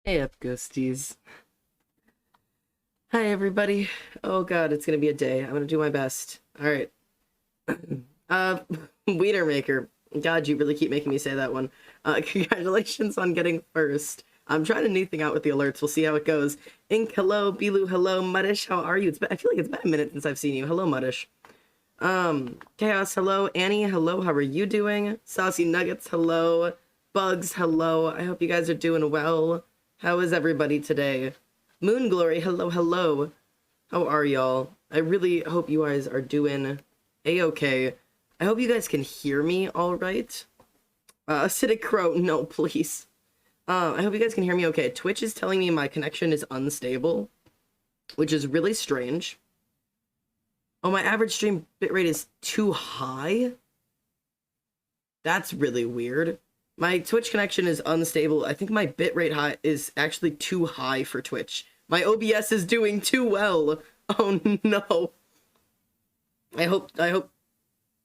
Hey up, ghosties. Hi, everybody. Oh god, it's gonna be a day. I'm gonna do my best. Alright. uh, Wiener Maker. God, you really keep making me say that one. Congratulations on getting first. I'm trying a new thing out with the alerts. We'll see how it goes. Ink, hello. Bilu, hello. Muddish, how are you? I feel like it's been a minute since I've seen you. Hello, Muddish. Chaos, hello. Annie, hello. How are you doing? Saucy Nuggets, hello. Bugs, hello. I hope you guys are doing well. How is everybody today? Moon Glory, hello, hello. How are y'all? I really hope you guys are doing a-okay. I hope you guys can hear me all right. Acidic Crow, no, please. I hope you guys can hear me okay. Twitch is telling me my connection is unstable, which is really strange. Oh, my average stream bitrate is too high? That's really weird. My Twitch connection is unstable. I think my bitrate high is actually too high for Twitch. My OBS is doing too well. Oh no. I hope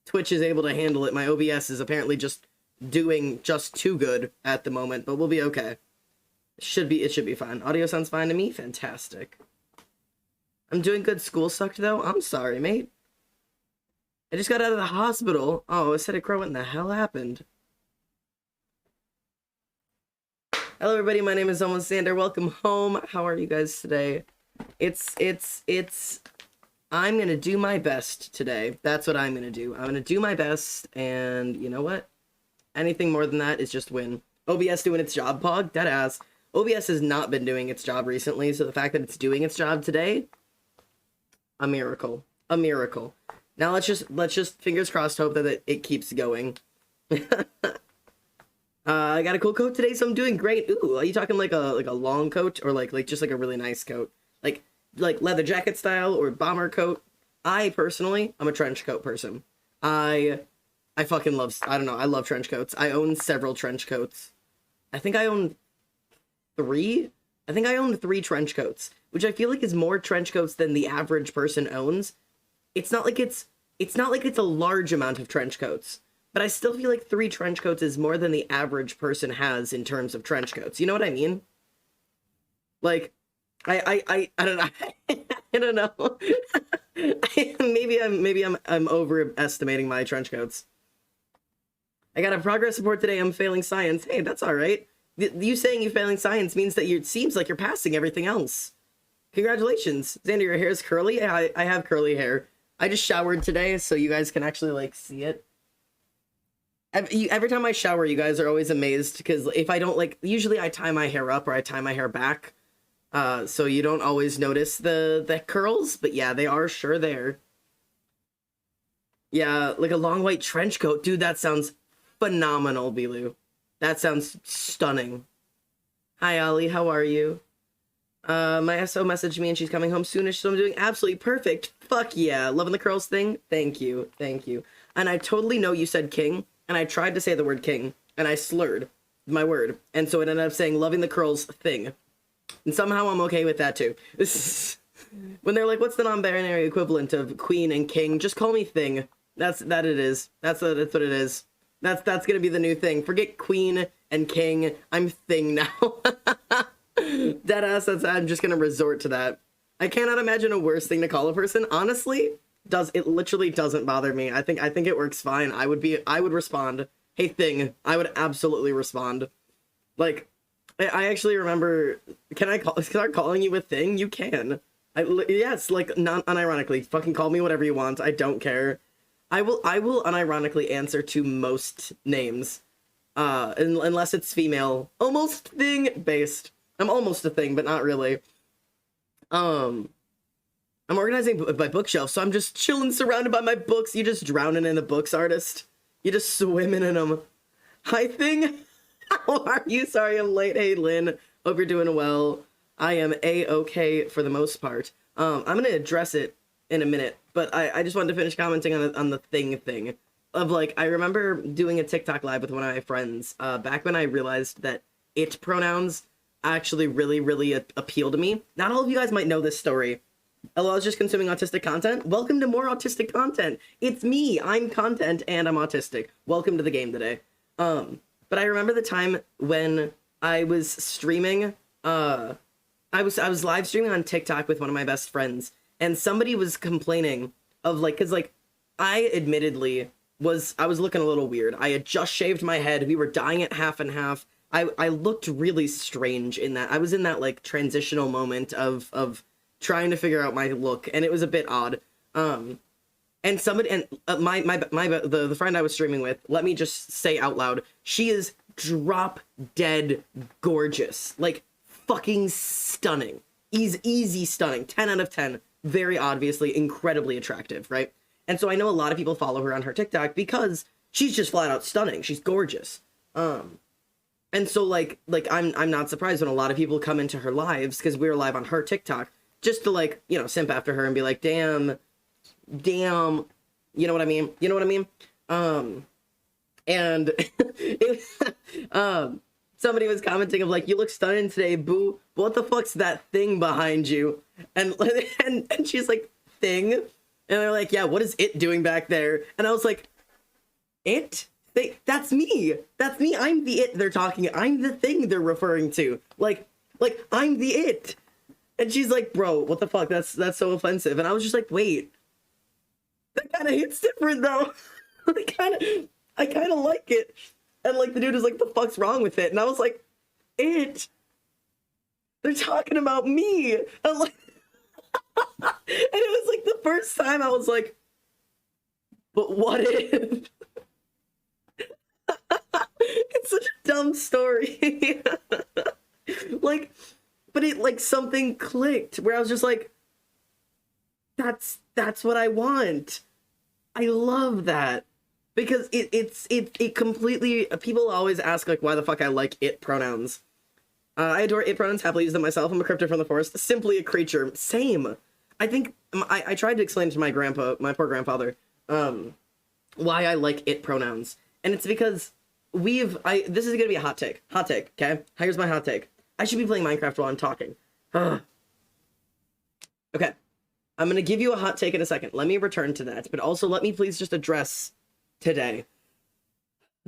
Twitch is able to handle it. My OBS is apparently just doing just too good at the moment, but we'll be okay. It should be fine. Audio sounds fine to me. Fantastic. I'm doing good. School sucked though. I'm sorry, mate. I just got out of the hospital. Oh, Acidic Crow, what in the hell happened? Hello everybody, my name is Sander. Welcome home. How are you guys today? I'm gonna do my best today. That's what I'm gonna do. I'm gonna do my best, and you know what? Anything more than that is just win. OBS doing its job, Pog? Deadass. OBS has not been doing its job recently, so the fact that it's doing its job today, a miracle. A miracle. Now let's just fingers crossed hope that it keeps going. I got a cool coat today, so I'm doing great. Ooh, are you talking like a long coat or like just like a really nice coat? Like leather jacket style or bomber coat? I personally, I'm a trench coat person. I fucking love, I don't know, I love trench coats. I own several trench coats. I think I own 3? I think I own 3 trench coats, which I feel like is more trench coats than the average person owns. It's not like it's a large amount of trench coats. But I still feel like 3 trench coats is more than the average person has in terms of trench coats. You know what I mean? Like, I don't know. I don't know. maybe I'm overestimating my trench coats. I got a progress report today. I'm failing science. Hey, that's all right. You saying you're failing science means that it seems like you're passing everything else. Congratulations. Xander, your hair is curly? I have curly hair. I just showered today, so you guys can actually, like, see it. Every time I shower, you guys are always amazed, because if I don't, like, usually I tie my hair up or I tie my hair back, so you don't always notice the curls, but yeah, they are sure there. Yeah, like a long white trench coat. Dude, that sounds phenomenal, Bilu. That sounds stunning. Hi, Ollie, how are you? My SO messaged me and she's coming home soonish, so I'm doing absolutely perfect. Fuck yeah, loving the curls thing? Thank you, thank you. And I totally know you said king, and I tried to say the word king, and I slurred my word, and so it ended up saying loving the curls thing. And somehow I'm okay with that too. When they're like, what's the non-binary equivalent of queen and king? Just call me thing. That's what it is. That's what it is. That's gonna be the new thing. Forget queen and king. I'm thing now. Deadass, I'm just gonna resort to that. I cannot imagine a worse thing to call a person. Honestly, it literally doesn't bother me. I think it works fine. I would respond. Hey thing, I would absolutely respond. Like, I actually remember, start calling you a thing? You can. Yes, like, not unironically. Fucking call me whatever you want. I don't care. I will unironically answer to most names. Unless it's female. Almost thing based. I'm almost a thing, but not really. I'm organizing my bookshelf, so I'm just chilling surrounded by my books. You just drowning in the books, artist. You just swimming in them. Hi, thing. How are you? Sorry I'm late. Hey, Lynn. Hope you're doing well. I am a-okay for the most part. I'm going to address it in a minute, but I just wanted to finish commenting on the thing. Of, like, I remember doing a TikTok live with one of my friends back when I realized that it pronouns actually really appeal to me. Not all of you guys might know this story. Hello, I was just consuming autistic content. Welcome to more autistic content. It's me. I'm content and I'm autistic. Welcome to the game today. But I remember the time when I was streaming uh, I was live streaming on TikTok with one of my best friends, and somebody was complaining of like, cause like I admittedly I was looking a little weird. I had just shaved my head. We were dyeing it half and half. I looked really strange in that. I was in that like transitional moment of trying to figure out my look, and it was a bit odd. And somebody and the friend I was streaming with, let me just say out loud, she is drop dead gorgeous, like fucking stunning, easy stunning, 10 out of 10, very obviously incredibly attractive, right? And so I know a lot of people follow her on her TikTok because she's just flat out stunning. She's gorgeous. And so like I'm not surprised when a lot of people come into her lives, because we were live on her TikTok, just to like, you know, simp after her and be like, damn, you know what I mean? You know what I mean? And somebody was commenting of like, you look stunning today, boo. What the fuck's that thing behind you? And she's like, thing? And they're like, yeah, what is it doing back there? And I was like, it? That's me. That's me. I'm the it they're talking. I'm the thing they're referring to. Like I'm the it. And she's like, bro, what the fuck? That's so offensive. And I was just like, wait, that kind of hits different though. I kind of like it. And like the dude was like, the fuck's wrong with it? And I was like, it. They're talking about me. And like, and it was like the first time I was like, but what if? It's such a dumb story. Like, but it like something clicked where I was just like, that's what I want. I love that. Because it completely, people always ask like why the fuck I like it pronouns. I adore it pronouns, happily use them myself. I'm a cryptid from the forest, simply a creature. Same. I think I tried to explain to my poor grandfather, why I like it pronouns. And it's because this is gonna be a hot take, okay? Here's my hot take. I should be playing Minecraft while I'm talking. Okay. I'm gonna give you a hot take in a second. Let me return to that, but also let me please just address today.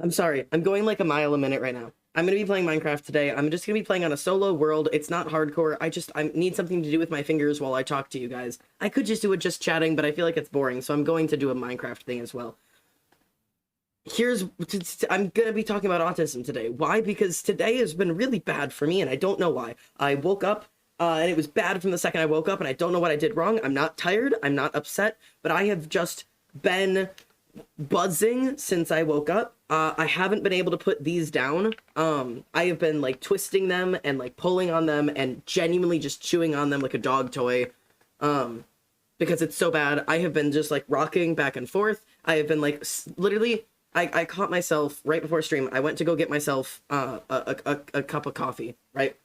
I'm sorry, I'm going like a mile a minute right now. I'm gonna be playing Minecraft today. I'm just gonna be playing on a solo world. It's not hardcore. I need something to do with my fingers while I talk to you guys. I could just do it just chatting, but I feel like it's boring, so I'm going to do a Minecraft thing as well. I'm gonna be talking about autism today. Why? Because today has been really bad for me, and I don't know why. I woke up, and it was bad from the second I woke up, and I don't know what I did wrong. I'm not tired, I'm not upset, but I have just been buzzing since I woke up. I haven't been able to put these down. I have been like twisting them and like pulling on them and genuinely just chewing on them like a dog toy. Because it's so bad. I have been just like rocking back and forth. I have been like literally, I caught myself right before stream. I went to go get myself a cup of coffee, right?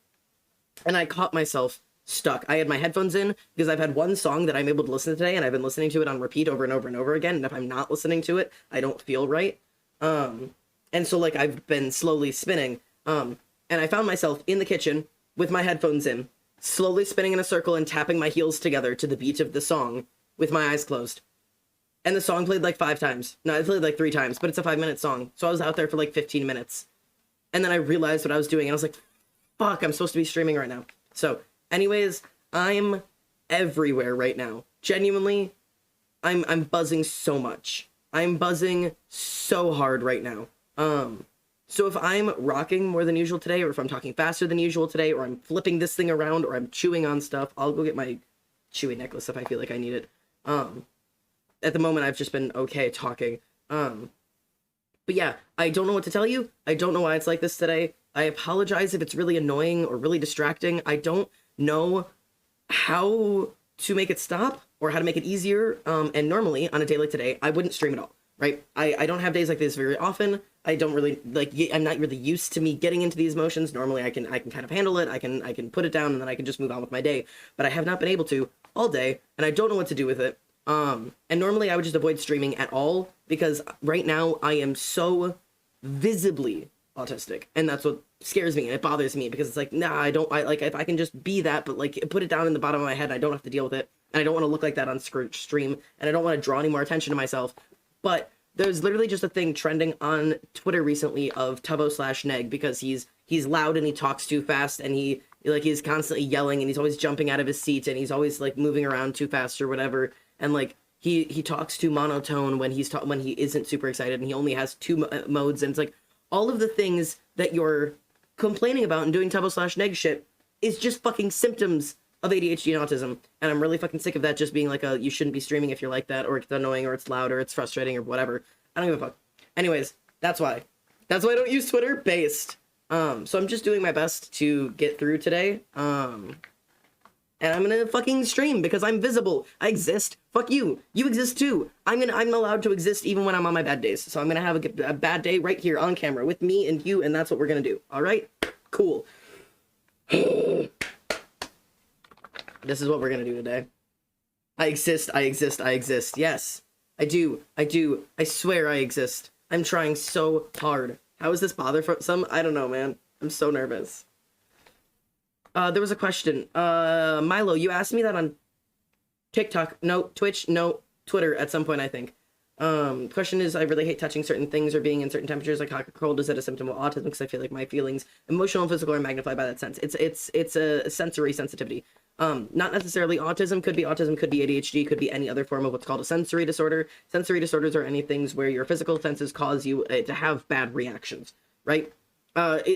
And I caught myself stuck. I had my headphones in because I've had one song that I'm able to listen to today, and I've been listening to it on repeat over and over and over again. And if I'm not listening to it, I don't feel right. And so like I've been slowly spinning. And I found myself in the kitchen with my headphones in, slowly spinning in a circle and tapping my heels together to the beat of the song with my eyes closed. And the song played like 5 times. No, it played like 3 times, but it's a 5-minute song. So I was out there for like 15 minutes. And then I realized what I was doing, and I was like, fuck, I'm supposed to be streaming right now. So anyways, I'm everywhere right now. Genuinely, I'm buzzing so much. I'm buzzing so hard right now. So if I'm rocking more than usual today, or if I'm talking faster than usual today, or I'm flipping this thing around, or I'm chewing on stuff, I'll go get my chewy necklace if I feel like I need it. At the moment, I've just been okay talking. But yeah, I don't know what to tell you. I don't know why it's like this today. I apologize if it's really annoying or really distracting. I don't know how to make it stop or how to make it easier. And normally on a day like today, I wouldn't stream at all, right? I don't have days like this very often. I don't really like, I'm not really used to me getting into these motions. Normally I can kind of handle it. I can put it down and then I can just move on with my day, but I have not been able to all day and I don't know what to do with it. And normally I would just avoid streaming at all because right now I am so visibly autistic, and that's what scares me and it bothers me because it's like, nah, I like, if I can just be that, but like put it down in the bottom of my head, I don't have to deal with it, and I don't want to look like that on stream, and I don't want to draw any more attention to myself. But there's literally just a thing trending on Twitter recently of Tubbo/Neg because he's loud and he talks too fast, and he Like he's constantly yelling and he's always jumping out of his seat and he's always like moving around too fast or whatever. And like he talks too monotone when when he isn't super excited, and he only has two modes. And it's like all of the things that you're complaining about and doing Tubbo/neg shit is just fucking symptoms of ADHD and autism. And I'm really fucking sick of that just being like you shouldn't be streaming if you're like that, or it's annoying, or it's loud, or it's frustrating, or whatever. I don't give a fuck. Anyways, that's why I don't use Twitter based. So I'm just doing my best to get through today. And I'm gonna fucking stream because I'm visible. I exist. Fuck you. You exist too. I'm allowed to exist even when I'm on my bad days. So I'm gonna have a bad day right here on camera with me and you, and that's what we're gonna do. All right? Cool. This is what we're gonna do today. I exist. I exist. I exist. Yes, I do. I do. I swear I exist. I'm trying so hard. How is this bother for some? I don't know, man. I'm so nervous. There was a question. Milo, you asked me that on TikTok. No, Twitch. No, Twitter at some point, I think. Question is, I really hate touching certain things or being in certain temperatures, like hot or cold. Is that a symptom of autism? Because I feel like my feelings, emotional and physical, are magnified by that sense. It's a sensory sensitivity. Not necessarily autism. Could be ADHD, could be any other form of what's called a sensory disorder. Sensory disorders are any things where your physical senses cause you to have bad reactions, right?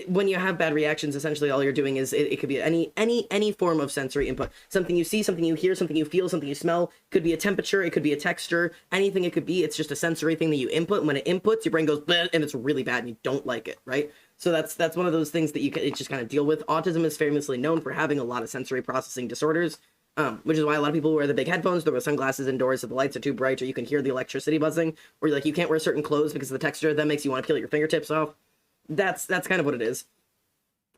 When you have bad reactions, essentially all you're doing is it could be any form of sensory input. Something you see, something you hear, something you feel, something you smell. Could be a temperature, it could be a texture, anything it could be. It's just a sensory thing that you input. And when it inputs, your brain goes bleh, and it's really bad and you don't like it, right? So that's one of those things that you can just kind of deal with. Autism is famously known for having a lot of sensory processing disorders, which is why a lot of people wear the big headphones, they wear sunglasses indoors if the lights are too bright, or you can hear the electricity buzzing, or like you can't wear certain clothes because of the texture that makes you want to peel your fingertips off. That's kind of what it is.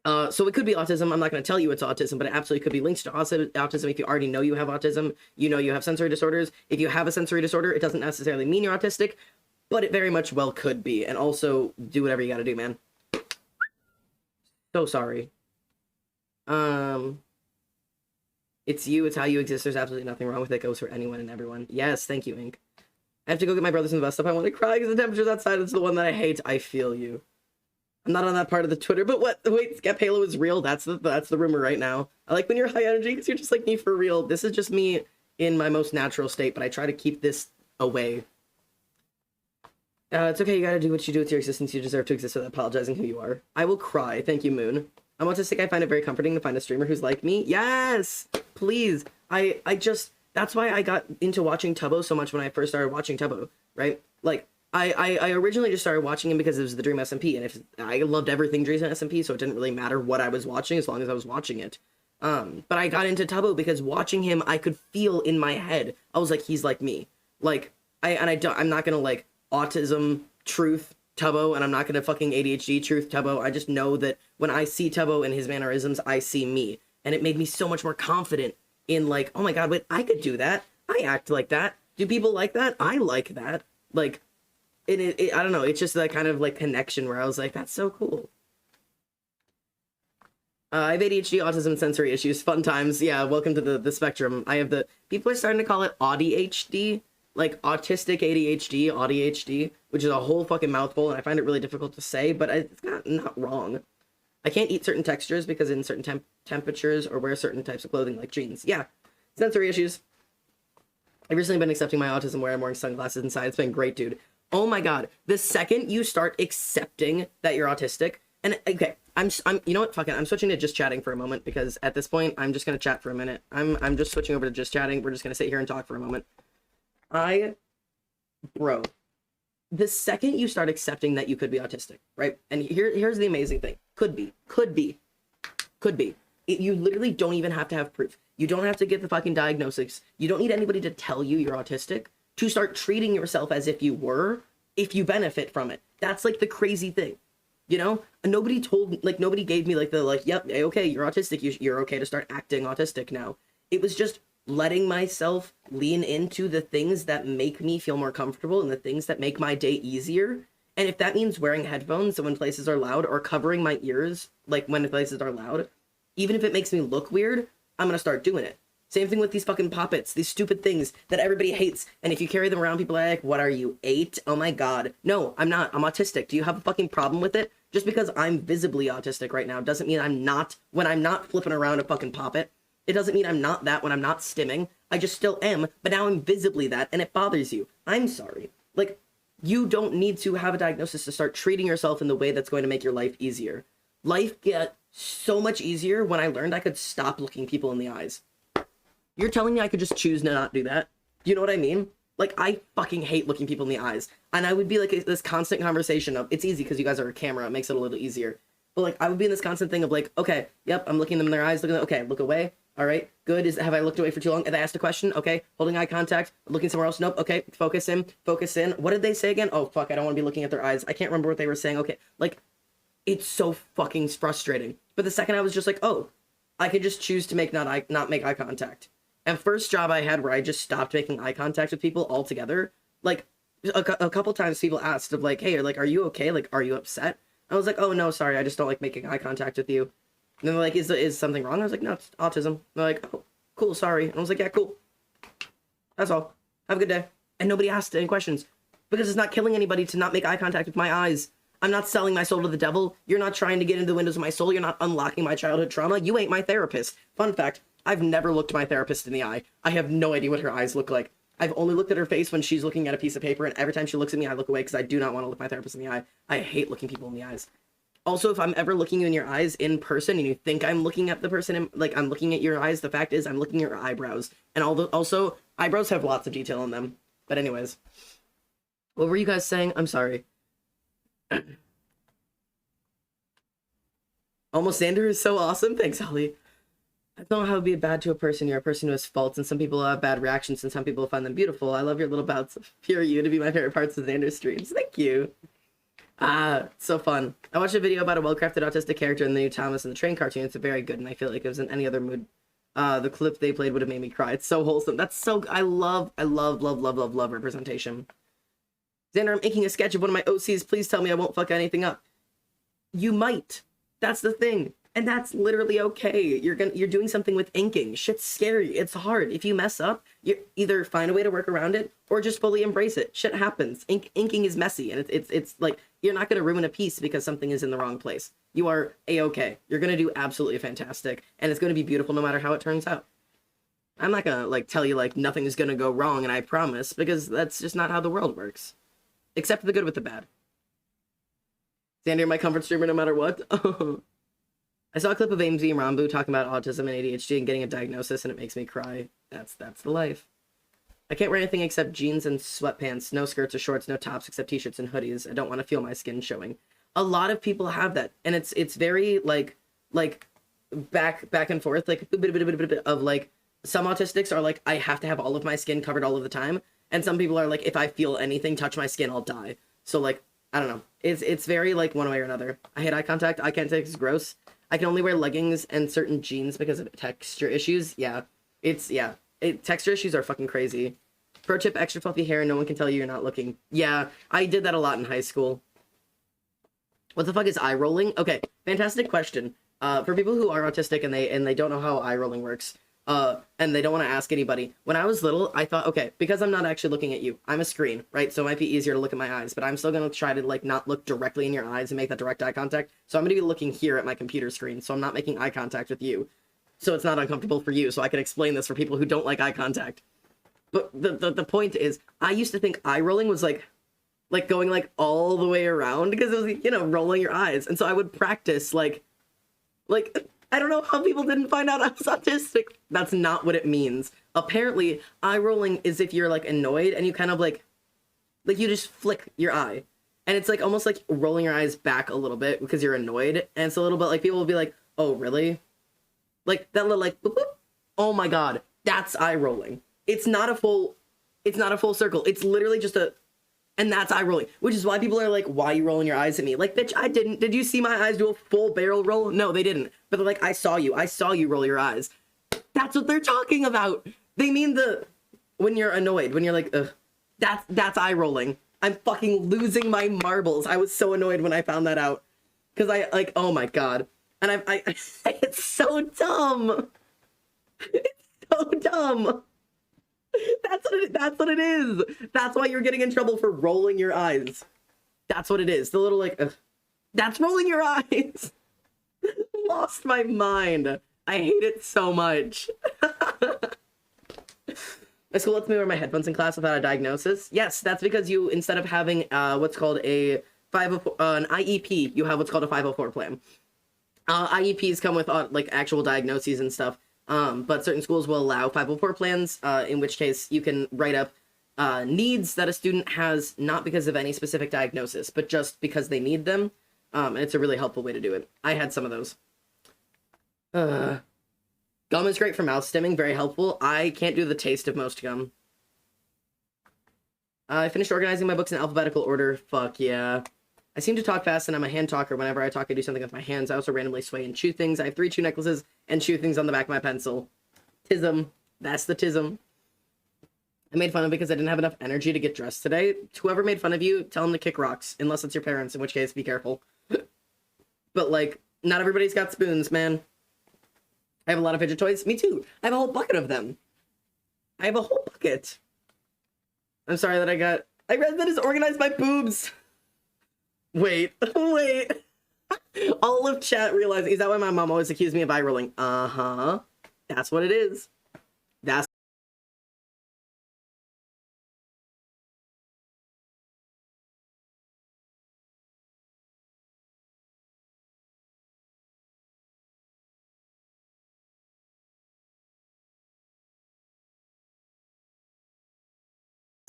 So it could be autism. I'm not going to tell you it's autism, but it absolutely could be linked to autism. If you already know you have autism, you know you have sensory disorders. If you have a sensory disorder, it doesn't necessarily mean you're autistic, but it very much well could be. And also, do whatever you got to do, man. So sorry. It's you. It's how you exist. There's absolutely nothing wrong with it. It goes for anyone and everyone. Yes, thank you, Ink. I have to go get my brothers in the bus stop. I want to cry because the temperature's outside. It's the one that I hate. I feel you. I'm not on that part of the Twitter, but what? Wait, Skep Halo is real. That's the rumor right now. I like when you're high energy because you're just like me for real. This is just me in my most natural state, but I try to keep this away. It's okay. You gotta do what you do with your existence. You deserve to exist without apologizing who you are. I will cry. Thank you, Moon. I'm autistic. I find it very comforting to find a streamer who's like me. Yes, please. I just, that's why I got into watching Tubbo so much when I first started watching Tubbo, right? Like, I originally just started watching him because it was the Dream SMP, and if I loved everything Dream SMP, so it didn't really matter what I was watching as long as I was watching it. But I got into Tubbo because watching him, I could feel in my head. I was like, he's like me. Like, I'm not gonna like autism truth Tubbo, and I'm not gonna fucking ADHD truth Tubbo. I just know that when I see Tubbo and his mannerisms, I see me, and it made me so much more confident in like, oh my god, wait, I could do that. I act like that. Do people like that? I like that. Like. I don't know, it's just that kind of like connection where I was like, that's so cool. I have ADHD, autism, sensory issues, fun times. Yeah, welcome to the spectrum. I have people are starting to call it ADHD, like autistic ADHD, ADHD, which is a whole fucking mouthful, and I find it really difficult to say, but it's not wrong. I can't eat certain textures because in certain temperatures or wear certain types of clothing like jeans. Yeah, sensory issues. I've recently been accepting my autism where I'm wearing sunglasses inside. It's been great, dude. Oh my god, the second you start accepting that you're autistic, and okay, I'm you know what, fuck it, I'm switching to just chatting for a moment, because at this point, I'm just gonna chat for a minute. I'm just switching over to just chatting. We're just gonna sit here and talk for a moment. Bro, the second you start accepting that you could be autistic, right? And here's the amazing thing. Could be. You literally don't even have to have proof. You don't have to get the fucking diagnosis. You don't need anybody to tell you you're autistic to start treating yourself as if you were, if you benefit from it. That's like the crazy thing, you know? And nobody gave me like the like, yep, okay, you're autistic, you're okay to start acting autistic now. It was just letting myself lean into the things that make me feel more comfortable and the things that make my day easier. And if that means wearing headphones when places are loud, or covering my ears like when places are loud, even if it makes me look weird, I'm gonna start doing it. Same thing with these fucking poppets, these stupid things that everybody hates. And if you carry them around, people are like, what are you, 8? Oh my God. No, I'm not. I'm autistic. Do you have a fucking problem with it? Just because I'm visibly autistic right now doesn't mean I'm not when I'm not flipping around a fucking poppet. It doesn't mean I'm not that when I'm not stimming. I just still am, but now I'm visibly that, and it bothers you. I'm sorry. Like, you don't need to have a diagnosis to start treating yourself in the way that's going to make your life easier. Life got so much easier when I learned I could stop looking people in the eyes. You're telling me I could just choose to not do that? You know what I mean? Like, I fucking hate looking people in the eyes. And I would be like this constant conversation of, it's easy because you guys are a camera, it makes it a little easier. But like, I would be in this constant thing of like, okay, yep, I'm looking them in their eyes, looking at them, okay, look away. All right, good. Have I looked away for too long? Have I asked a question? Okay, holding eye contact, looking somewhere else. Nope. Okay, focus in, focus in. What did they say again? Oh, fuck, I don't want to be looking at their eyes. I can't remember what they were saying. Okay, like, it's so fucking frustrating. But the second I was just like, oh, I could just choose to not make eye contact. And first job I had where I just stopped making eye contact with people altogether, like, a couple times people asked of like, hey, like, are you okay? Like, are you upset? I was like, oh, no, sorry, I just don't like making eye contact with you. And they're like, is something wrong? I was like, no, it's autism. They're like, oh, cool, sorry. And I was like, yeah, cool. That's all. Have a good day. And nobody asked any questions because it's not killing anybody to not make eye contact with my eyes. I'm not selling my soul to the devil. You're not trying to get into the windows of my soul. You're not unlocking my childhood trauma. You ain't my therapist. Fun fact, I've never looked my therapist in the eye. I have no idea what her eyes look like. I've only looked at her face when she's looking at a piece of paper, and every time she looks at me, I look away because I do not want to look my therapist in the eye. I hate looking people in the eyes. Also, if I'm ever looking you in your eyes in person and you think I'm looking at the person, like I'm looking at your eyes, the fact is I'm looking at your eyebrows. And also, eyebrows have lots of detail in them. But anyways, what were you guys saying? I'm sorry. Almost Xander is so awesome. Thanks, Holly. I don't know how to be bad to a person. You're a person who has faults, and some people have bad reactions, and some people find them beautiful. I love your little bouts of pure you to be my favorite parts of Xander's streams. Thank you. So fun. I watched a video about a well-crafted autistic character in the new Thomas and the Train cartoon. It's very good, and I feel like if it was in any other mood, the clip they played would have made me cry. It's so wholesome. That's so... I love representation. Xander, I'm inking a sketch of one of my OCs. Please tell me I won't fuck anything up. You might. That's the thing. And that's literally okay. You're doing something with inking. Shit's scary. It's hard. If you mess up, you either find a way to work around it or just fully embrace it. Shit happens. Inking is messy, and it's like you're not gonna ruin a piece because something is in the wrong place. You are a-okay. You're gonna do absolutely fantastic, and it's gonna be beautiful no matter how it turns out. I'm not gonna like tell you like nothing's gonna go wrong, and I promise, because that's just not how the world works. Accept the good with the bad. Xander, my comfort streamer no matter what. I saw a clip of AMZ and Rambu talking about autism and ADHD and getting a diagnosis, and it makes me cry. That's the life. I can't wear anything except jeans and sweatpants, no skirts or shorts, no tops except t-shirts and hoodies. I don't want to feel my skin showing. A lot of people have that, and it's very like back and forth, like a bit of like some autistics are like I have to have all of my skin covered all of the time, and some people are like if I feel anything touch my skin I'll die. So like I don't know. It's very like one way or another. I hate eye contact. Eye contact is gross. I can only wear leggings and certain jeans because of texture issues. Yeah, texture issues are fucking crazy. Pro tip, extra fluffy hair, no one can tell you're not looking. Yeah, I did that a lot in high school. What the fuck is eye rolling? Okay, fantastic question. For people who are autistic and they don't know how eye rolling works, and they don't want to ask anybody. When I was little, I thought, okay, because I'm not actually looking at you, I'm a screen, right? So it might be easier to look at my eyes, but I'm still gonna try to like not look directly in your eyes and make that direct eye contact. So I'm gonna be looking here at my computer screen, so I'm not making eye contact with you. So it's not uncomfortable for you, so I can explain this for people who don't like eye contact. But the point is, I used to think eye rolling was like going like all the way around because it was, you know, rolling your eyes. And so I would practice like I don't know how people didn't find out I was autistic. That's not what it means. Apparently, eye rolling is if you're like annoyed and you kind of like you just flick your eye. And it's like almost like rolling your eyes back a little bit because you're annoyed. And it's a little bit like people will be like, oh, really? Like that little like, boop, boop. Oh my God, that's eye rolling. It's not a full circle. It's literally just and that's eye rolling, which is why people are like, why are you rolling your eyes at me? Like, bitch, I didn't. Did you see my eyes do a full barrel roll? No, they didn't. But they're like, I saw you roll your eyes. That's what they're talking about. They mean when you're annoyed, when you're like, ugh, that's eye rolling. I'm fucking losing my marbles. I was so annoyed when I found that out. Cause I like, oh my God. And I it's so dumb. It's so dumb. That's what it is. That's why you're getting in trouble for rolling your eyes. That's what it is. The little like, that's rolling your eyes. Lost my mind. I hate it so much. My school lets me wear my headphones in class without a diagnosis. Yes, that's because you, instead of having what's called a an IEP, you have what's called a 504 plan. IEPs come with like actual diagnoses and stuff. But certain schools will allow 504 plans, in which case you can write up needs that a student has, not because of any specific diagnosis, but just because they need them. And it's a really helpful way to do it. I had some of those. Gum is great for mouth stimming, very helpful. I can't do the taste of most gum. I finished organizing my books in alphabetical order. Fuck yeah. I seem to talk fast and I'm a hand talker. Whenever I talk, I do something with my hands. I also randomly sway and chew things. I have 3 chew necklaces and chew things on the back of my pencil. Tism. That's the tism. I made fun of it because I didn't have enough energy to get dressed today. Whoever made fun of you, tell them to kick rocks. Unless it's your parents, in which case, be careful. But, like, not everybody's got spoons, man. I have a lot of fidget toys. Me too. I have a whole bucket of them. I have a whole bucket. I'm sorry that I read that it's organized by boobs. Wait. All of chat realized, is that why my mom always accused me of eye rolling? Uh-huh. That's what it is. That's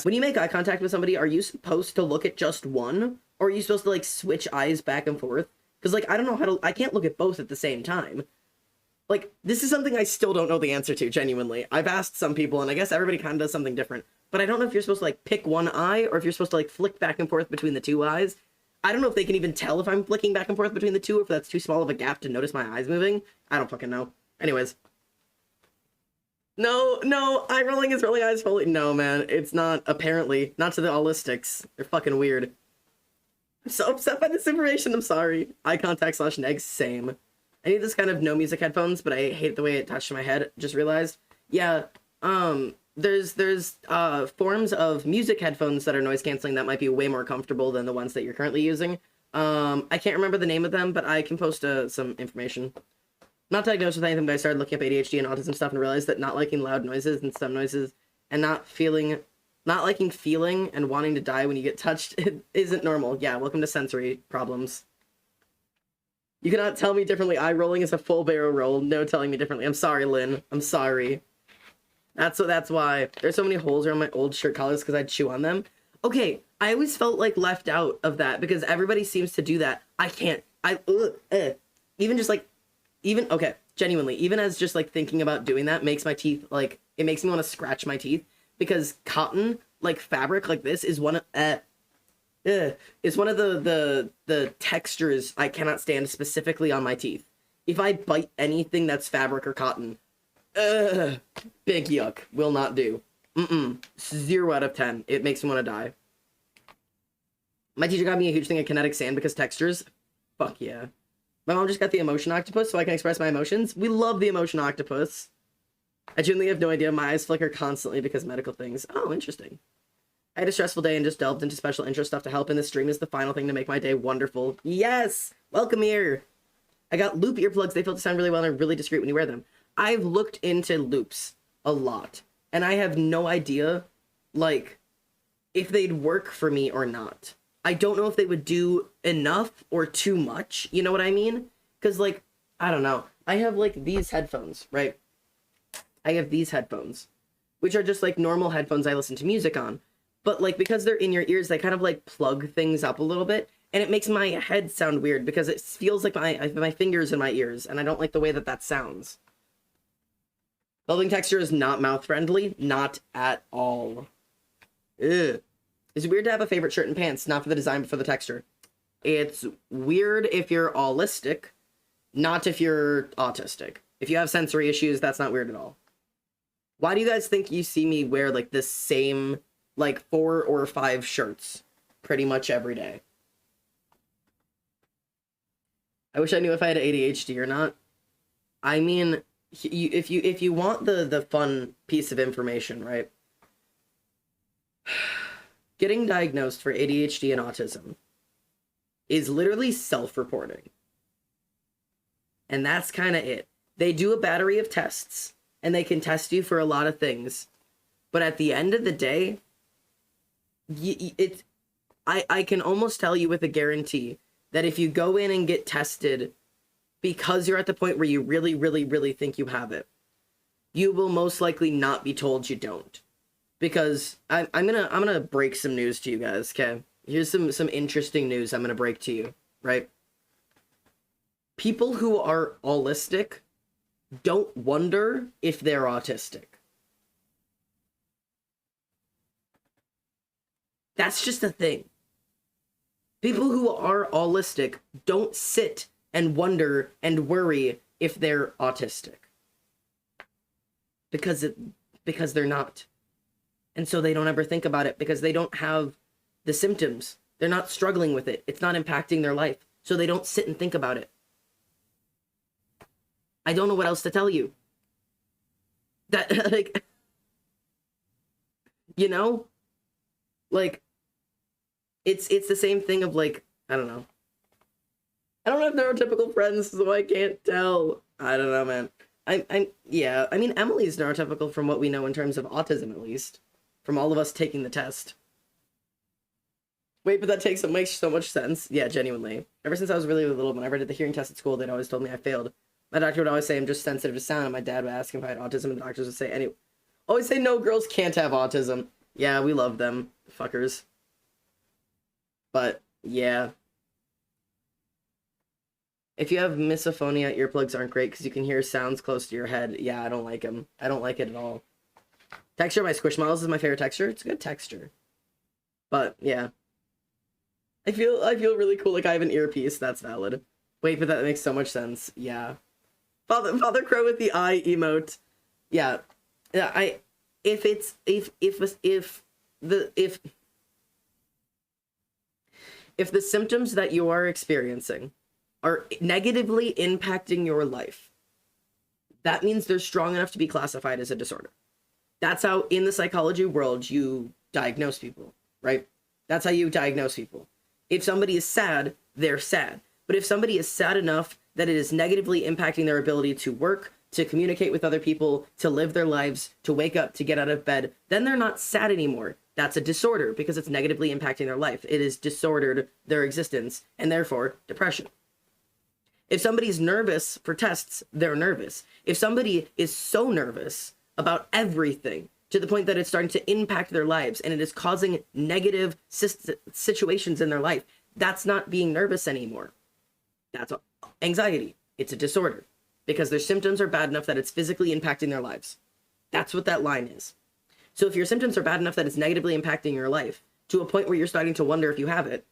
when you make eye contact with somebody, are you supposed to look at just one? Or are you supposed to, like, switch eyes back and forth? Because, like, I don't know how to... I can't look at both at the same time. Like, this is something I still don't know the answer to, genuinely. I've asked some people, and I guess everybody kind of does something different. But I don't know if you're supposed to, like, pick one eye, or if you're supposed to, like, flick back and forth between the 2 eyes. I don't know if they can even tell if I'm flicking back and forth between the 2, or if that's too small of a gap to notice my eyes moving. I don't fucking know. Anyways. No, eye rolling is rolling eyes fully. No, man, it's not, apparently. Not to the allistics. They're fucking weird. I'm so upset by this information, I'm sorry. Eye contact / negs, same. I need this kind of no music headphones, but I hate the way it touched my head, just realized. Yeah, there's forms of music headphones that are noise canceling that might be way more comfortable than the ones that you're currently using. I can't remember the name of them, but I can post some information. Not diagnosed with anything, but I started looking up ADHD and autism stuff and realized that not liking loud noises and some noises and not liking feeling and wanting to die when you get touched isn't normal. Yeah, welcome to sensory problems. You cannot tell me differently. Eye rolling is a full barrel roll. No telling me differently. I'm sorry, Lynn. I'm sorry. That's why. There's so many holes around my old shirt collars because I'd chew on them. Okay, I always felt like left out of that because everybody seems to do that. I can't. Even just like, okay, genuinely, even as just like thinking about doing that makes my teeth, like, it makes me want to scratch my teeth because cotton, like fabric like this is one of, is one of the textures I cannot stand specifically on my teeth. If I bite anything that's fabric or cotton, big yuck, will not do. 0 out of 10. It makes me want to die. My teacher got me a huge thing of kinetic sand because textures. Fuck yeah. My mom just got the emotion octopus so I can express my emotions. We love the emotion octopus. I genuinely have no idea. My eyes flicker constantly because of medical things. Oh, interesting. I had a stressful day and just delved into special interest stuff to help, and this stream is the final thing to make my day wonderful. Yes! Welcome here! I got loop earplugs. They feel to sound really well and are really discreet when you wear them. I've looked into loops a lot, and I have no idea, like, if they'd work for me or not. I don't know if they would do enough or too much, you know what I mean? Because, like, I don't know. I have, like, these headphones, right? I have these headphones, which are just, like, normal headphones I listen to music on. But, like, because they're in your ears, they kind of, like, plug things up a little bit, and it makes my head sound weird because it feels like my fingers in my ears, and I don't like the way that sounds. Clothing texture is not mouth-friendly. Not at all. Ugh. It's weird to have a favorite shirt and pants, not for the design, but for the texture. It's weird if you're allistic, not if you're autistic. If you have sensory issues, that's not weird at all. Why do you guys think you see me wear, like, the same, like, 4 or 5 shirts pretty much every day? I wish I knew if I had ADHD or not. I mean, if you want the fun piece of information, right? Getting diagnosed for ADHD and autism is literally self-reporting. And that's kind of it. They do a battery of tests, and they can test you for a lot of things. But at the end of the day, I can almost tell you with a guarantee that if you go in and get tested because you're at the point where you really, really, really think you have it, you will most likely not be told you don't. Because I'm gonna break some news to you guys, okay? Here's some interesting news I'm gonna break to you, right? People who are allistic don't wonder if they're autistic. That's just a thing. People who are allistic don't sit and wonder and worry if they're autistic. Because they're not. And so they don't ever think about it because they don't have the symptoms. They're not struggling with it. It's not impacting their life. So they don't sit and think about it. I don't know what else to tell you. That, like, you know? Like, it's the same thing of, like, I don't know. I don't have neurotypical friends, so I can't tell. I don't know, man. Yeah, I mean, Emily's neurotypical from what we know in terms of autism, at least. From all of us taking the test. Wait, but that makes so much sense. Yeah, genuinely. Ever since I was really little, whenever I did the hearing test at school, they'd always told me I failed. My doctor would always say I'm just sensitive to sound, and my dad would ask him if I had autism, and the doctors would say, always say no, girls can't have autism. Yeah, we love them. Fuckers. But, yeah. If you have misophonia, earplugs aren't great because you can hear sounds close to your head. Yeah, I don't like them. I don't like it at all. Texture by Squishmallows is my favorite texture. It's a good texture. But, yeah. I feel really cool like I have an earpiece. That's valid. Wait, but that makes so much sense. Yeah. Father Crow with the eye emote. Yeah. Yeah, if the symptoms that you are experiencing are negatively impacting your life, that means they're strong enough to be classified as a disorder. That's how, in the psychology world, you diagnose people, right? That's how you diagnose people. If somebody is sad, they're sad. But if somebody is sad enough that it is negatively impacting their ability to work, to communicate with other people, to live their lives, to wake up, to get out of bed, then they're not sad anymore. That's a disorder because it's negatively impacting their life. It has disordered their existence and therefore depression. If somebody's nervous for tests, they're nervous. If somebody is so nervous about everything to the point that it's starting to impact their lives and it is causing negative situations in their life, that's not being nervous anymore. That's anxiety. It's a disorder because their symptoms are bad enough that it's physically impacting their lives. That's what that line is. So if your symptoms are bad enough that it's negatively impacting your life to a point where you're starting to wonder if you have it,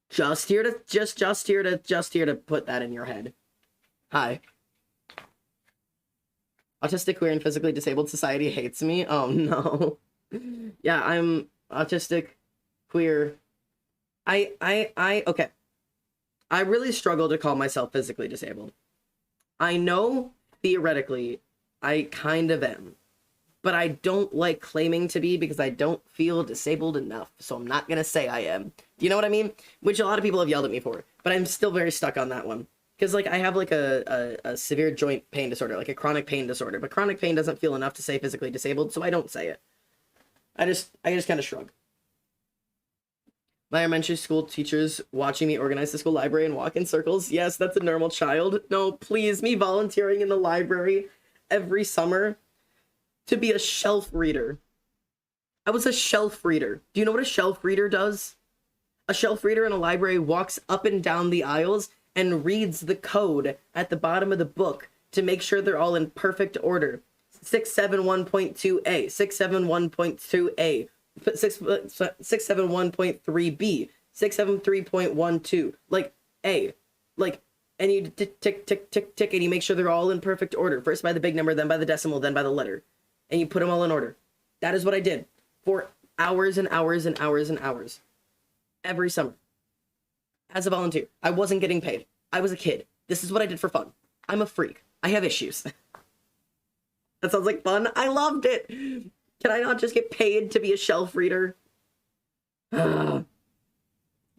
just here to put that in your head. Hi. Autistic, queer, and physically disabled society hates me. Oh no. Yeah, I'm autistic, queer. Okay. I really struggle to call myself physically disabled. I know theoretically I kind of am, but I don't like claiming to be because I don't feel disabled enough. So I'm not gonna say I am. Do you know what I mean? Which a lot of people have yelled at me for, but I'm still very stuck on that one. Because, like, I have, like, a severe joint pain disorder, like a chronic pain disorder. But chronic pain doesn't feel enough to say physically disabled, so I don't say it. I just kind of shrug. My elementary school teachers watching me organize the school library and walk in circles. Yes, that's a normal child. No, please, me volunteering in the library every summer to be a shelf reader. I was a shelf reader. Do you know what a shelf reader does? A shelf reader in a library walks up and down the aisles and reads the code at the bottom of the book to make sure they're all in perfect order. 671.2a, 671.2a, 671.3b, 673.12, like A, like, and you tick, tick, tick, tick, tick, and you make sure they're all in perfect order. First by the big number, then by the decimal, then by the letter. And you put them all in order. That is what I did for hours and hours and hours and hours. Every summer. As a volunteer. I wasn't getting paid. I was a kid. This is what I did for fun. I'm a freak. I have issues. That sounds like fun. I loved it. Can I not just get paid to be a shelf reader? My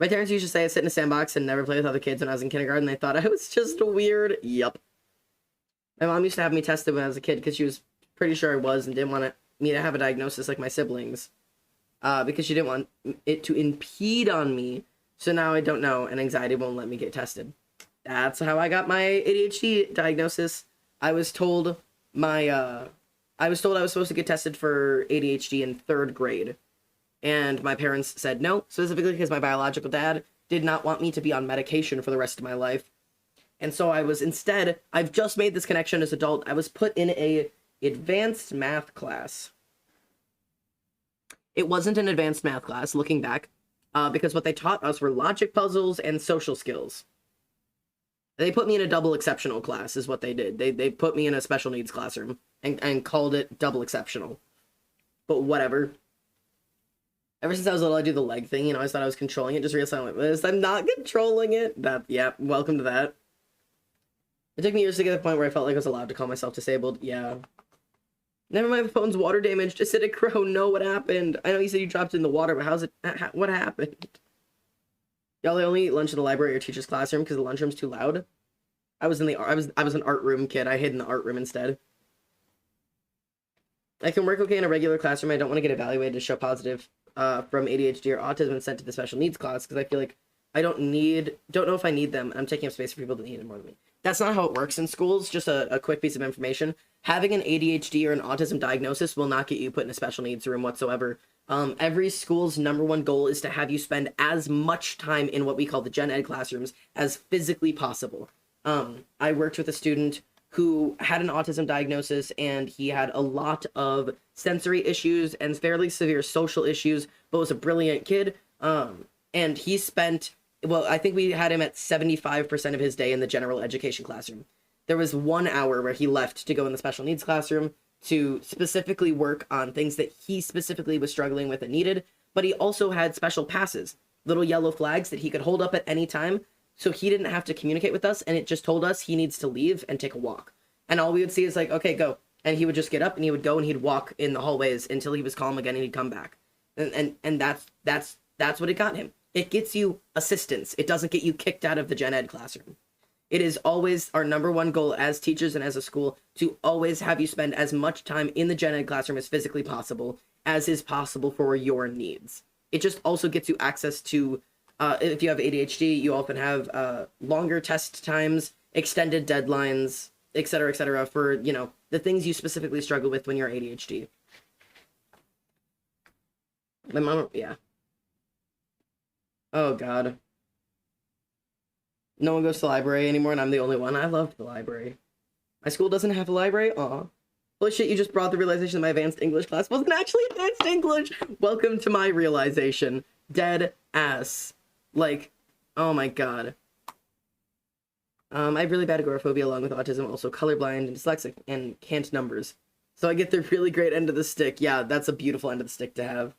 parents used to say I sit in a sandbox and never play with other kids when I was in kindergarten. They thought I was just weird. Yup. My mom used to have me tested when I was a kid because she was pretty sure I was and didn't want me to have a diagnosis like my siblings. Because she didn't want it to impede on me. So now I don't know, and anxiety won't let me get tested. That's how I got my ADHD diagnosis. I was told I was supposed to get tested for ADHD in 3rd grade. And my parents said no, specifically because my biological dad did not want me to be on medication for the rest of my life. And so I was instead, I've just made this connection as an adult, I was put in a advanced math class. It wasn't an advanced math class, looking back, because what they taught us were logic puzzles and social skills. They put me in a double exceptional class, is what they did. They put me in a special needs classroom and called it double exceptional. But whatever. Ever since I was little, I do the leg thing, you know, I thought I was controlling it, just realized I'm like this. I'm not controlling it. Yeah, welcome to that. It took me years to get to the point where I felt like I was allowed to call myself disabled. Yeah. Never mind, my phone's water damaged. Acidic crow, no, what happened? I know you said you dropped it in the water, but what happened? Y'all, I only eat lunch in the library or teacher's classroom because the lunchroom's too loud. I was an art room kid. I hid in the art room instead. I can work okay in a regular classroom. I don't want to get evaluated to show positive from ADHD or autism and sent to the special needs class because I feel like I don't know if I need them. I'm taking up space for people that need it more than me. That's not how it works in schools. Just a quick piece of information. Having an ADHD or an autism diagnosis will not get you put in a special needs room whatsoever. Every school's #1 goal is to have you spend as much time in what we call the gen ed classrooms as physically possible. I worked with a student who had an autism diagnosis and he had a lot of sensory issues and fairly severe social issues, but was a brilliant kid. And he spent, well, I think we had him at 75% of his day in the general education classroom. There was 1 hour where he left to go in the special needs classroom to specifically work on things that he specifically was struggling with and needed, but he also had special passes, little yellow flags that he could hold up at any time, so he didn't have to communicate with us, and it just told us he needs to leave and take a walk. And all we would see is like, okay, go. And he would just get up and he would go and he'd walk in the hallways until he was calm again and he'd come back. And that's what it got him. It gets you assistance. It doesn't get you kicked out of the gen ed classroom. It is always our #1 goal as teachers and as a school to always have you spend as much time in the gen ed classroom as physically possible, as is possible for your needs. It just also gets you access to, if you have ADHD, you often have longer test times, extended deadlines, et cetera, for, you know, the things you specifically struggle with when you're ADHD. My mom, yeah. Oh, God. No one goes to the library anymore, and I'm the only one. I loved the library. My school doesn't have a library? Aw. Holy shit, you just brought the realization that my advanced English class wasn't actually advanced English! Welcome to my realization. Dead ass. Like, oh my god. I have really bad agoraphobia along with autism, also colorblind and dyslexic, and can't numbers. So I get the really great end of the stick. Yeah, that's a beautiful end of the stick to have.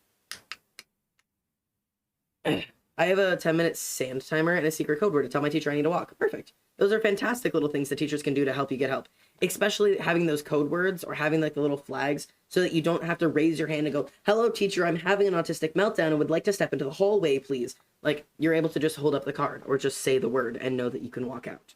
I have a 10-minute sand timer and a secret code word to tell my teacher I need to walk. Perfect. Those are fantastic little things that teachers can do to help you get help. Especially having those code words or having like the little flags so that you don't have to raise your hand and go, hello teacher, I'm having an autistic meltdown and would like to step into the hallway, please. Like, you're able to just hold up the card or just say the word and know that you can walk out.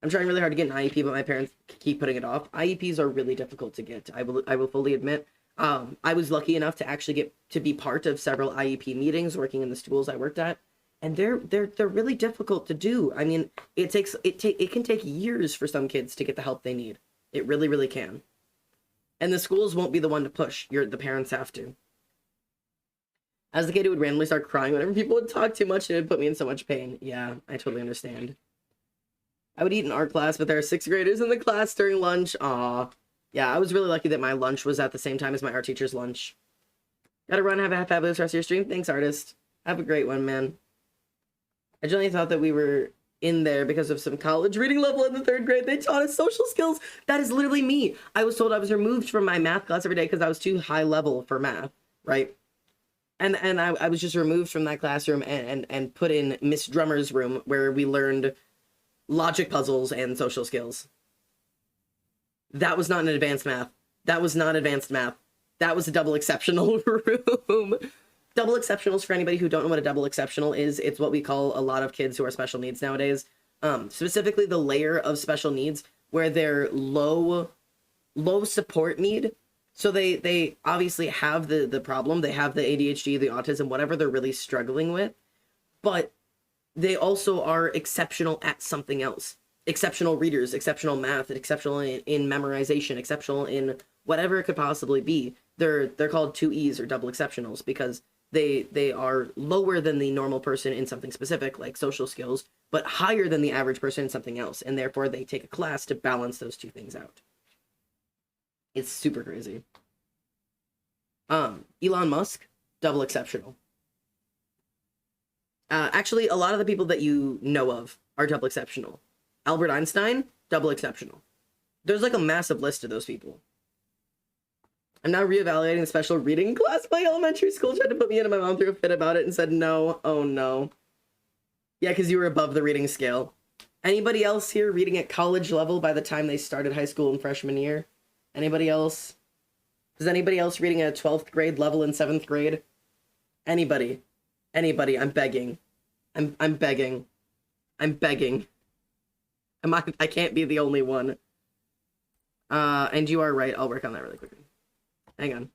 I'm trying really hard to get an IEP, but my parents keep putting it off. IEPs are really difficult to get. I will fully admit. I was lucky enough to actually get to be part of several IEP meetings working in the schools I worked at, and they're really difficult to do. I mean, it can take years for some kids to get the help they need. It really, really can. And the schools won't be the one to push. The parents have to. As the kid who would randomly start crying whenever people would talk too much, and it would put me in so much pain. Yeah, I totally understand. I would eat in art class, but there are 6th graders in the class during lunch. Aw. Yeah, I was really lucky that my lunch was at the same time as my art teacher's lunch. Gotta run, have a fabulous rest of your stream. Thanks, artist. Have a great one, man. I generally thought that we were in there because of some college reading level in the 3rd grade. They taught us social skills. That is literally me. I was told I was removed from my math class every day because I was too high level for math, right? And I was just removed from that classroom and put in Miss Drummer's room where we learned logic puzzles and social skills. That was not an advanced math. That was not advanced math. That was a double exceptional room. Double exceptionals, for anybody who don't know what a double exceptional is, it's what we call a lot of kids who are special needs nowadays. Specifically the layer of special needs where they're low support need. So they obviously have the problem. They have the ADHD, the autism, whatever they're really struggling with. But they also are exceptional at something else. Exceptional readers, exceptional math, exceptional in memorization, exceptional in whatever it could possibly be. They're called 2Es or double exceptionals because they are lower than the normal person in something specific, like social skills, but higher than the average person in something else. And therefore they take a class to balance those two things out. It's super crazy. Elon Musk, double exceptional. Actually, a lot of the people that you know of are double exceptional. Albert Einstein, double exceptional. There's like a massive list of those people. I'm now reevaluating the special reading class. My elementary school tried to put me in and my mom threw a fit about it and said no. Oh no. Yeah, because you were above the reading scale. Anybody else here reading at college level by the time they started high school in freshman year? Anybody else? Is anybody else reading at 12th grade level in 7th grade? Anybody? Anybody? I'm begging. I'm begging. I'm begging. I can't be the only one. And you are right. I'll work on that really quickly. Hang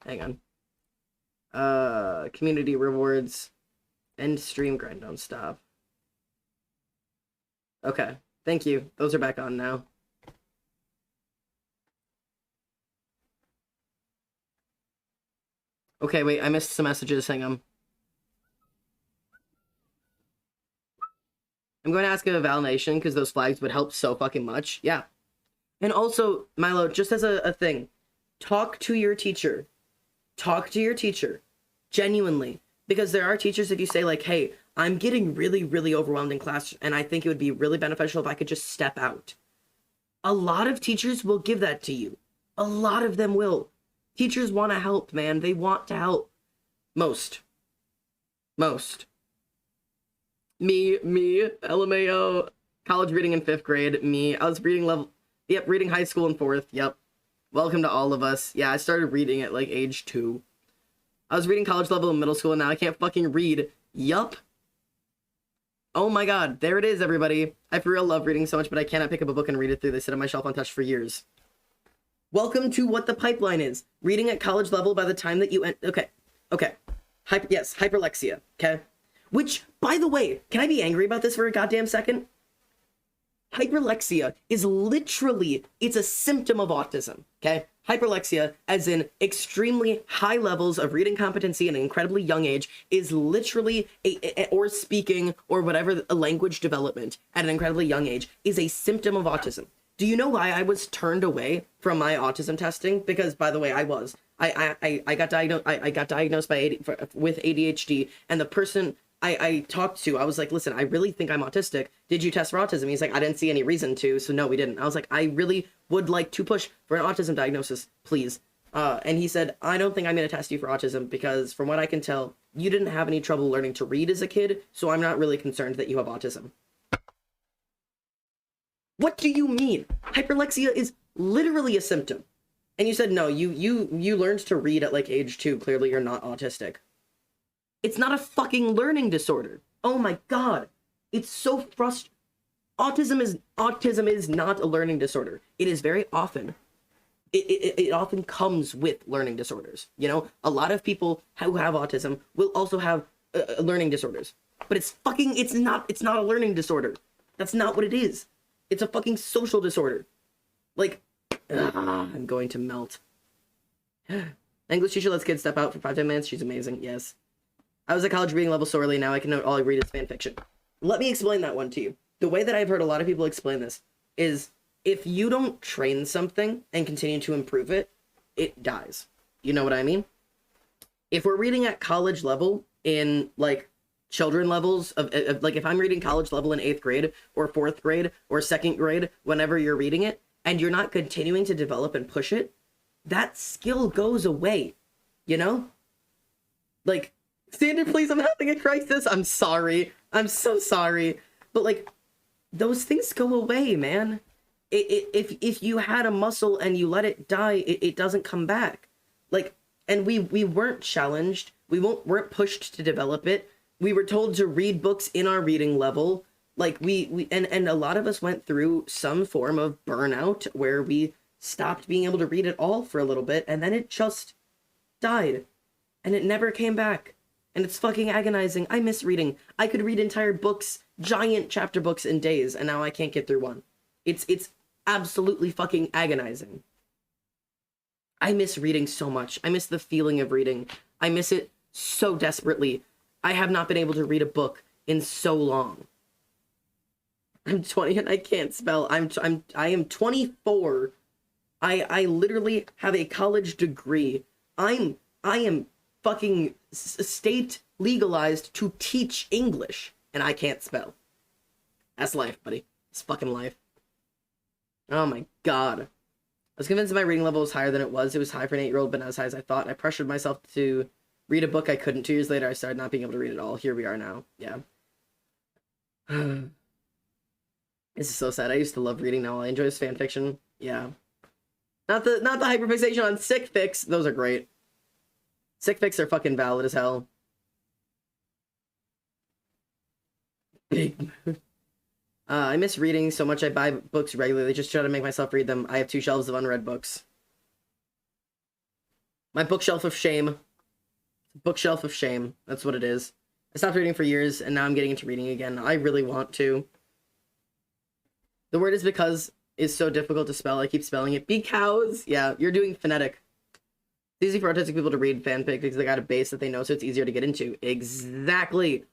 on. Community rewards. End stream grind. Don't stop. Okay. Thank you. Those are back on now. Okay, wait. I missed some messages. Hang on. I'm going to ask a validation because those flags would help so fucking much. Yeah. And also, Milo, just as a thing, talk to your teacher. Talk to your teacher. Genuinely. Because there are teachers, if you say like, hey, I'm getting really, really overwhelmed in class and I think it would be really beneficial if I could just step out. A lot of teachers will give that to you. A lot of them will. Teachers want to help, man. They want to help. Most. Me, LMAO, college reading in 5th grade, me. I was reading reading high school in 4th, yep. Welcome to all of us. Yeah, I started reading at like age 2. I was reading college level in middle school and now I can't fucking read. Yup. Oh my god, there it is, everybody. I for real love reading so much, but I cannot pick up a book and read it through. They sit on my shelf untouched for years. Welcome to what the pipeline is. Reading at college level by the time that you okay. Yes, hyperlexia, okay? Which, by the way, can I be angry about this for a goddamn second? Hyperlexia is literally, it's a symptom of autism, okay? Hyperlexia, as in extremely high levels of reading competency at an incredibly young age, is literally, or speaking, or whatever, a language development at an incredibly young age, is a symptom of autism. Do you know why I was turned away from my autism testing? Because, by the way, I was. I got diagnosed with ADHD, and the person I talked to, I was like, listen, I really think I'm autistic. Did you test for autism? He's like, I didn't see any reason to, so no, we didn't. I was like, I really would like to push for an autism diagnosis, please. And he said, I don't think I'm going to test you for autism because from what I can tell, you didn't have any trouble learning to read as a kid, so I'm not really concerned that you have autism. What do you mean? Hyperlexia is literally a symptom. And you said, no, you learned to read at like age 2. Clearly you're not autistic. It's not a fucking learning disorder. Oh my god. It's so frustrating. Autism is not a learning disorder. It is very often. It often comes with learning disorders. You know, a lot of people who have autism will also have learning disorders. But it's not a learning disorder. That's not what it is. It's a fucking social disorder. Like, I'm going to melt. English teacher lets kids step out for 5-10 minutes. She's amazing. Yes. I was at college reading level sorely. Now I can note all I read is fan fiction. Let me explain that one to you. The way that I've heard a lot of people explain this is if you don't train something and continue to improve it, it dies. You know what I mean? If we're reading at college level in like children levels of like if I'm reading college level in 8th grade or 4th grade or 2nd grade, whenever you're reading it, and you're not continuing to develop and push it, that skill goes away, you know? Like, Standard, please, I'm having a crisis. I'm sorry. I'm so sorry. But, like, those things go away, man. If you had a muscle and you let it die, it doesn't come back. Like, and we weren't challenged. Weren't pushed to develop it. We were told to read books in our reading level. Like and a lot of us went through some form of burnout where we stopped being able to read at all for a little bit, and then it just died. And it never came back. And it's fucking agonizing. I miss reading. I could read entire books, giant chapter books in days, and now I can't get through one. It's absolutely fucking agonizing. I miss reading so much. I miss the feeling of reading. I miss it so desperately. I have not been able to read a book in so long. I'm 20 and I can't spell. I am 24. I literally have a college degree. I am fucking state legalized to teach English, and I can't spell. That's life, buddy. It's fucking life. Oh my god. I was convinced my reading level was higher than it was. It was high for an 8-year-old, but not as high as I thought. I pressured myself to read a book I couldn't. 2 years later, I started not being able to read it all. Here we are now. Yeah. This is so sad. I used to love reading. Now all I enjoy is fan fiction. Yeah. Not the hyperfixation on sick fics. Those are great. Sick fics are fucking valid as hell. Big. I miss reading so much I buy books regularly. Just try to make myself read them. I have 2 shelves of unread books. My bookshelf of shame. Bookshelf of shame. That's what it is. I stopped reading for years, and now I'm getting into reading again. I really want to. The word is because is so difficult to spell. I keep spelling it. Because. Yeah, you're doing phonetic. It's easy for autistic people to read fanfic because they got a base that they know, so it's easier to get into. Exactly.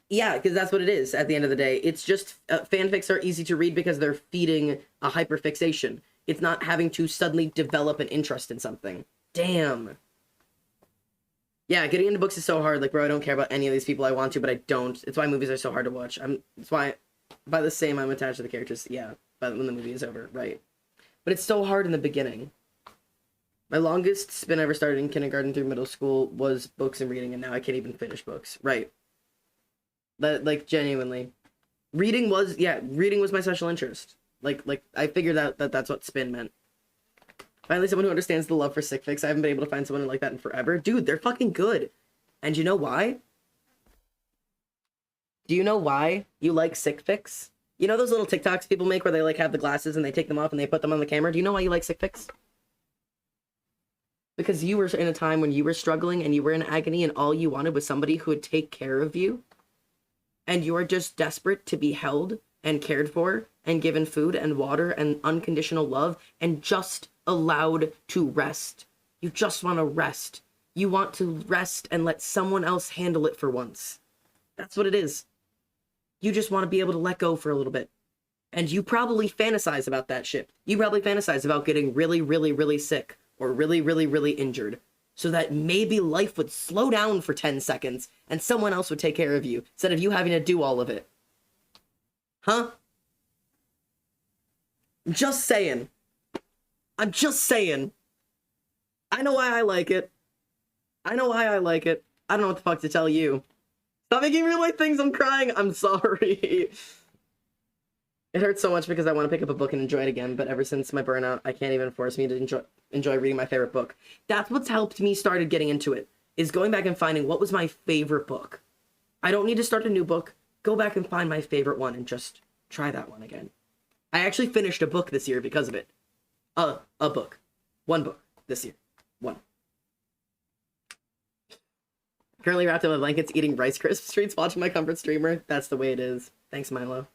Yeah, because that's what it is at the end of the day. It's just fanfics are easy to read because they're feeding a hyperfixation. It's not having to suddenly develop an interest in something. Damn. Yeah, getting into books is so hard. Like, bro, I don't care about any of these people. I want to, but I don't. It's why movies are so hard to watch. It's why, by the same, I'm attached to the characters. Yeah, but when the movie is over, right. But it's so hard in the beginning. My longest spin I ever started in kindergarten through middle school was books and reading, and now I can't even finish books. Right. That, like, genuinely. Reading was my special interest. Like I figured out that that's what spin meant. Finally, someone who understands the love for sick fics. I haven't been able to find someone like that in forever. Dude, they're fucking good. And you know why? Do you know why you like sick fics? You know those little TikToks people make where they, like, have the glasses and they take them off and they put them on the camera? Do you know why you like sick fics? Because you were in a time when you were struggling and you were in agony and all you wanted was somebody who would take care of you. And you are just desperate to be held and cared for and given food and water and unconditional love and just allowed to rest. You just want to rest. You want to rest and let someone else handle it for once. That's what it is. You just want to be able to let go for a little bit. And you probably fantasize about that shit. You probably fantasize about getting really, really, really sick or really, really, really injured so that maybe life would slow down for 10 seconds and someone else would take care of you instead of you having to do all of it. Huh? Just saying. I'm just saying. I know why I like it. I know why I like it. I don't know what the fuck to tell you. Stop making me like things. I'm crying. I'm sorry. It hurts so much because I want to pick up a book and enjoy it again, but ever since my burnout, I can't even force me to enjoy reading my favorite book. That's what's helped me started getting into it, is going back and finding what was my favorite book. I don't need to start a new book. Go back and find my favorite one and just try that one again. I actually finished a book this year because of it. A book. One book this year. One. Currently wrapped in my blankets, eating Rice Krispies treats, watching my comfort streamer. That's the way it is. Thanks, Milo.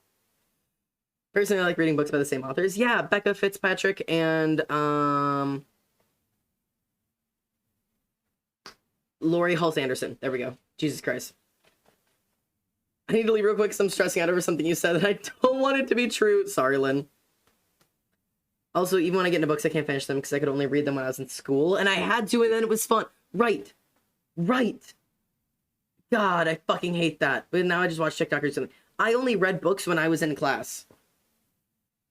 Personally, I like reading books by the same authors. Yeah, Becca Fitzpatrick and Lori Hulse Anderson. There we go. Jesus Christ. I need to leave real quick because I'm stressing out over something you said and I don't want it to be true. Sorry, Lynn. Also, even when I get into books, I can't finish them because I could only read them when I was in school. And I had to, and then it was fun. Right. Right. God, I fucking hate that. But now I just watch TikTok or something. I only read books when I was in class.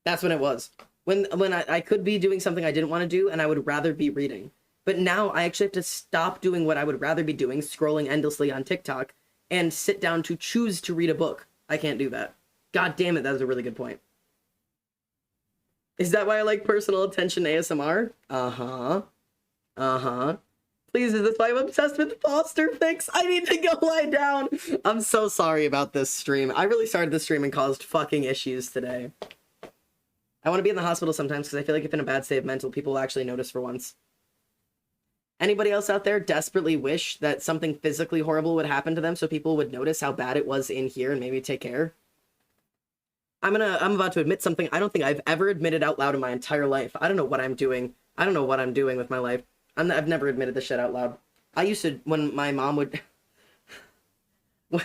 That's when it was. When I could be doing something I didn't want to do, and I would rather be reading. But now I actually have to stop doing what I would rather be doing, scrolling endlessly on TikTok, and sit down to choose to read a book. I can't do that. God damn it, that was a really good point. Is that why I like personal attention ASMR? Uh-huh. Uh-huh. Please, is this why I'm obsessed with foster fix? I need to go lie down. I'm so sorry about this stream. I really started this stream and caused fucking issues today. I want to be in the hospital sometimes because I feel like if in a bad state of mental, people will actually notice for once. Anybody else out there desperately wish that something physically horrible would happen to them so people would notice how bad it was in here and maybe take care? I'm about to admit something I don't think I've ever admitted out loud in my entire life. I don't know what I'm doing. I don't know what I'm doing with my life. I've never admitted this shit out loud. I used to, when my mom would... when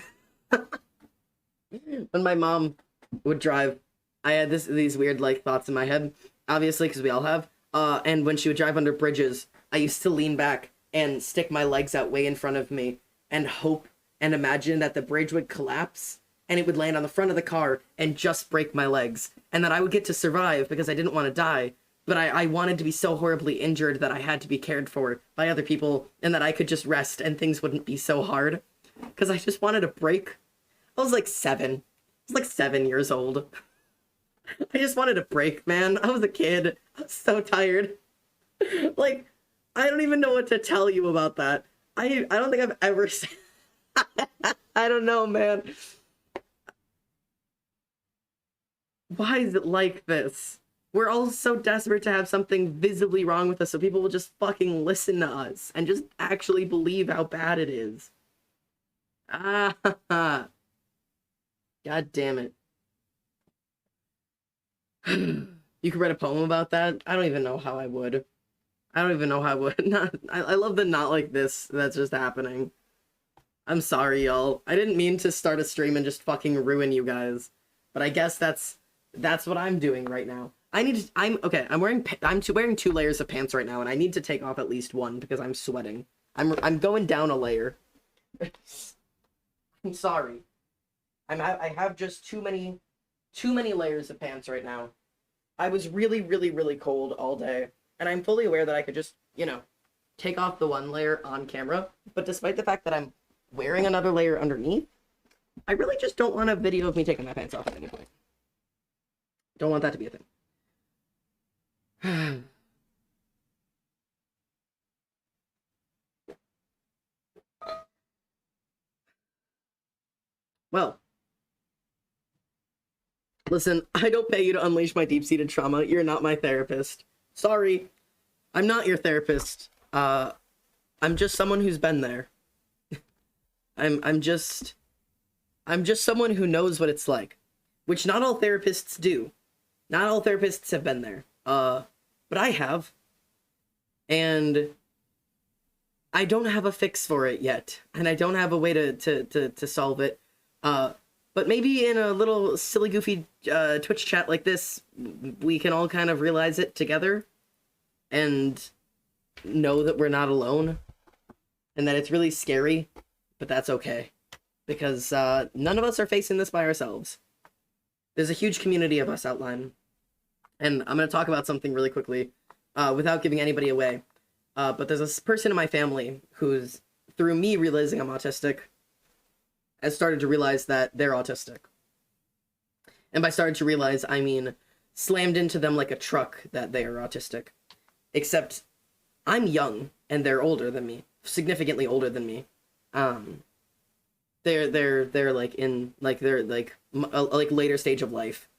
my mom would drive, I had these weird, like, thoughts in my head, obviously, because we all have. And when she would drive under bridges, I used to lean back and stick my legs out way in front of me and hope and imagine that the bridge would collapse and it would land on the front of the car and just break my legs. And that I would get to survive because I didn't want to die. But I wanted to be so horribly injured that I had to be cared for by other people and that I could just rest and things wouldn't be so hard. Because I just wanted a break. I was like 7. I was like 7 years old. I just wanted a break, man. I was a kid. I was so tired. Like, I don't even know what to tell you about that. I don't think I've ever said... I don't know, man. Why is it like this? We're all so desperate to have something visibly wrong with us so people will just fucking listen to us and just actually believe how bad it is. Ah, God damn it. You could write a poem about that? I don't even know how I would. I don't even know how I would. Not, I love the not like this that's just happening. I'm sorry, y'all. I didn't mean to start a stream and just fucking ruin you guys. But I guess that's what I'm doing right now. I'm wearing 2 layers of pants right now, and I need to take off at least one because I'm sweating. I'm going down a layer. I'm sorry. I have just too many layers of pants right now. I was really, really, really cold all day, and I'm fully aware that I could just, take off the one layer on camera, but despite the fact that I'm wearing another layer underneath, I really just don't want a video of me taking my pants off at any point. Don't want that to be a thing. Well, listen, I don't pay you to unleash my deep-seated trauma. You're not my therapist. Sorry, I'm not your therapist. I'm just someone who's been there. I'm just someone who knows what it's like, which not all therapists do. Not all therapists have been there. But I have. And I don't have a fix for it yet. And I don't have a way to solve it. But maybe in a little silly, goofy Twitch chat like this, we can all kind of realize it together. And know that we're not alone. And that it's really scary. But that's okay. Because none of us are facing this by ourselves. There's a huge community of us outlined. And I'm going to talk about something really quickly, without giving anybody away. But there's this person in my family who's, through me realizing I'm autistic, has started to realize that they're autistic. And by started to realize, I mean slammed into them like a truck that they are autistic. Except I'm young, and they're older than me. Significantly older than me. They're like in, like, they're like later stage of life.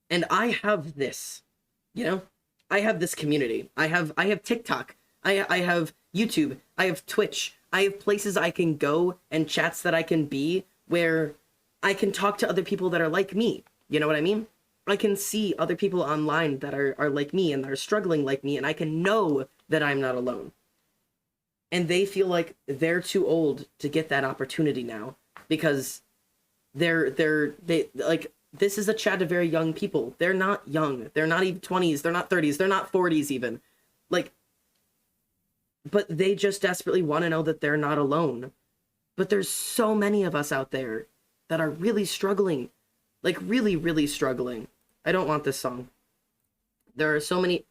And I have this, I have this community. I have TikTok. I have YouTube. I have Twitch. I have places I can go and chats that I can be where I can talk to other people that are like me. You know what I mean? I can see other people online that are like me and that are struggling like me, and I can know that I'm not alone. And they feel like they're too old to get that opportunity now because they like, this is a chat of very young people. They're not young. They're not even 20s. They're not 30s. They're not 40s even. Like, but they just desperately want to know that they're not alone. But there's so many of us out there that are really struggling. Like, really, really struggling. I don't want this song. There are so many...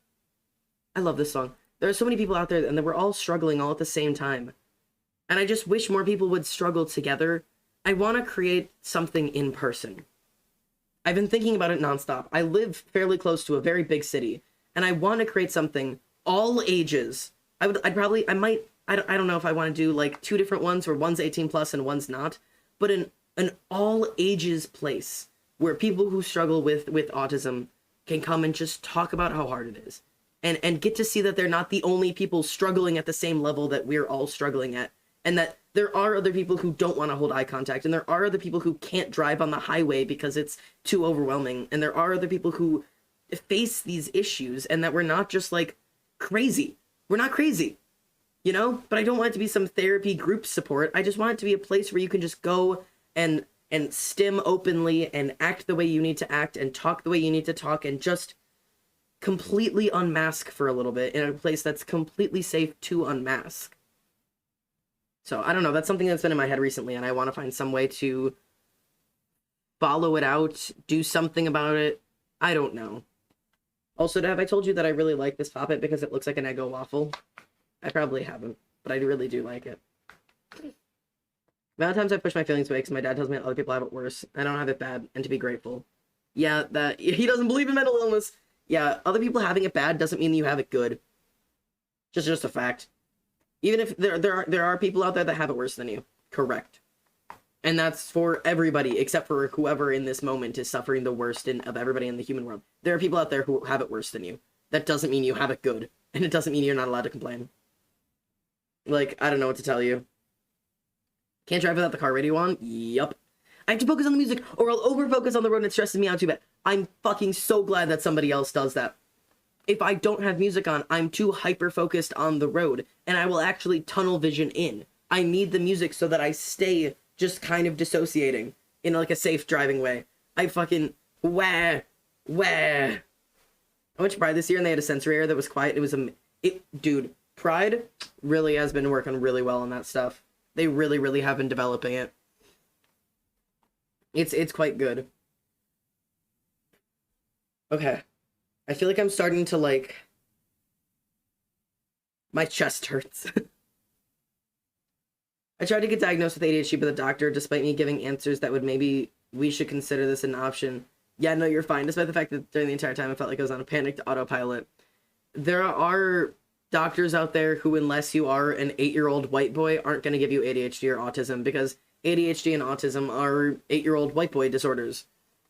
I love this song. There are so many people out there, and we're all struggling all at the same time. And I just wish more people would struggle together. I want to create something in person. I've been thinking about it nonstop. I live fairly close to a very big city, and I want to create something all ages. I don't know if I want to do like 2 different ones where one's 18 plus and one's not, but an all ages place where people who struggle with autism can come and just talk about how hard it is, and get to see that they're not the only people struggling at the same level that we're all struggling at, and that there are other people who don't want to hold eye contact, and there are other people who can't drive on the highway because it's too overwhelming, and there are other people who face these issues, and that we're not just like crazy. We're not crazy, you know? But I don't want it to be some therapy group support. I just want it to be a place where you can just go and stim openly and act the way you need to act and talk the way you need to talk and just completely unmask for a little bit in a place that's completely safe to unmask. So I don't know, that's something that's been in my head recently, and I want to find some way to follow it out, do something about it. I don't know. Also, have I told you that I really like this Poppet because it looks like an Eggo waffle? I probably haven't, but I really do like it. Valentine's I push my feelings away because my dad tells me that other people have it worse. I don't have it bad, and to be grateful. Yeah, that he doesn't believe in mental illness. Yeah, other people having it bad doesn't mean you have it good. Just a fact. Even if there are people out there that have it worse than you. Correct. And that's for everybody, except for whoever in this moment is suffering the worst of everybody in the human world. There are people out there who have it worse than you. That doesn't mean you have it good. And it doesn't mean you're not allowed to complain. Like, I don't know what to tell you. Can't drive without the car radio on? Yup. I have to focus on the music, or I'll over-focus on the road and it stresses me out too bad. I'm fucking so glad that somebody else does that. If I don't have music on, I'm too hyper-focused on the road, and I will actually tunnel vision in. I need the music so that I stay just kind of dissociating in like a safe driving way. I fucking wah. I went to Pride this year and they had a sensory area that was quiet. It was dude, Pride really has been working really well on that stuff. They really have been developing it. It's quite good. Okay. I feel like I'm starting to like my chest hurts. I tried to get diagnosed with ADHD by the doctor, despite me giving answers that would maybe we should consider this an option. Yeah, no, you're fine, despite the fact that during the entire time I felt like I was on a panicked autopilot. There are doctors out there who, unless you are an 8-year-old white boy, aren't going to give you ADHD or autism, because ADHD and autism are 8-year-old white boy disorders.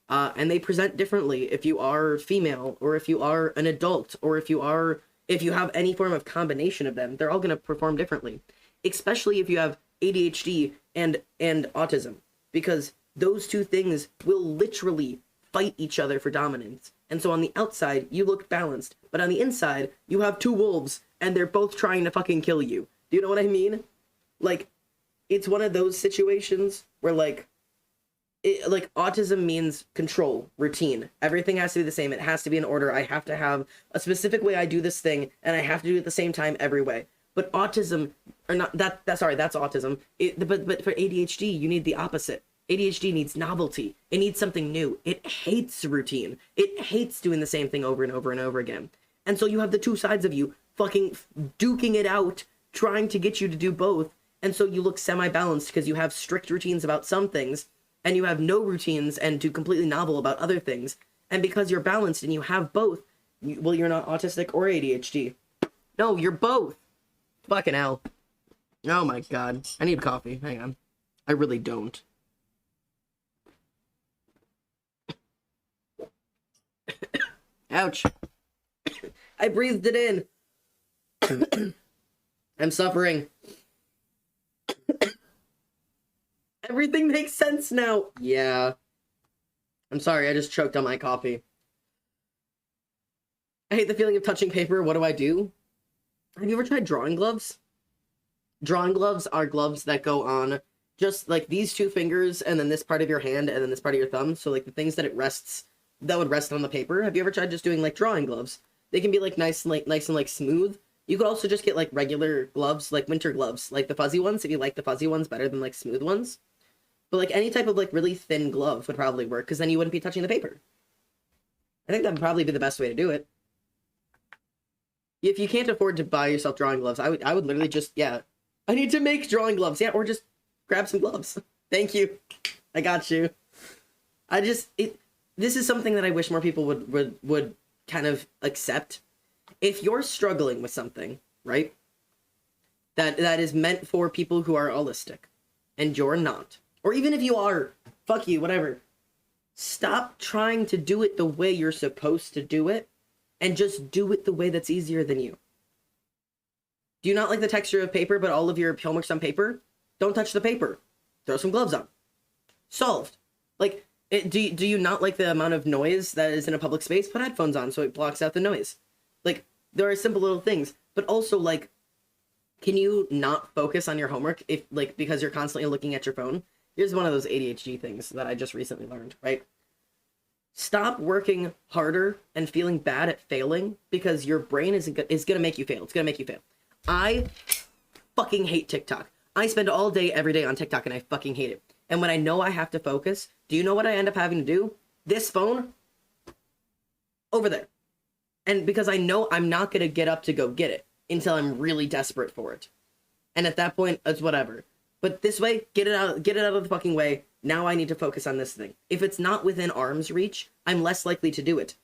And they present differently if you are female, or if you are an adult, or if you have any form of combination of them. They're all going to perform differently, especially if you have ADHD and autism, because those two things will literally fight each other for dominance. And so on the outside, you look balanced, but on the inside, you have two wolves, and they're both trying to fucking kill you. Do you know what I mean? Like, it's one of those situations where, like autism means control, routine. Everything has to be the same. It has to be in order. I have to have a specific way I do this thing, and I have to do it at the same time every way. But autism, or not, that's autism. But for ADHD, you need the opposite. ADHD needs novelty. It needs something new. It hates routine. It hates doing the same thing over and over and over again. And so you have the two sides of you fucking duking it out, trying to get you to do both. And so you look semi-balanced because you have strict routines about some things, and you have no routines and do completely novel about other things. And because you're balanced and you have both, you're not autistic or ADHD. No, you're both. Fucking hell. Oh my god. I need coffee. Hang on. I really don't. Ouch. I breathed it in. I'm suffering. Everything makes sense now. Yeah. I'm sorry, I just choked on my coffee. I hate the feeling of touching paper. What do I do? Have you ever tried drawing gloves? Drawing gloves are gloves that go on just like these two fingers, and then this part of your hand, and then this part of your thumb. So like the things that would rest on the paper. Have you ever tried just doing like drawing gloves? They can be like nice and smooth. You could also just get like regular gloves, like winter gloves, like the fuzzy ones, if you like the fuzzy ones better than like smooth ones. But like any type of like really thin glove would probably work, because then you wouldn't be touching the paper. I think that would probably be the best way to do it. If you can't afford to buy yourself drawing gloves, I would literally just, yeah. I need to make drawing gloves. Yeah, or just grab some gloves. Thank you. I got you. This is something that I wish more people would kind of accept. If you're struggling with something, right, that is meant for people who are autistic, and you're not, or even if you are, fuck you, whatever, stop trying to do it the way you're supposed to do it, and just do it the way that's easier than you. Do you not like the texture of paper, but all of your homework's on paper? Don't touch the paper. Throw some gloves on. Solved. Like, do you not like the amount of noise that is in a public space? Put headphones on so it blocks out the noise. Like, there are simple little things, but also, like, can you not focus on your homework if, like, because you're constantly looking at your phone? Here's one of those ADHD things that I just recently learned, right? Stop working harder and feeling bad at failing because your brain is going to make you fail. It's going to make you fail. I fucking hate TikTok. I spend all day, every day on TikTok, and I fucking hate it. And when I know I have to focus, do you know what I end up having to do? This phone over there. And because I know I'm not going to get up to go get it until I'm really desperate for it. And at that point, it's whatever. But this way, get it out of the fucking way. Now I need to focus on this thing. If it's not within arm's reach, I'm less likely to do it.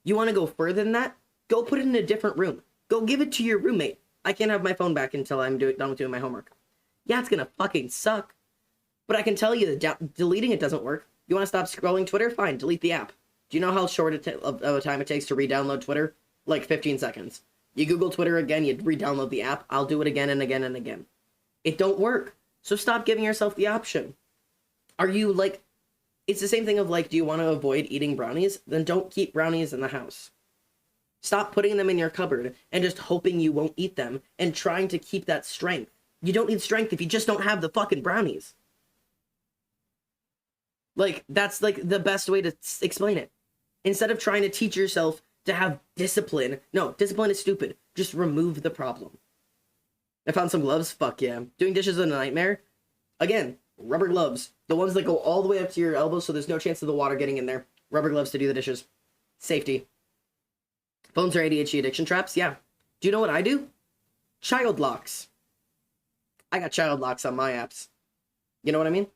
You want to go further than that? Go put it in a different room. Go give it to your roommate. I can't have my phone back until I'm done with doing my homework. Yeah, it's gonna fucking suck. But I can tell you that deleting it doesn't work. You want to stop scrolling Twitter? Fine, delete the app. Do you know how short of a time it takes to re-download Twitter? Like 15 seconds. You Google Twitter again, you re-download the app. I'll do it again and again and again. It don't work. So stop giving yourself the option. Are you like... It's the same thing of like, do you want to avoid eating brownies? Then don't keep brownies in the house. Stop putting them in your cupboard and just hoping you won't eat them and trying to keep that strength. You don't need strength if you just don't have the fucking brownies. Like, that's like the best way to explain it. Instead of trying to teach yourself to have discipline. No, discipline is stupid. Just remove the problem. I found some gloves. Fuck yeah. Doing dishes is a nightmare. Again, rubber gloves. The ones that go all the way up to your elbows so there's no chance of the water getting in there. Rubber gloves to do the dishes. Safety. Phones are ADHD addiction traps? Yeah. Do you know what I do? Child locks. I got child locks on my apps. You know what I mean?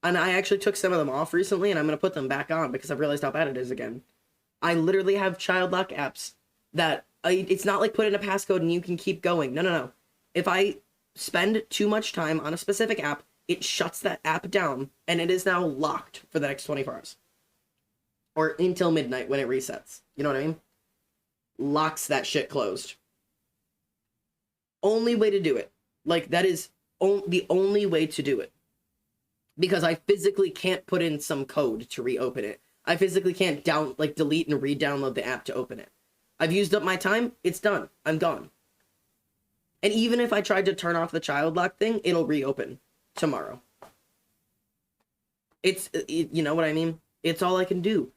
And I actually took some of them off recently, and I'm going to put them back on because I've realized how bad it is again. I literally have child lock apps that... it's not like put in a passcode and you can keep going. No, no, no. If I spend too much time on a specific app, it shuts that app down, and it is now locked for the next 24 hours. Or until midnight when it resets. You know what I mean? Locks that shit closed. Only way to do it. Like, that is the only way to do it. Because I physically can't put in some code to reopen it. I physically can't delete and re-download the app to open it. I've used up my time, it's done. I'm gone. And even if I tried to turn off the child lock thing, it'll reopen tomorrow. You know what I mean? It's all I can do.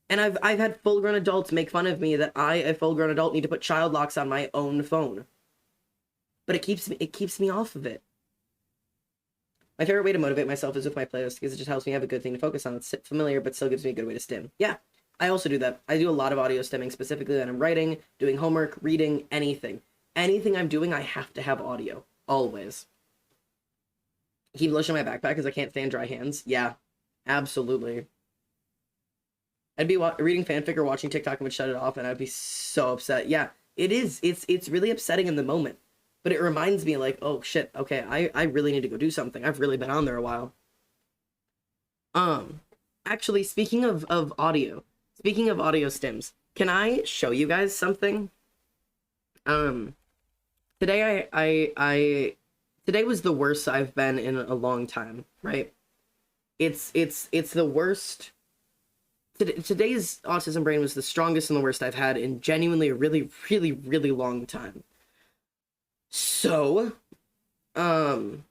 And I've had full-grown adults make fun of me that I, a full-grown adult, need to put child locks on my own phone. But it keeps me off of it. My favorite way to motivate myself is with my playlist because it just helps me have a good thing to focus on. It's familiar, but still gives me a good way to stim. Yeah, I also do that. I do a lot of audio stimming, specifically when I'm writing, doing homework, reading, anything. Anything I'm doing, I have to have audio. Always. Keep lotion in my backpack because I can't stand dry hands. Yeah, absolutely. I'd be reading fanfic or watching TikTok and would shut it off, and I'd be so upset. Yeah, it is. It's really upsetting in the moment. But it reminds me, like, oh, shit, okay, I really need to go do something. I've really been on there a while. Actually, speaking of audio stims, can I show you guys something? Today today was the worst I've been in a long time, right? It's the worst. Today's autism brain was the strongest and the worst I've had in genuinely a really, really, really long time. So, I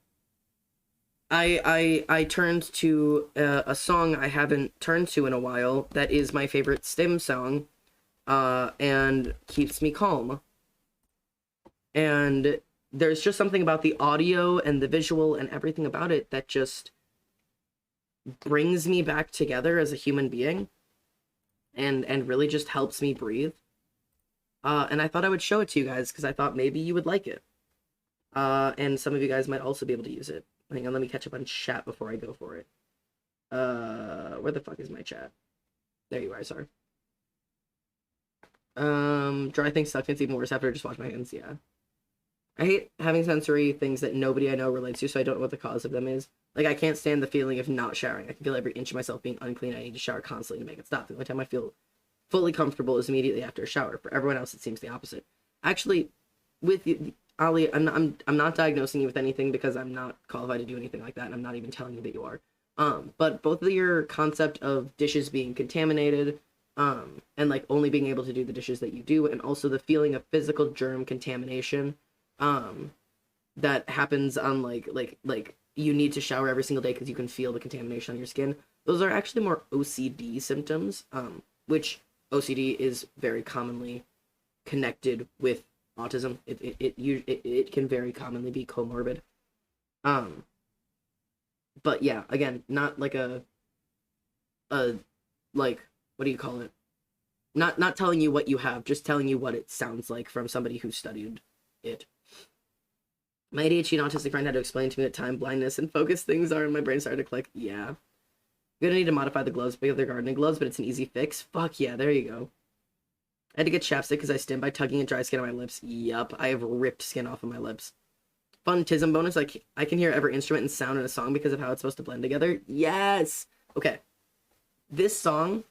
turned to a song I haven't turned to in a while that is my favorite stim song, and keeps me calm. And there's just something about the audio and the visual and everything about it that just brings me back together as a human being, and really just helps me breathe. And I thought I would show it to you guys because I thought maybe you would like it. And some of you guys might also be able to use it. Hang on, let me catch up on chat before I go for it. Where the fuck is my chat? There you are, sorry. Dry things suck. It's even worse after I just wash my hands. Yeah. I hate having sensory things that nobody I know relates to, so I don't know what the cause of them is. Like, I can't stand the feeling of not showering. I can feel every inch of myself being unclean. I need to shower constantly to make it stop. The only time I feel fully comfortable is immediately after a shower. For everyone else, it seems the opposite. Actually, with you, Ali, I'm not diagnosing you with anything because I'm not qualified to do anything like that, and I'm not even telling you that you are. But both of your concept of dishes being contaminated, and like only being able to do the dishes that you do, and also the feeling of physical germ contamination, that happens on like you need to shower every single day because you can feel the contamination on your skin. Those are actually more OCD symptoms, which OCD is very commonly connected with autism. It can very commonly be comorbid. But yeah, again, not like a like, what do you call it? Not telling you what you have, just telling you what it sounds like from somebody who studied it. My ADHD and autistic friend had to explain to me that time blindness and focus things are, and my brain started to click. Yeah. I'm gonna need to modify the gloves because they're gardening gloves, but it's an easy fix. Fuck yeah, there you go. I had to get chapstick because I stim by tugging at dry skin on my lips. Yup, I have ripped skin off of my lips. Fun tism bonus, like, I can hear every instrument and sound in a song because of how it's supposed to blend together. Yes! Okay. This song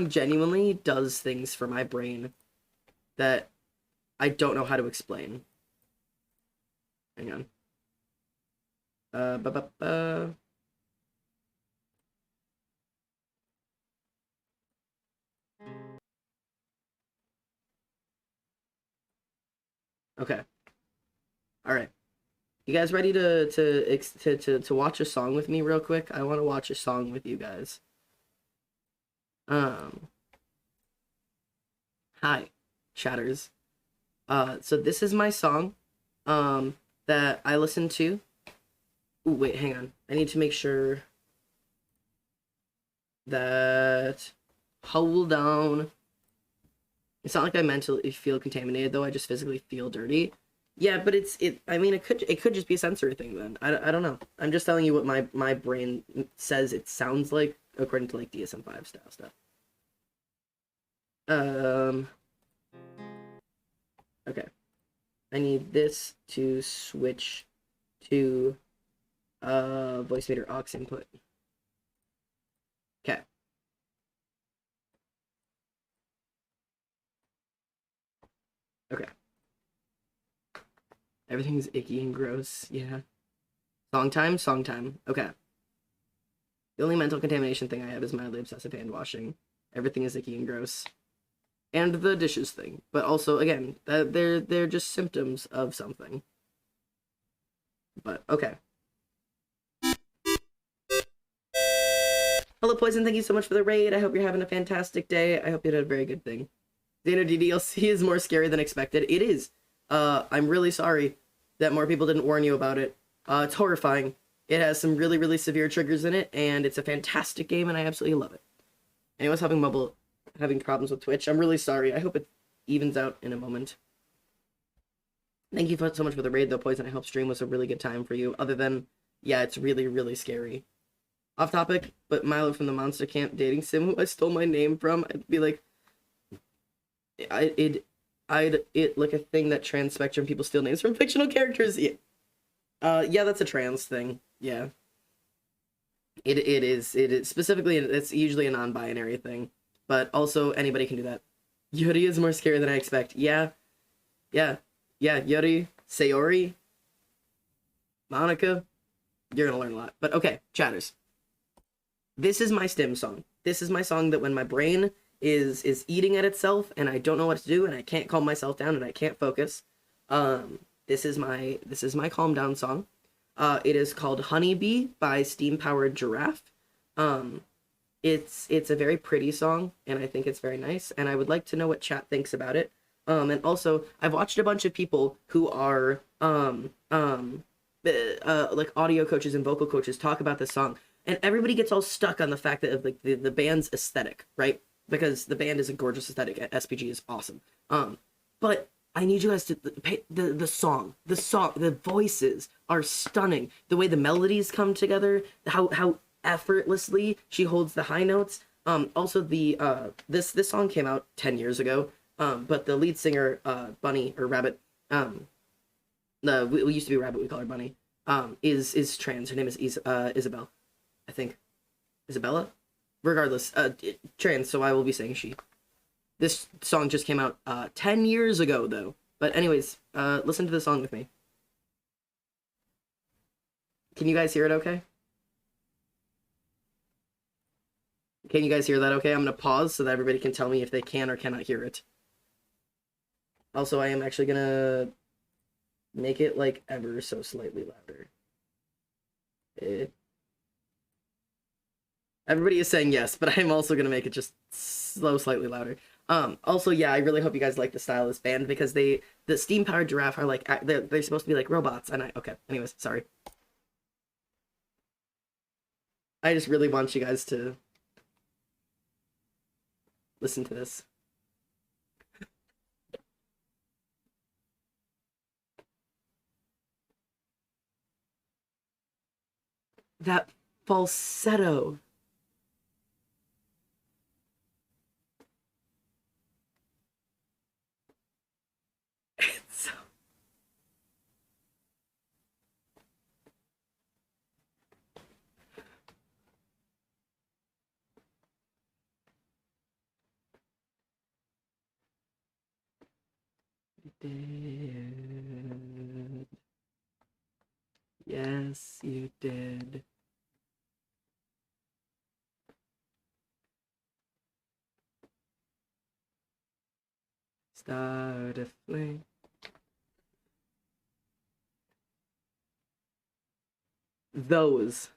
genuinely does things for my brain that I don't know how to explain. Hang on. Okay. All right. You guys ready to watch a song with me real quick? I want to watch a song with you guys. Hi, chatters. So this is my song, that I listen to. Ooh, wait, hang on. I need to make sure that, hold on. It's not like I mentally feel contaminated, though. I just physically feel dirty. Yeah, but I mean, it could just be a sensory thing then. I don't know. I'm just telling you what my brain says it sounds like according to like DSM-5 style stuff. Okay. I need this to switch to voice meter aux input. Okay. Okay. Everything's icky and gross. Yeah. Song time? Song time. Okay. The only mental contamination thing I have is mildly obsessive hand washing. Everything is icky and gross. And the dishes thing. But also, again, they're just symptoms of something. But, okay. Hello, Poison. Thank you so much for the raid. I hope you're having a fantastic day. I hope you had a very good thing. Xano DDLC is more scary than expected. It is. I'm really sorry that more people didn't warn you about it. It's horrifying. It has some really, really severe triggers in it, and it's a fantastic game, and I absolutely love it. Anyone's having problems with Twitch, I'm really sorry. I hope it evens out in a moment. Thank you so much for the raid, though, Poison. I hope stream was a really good time for you. Other than, yeah, it's really, really scary. Off topic, but Milo from the Monster Camp dating sim, who I stole my name from, I'd be like, I'd like a thing that trans spectrum people steal names from fictional characters. Yeah. Yeah, that's a trans thing. Yeah. It is specifically, it's usually a non-binary thing, but also anybody can do that. Yuri is more scary than I expect. Yeah. Yuri, Sayori, Monica, you're gonna learn a lot. But okay, chatters. This is my stim song. This is my song that when my brain is eating at itself and I don't know what to do and I can't calm myself down and I can't focus, this is my calm down song. It is called Honeybee by Steam Powered Giraffe. It's a very pretty song and I think it's very nice, and I would like to know what chat thinks about it. And also I've watched a bunch of people who are like audio coaches and vocal coaches talk about this song, and everybody gets all stuck on the fact that of like the band's aesthetic, right? Because the band is a gorgeous aesthetic. SPG is awesome. But I need you guys to pay the song, the voices are stunning. The way the melodies come together, how effortlessly she holds the high notes. Also the this song came out 10 years ago. But the lead singer, Bunny or Rabbit, we used to be Rabbit, we call her Bunny, is trans. Her name is Isabel, I think. Isabella? Regardless, trans, so I will be saying she. This song just came out 10 years ago, though. But anyways, listen to the song with me. Can you guys hear it okay? Can you guys hear that okay? I'm going to pause so that everybody can tell me if they can or cannot hear it. Also, I am actually going to make it, like, ever so slightly louder. Everybody is saying yes, but I'm also going to make it just slightly louder. Also, yeah, I really hope you guys like the style of this band because the steam powered giraffe are like they're supposed to be like robots, and okay. Anyways, sorry. I just really want you guys to listen to this. That falsetto. It's so... You did. Yes, you did. Start a flame. Those.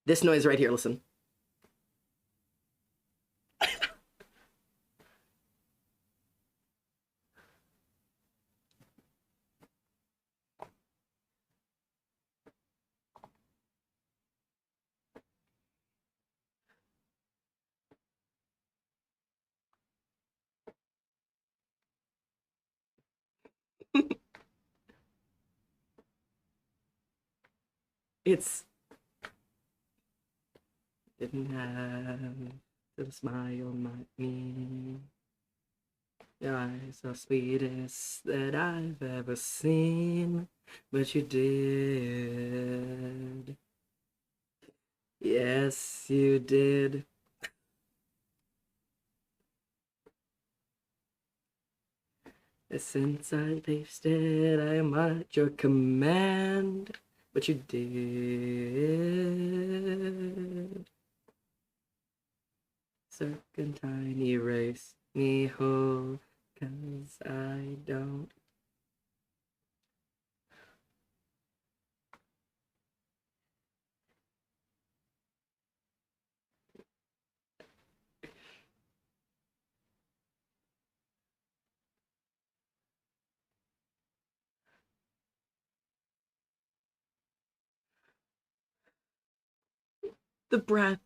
This noise right here, listen. It's didn't have the smile on me. Your eyes are sweetest that I've ever seen, but you did. Yes, you did. Since I tasted, I am at your command, but you did. Serpentine erase me whole, 'cause I don't. The breath.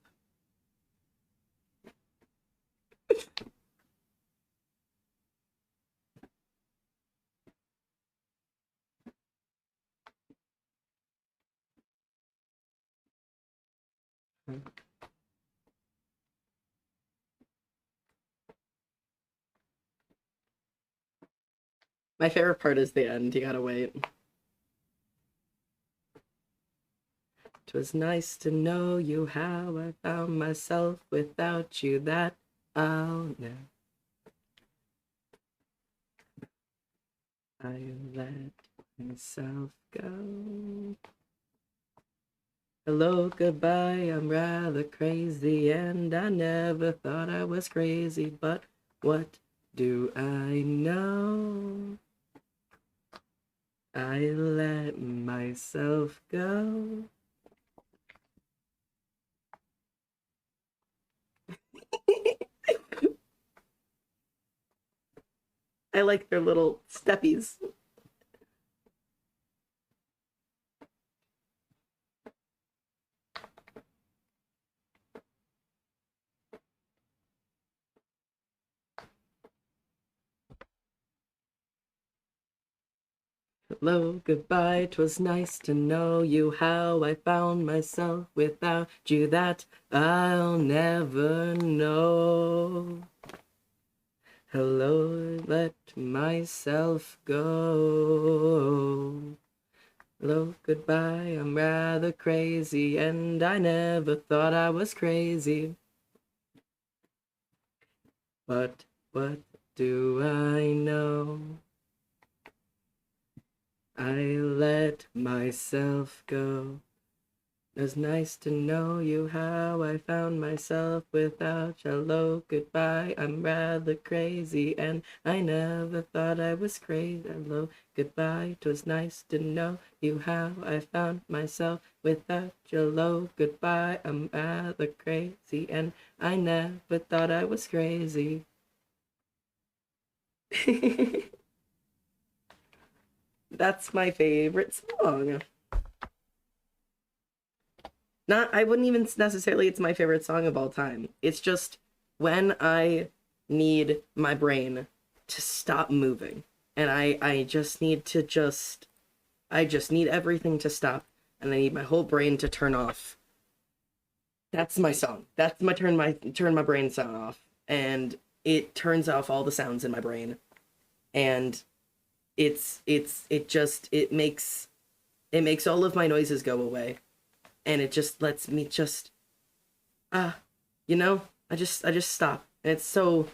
My favorite part is the end. You gotta wait. 'Twas nice to know you, how I found myself without you, that I'll know. I let myself go. Hello, goodbye, I'm rather crazy, and I never thought I was crazy, but what do I know? I let myself go. I like their little steppies. Hello, goodbye, 'twas nice to know you. How I found myself without you, that I'll never know. Hello, let myself go. Hello, goodbye, I'm rather crazy, and I never thought I was crazy. But what do I know? I let myself go. It was nice to know you, how I found myself without you. Hello, goodbye, I'm rather crazy, and I never thought I was crazy. Hello, goodbye, 'twas nice to know you, how I found myself without you. Hello, goodbye, I'm rather crazy, and I never thought I was crazy. That's my favorite song. I wouldn't even necessarily it's my favorite song of all time. It's just when I need my brain to stop moving. And I just need to I just need everything to stop, and I need my whole brain to turn off. That's my song. That's my turn my brain sound off. And it turns off all the sounds in my brain. And it makes all of my noises go away, and it just lets me just you know, I just stop, and it's so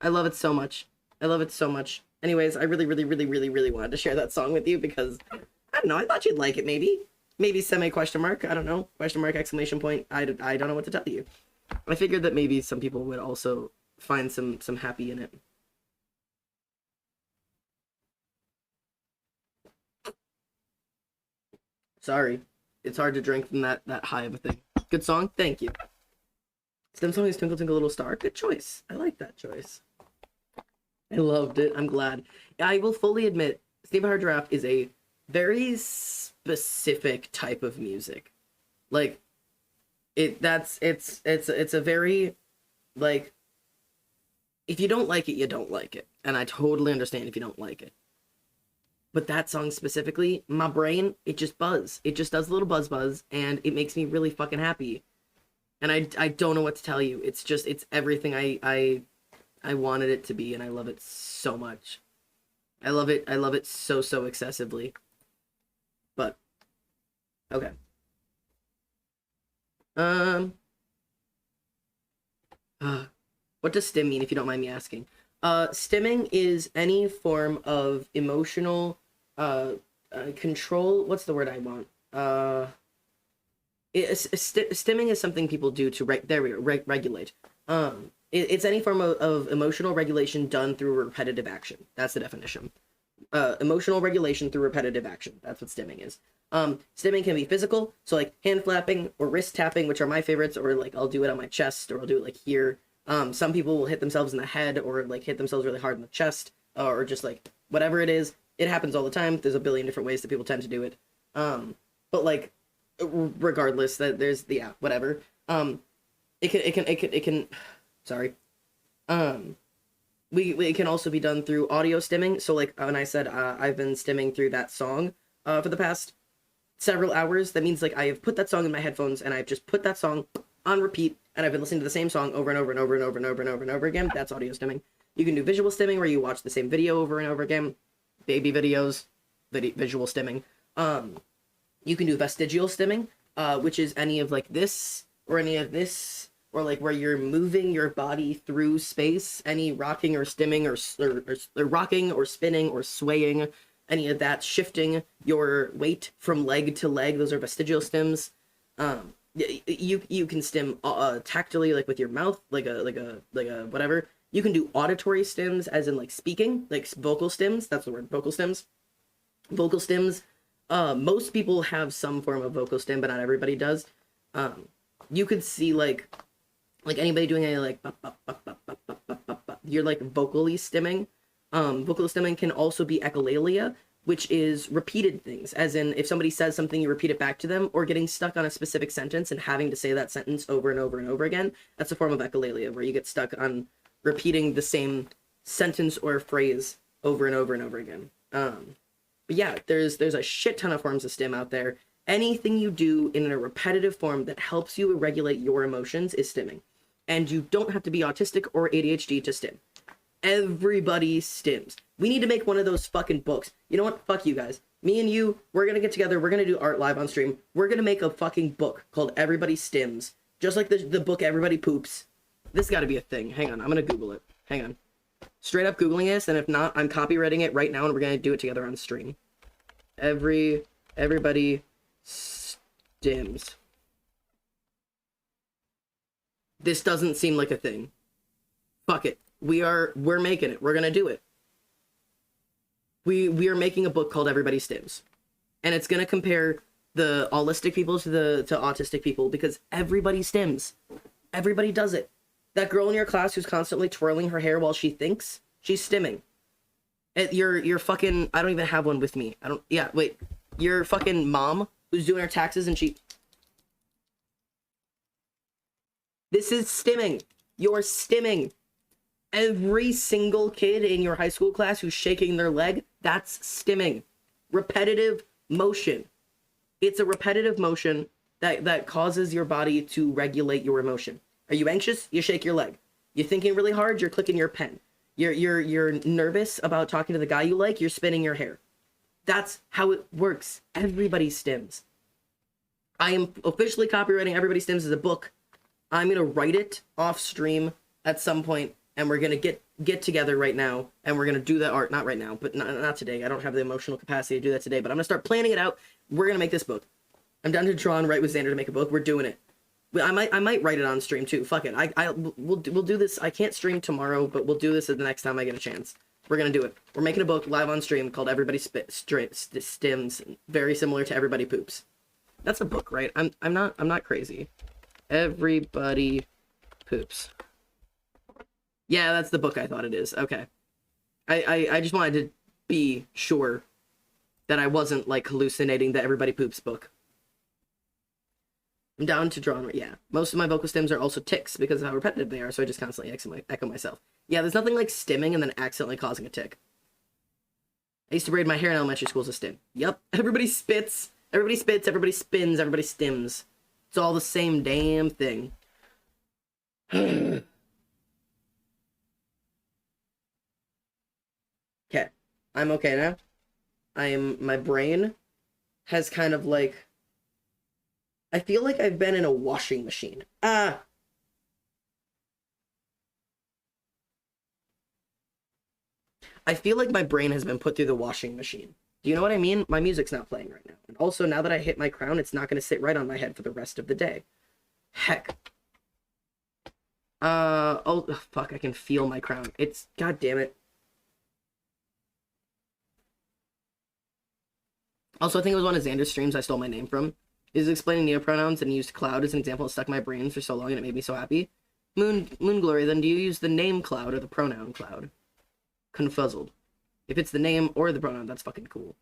I love it so much. I love it so much. Anyways, I really wanted to share that song with you because I don't know, I thought you'd like it. Maybe semi question mark, I don't know, question mark, exclamation point. I don't know what to tell you. I figured that maybe some people would also find some happy in it. Sorry, it's hard to drink from that high of a thing. Good song, thank you. Stem song is Twinkle Twinkle Little Star. Good choice. I like that choice. I loved it. I'm glad. I will fully admit, Steve Hard Giraffe is a very specific type of music. Like, it's a very, like, if you don't like it, you don't like it. And I totally understand if you don't like it. But that song specifically, my brain, it just buzz. It just does a little buzz, and it makes me really fucking happy. And I don't know what to tell you. It's everything I wanted it to be, and I love it so much. I love it so excessively. But okay. What does stim mean, if you don't mind me asking? Stimming is any form of emotional control. What's the word I want? Stimming is something people do to regulate. It's any form of emotional regulation done through repetitive action. That's the definition. Emotional regulation through repetitive action. That's what stimming is. Stimming can be physical, so like hand flapping or wrist tapping, which are my favorites, or like I'll do it on my chest, or I'll do it like here. Some people will hit themselves in the head, or like hit themselves really hard in the chest, or just like whatever it is. It happens all the time. There's a billion different ways that people tend to do it. But like, regardless, that there's whatever. It can. Sorry. It can also be done through audio stimming. So like when I said I've been stimming through that song for the past several hours, that means like I have put that song in my headphones and I've just put that song on repeat, and I've been listening to the same song over and over and over and over and over and over and over again. That's audio stimming. You can do visual stimming, where you watch the same video over and over again. Baby videos, visual stimming. You can do vestigial stimming, which is any of like this or any of this, or like where you're moving your body through space. Any rocking or stimming or rocking or spinning or swaying, any of that, shifting your weight from leg to leg. Those are vestigial stims. You can stim tactily, like with your mouth, like a whatever. You can do auditory stims, as in like speaking, like vocal stims. That's the word, vocal stims. Vocal stims. Most people have some form of vocal stim, but not everybody does. You could see like anybody doing any like you're like vocally stimming. Vocal stimming can also be echolalia, which is repeated things, as in if somebody says something, you repeat it back to them, or getting stuck on a specific sentence and having to say that sentence over and over and over again. That's a form of echolalia, where you get stuck on repeating the same sentence or phrase over and over and over again. But yeah, there's a shit ton of forms of stim out there. Anything you do in a repetitive form that helps you regulate your emotions is stimming. And you don't have to be autistic or ADHD to stim. Everybody stims. We need to make one of those fucking books. You know what? Fuck you guys. Me and you, we're gonna get together. We're gonna do art live on stream. We're gonna make a fucking book called Everybody Stims. Just like the book Everybody Poops. This gotta be a thing. Hang on. I'm gonna Google it. Hang on. Straight up Googling this, and if not, I'm copywriting it right now and we're gonna do it together on stream. Everybody stims. This doesn't seem like a thing. Fuck it. We're making it. We're gonna do it. We are making a book called Everybody Stims. And it's gonna compare the allistic people to autistic people, because everybody stims. Everybody does it. That girl in your class who's constantly twirling her hair while she thinks, she's stimming. Your fucking, I don't even have one with me. Your fucking mom who's doing her taxes and this is stimming. You're stimming. Every single kid in your high school class who's shaking their leg, that's stimming. Repetitive motion. It's a repetitive motion that causes your body to regulate your emotion. Are you anxious? You shake your leg. You're thinking really hard? You're clicking your pen. You're nervous about talking to the guy you like? You're spinning your hair. That's how it works. Everybody stims. I am officially copywriting Everybody Stims as a book. I'm gonna write it off stream at some point, and we're gonna get together right now, and we're gonna do that art. Not right now, but not today. I don't have the emotional capacity to do that today, but I'm gonna start planning it out. We're gonna make this book. I'm down to draw and write with Xander to make a book. We're doing it. I might write it on stream too. Fuck it. We'll do this. I can't stream tomorrow, but we'll do this the next time I get a chance. We're gonna do it. We're making a book live on stream called Everybody Stims, very similar to Everybody Poops. That's a book, right? I'm not crazy. Everybody Poops. Yeah, that's the book I thought it is. Okay. I just wanted to be sure that I wasn't like hallucinating the Everybody Poops book. I'm down to draw. Yeah, most of my vocal stims are also tics because of how repetitive they are, so I just constantly echo myself. Yeah, there's nothing like stimming and then accidentally causing a tic. I used to braid my hair in elementary school as a stim. Yup, everybody spits, everybody spins, everybody stims. It's all the same damn thing. Okay, I'm okay now. My brain has kind of like, I feel like I've been in a washing machine. I feel like my brain has been put through the washing machine. Do you know what I mean? My music's not playing right now. And also, now that I hit my crown, it's not going to sit right on my head for the rest of the day. Heck. Oh, fuck, I can feel my crown. It's, god damn it. Also, I think it was one of Xander's streams I stole my name from. He was explaining neopronouns and used cloud as an example. It stuck in my brain for so long and it made me so happy. Moon Glory, then do you use the name cloud or the pronoun cloud? Confuzzled. If it's the name or the pronoun, that's fucking cool.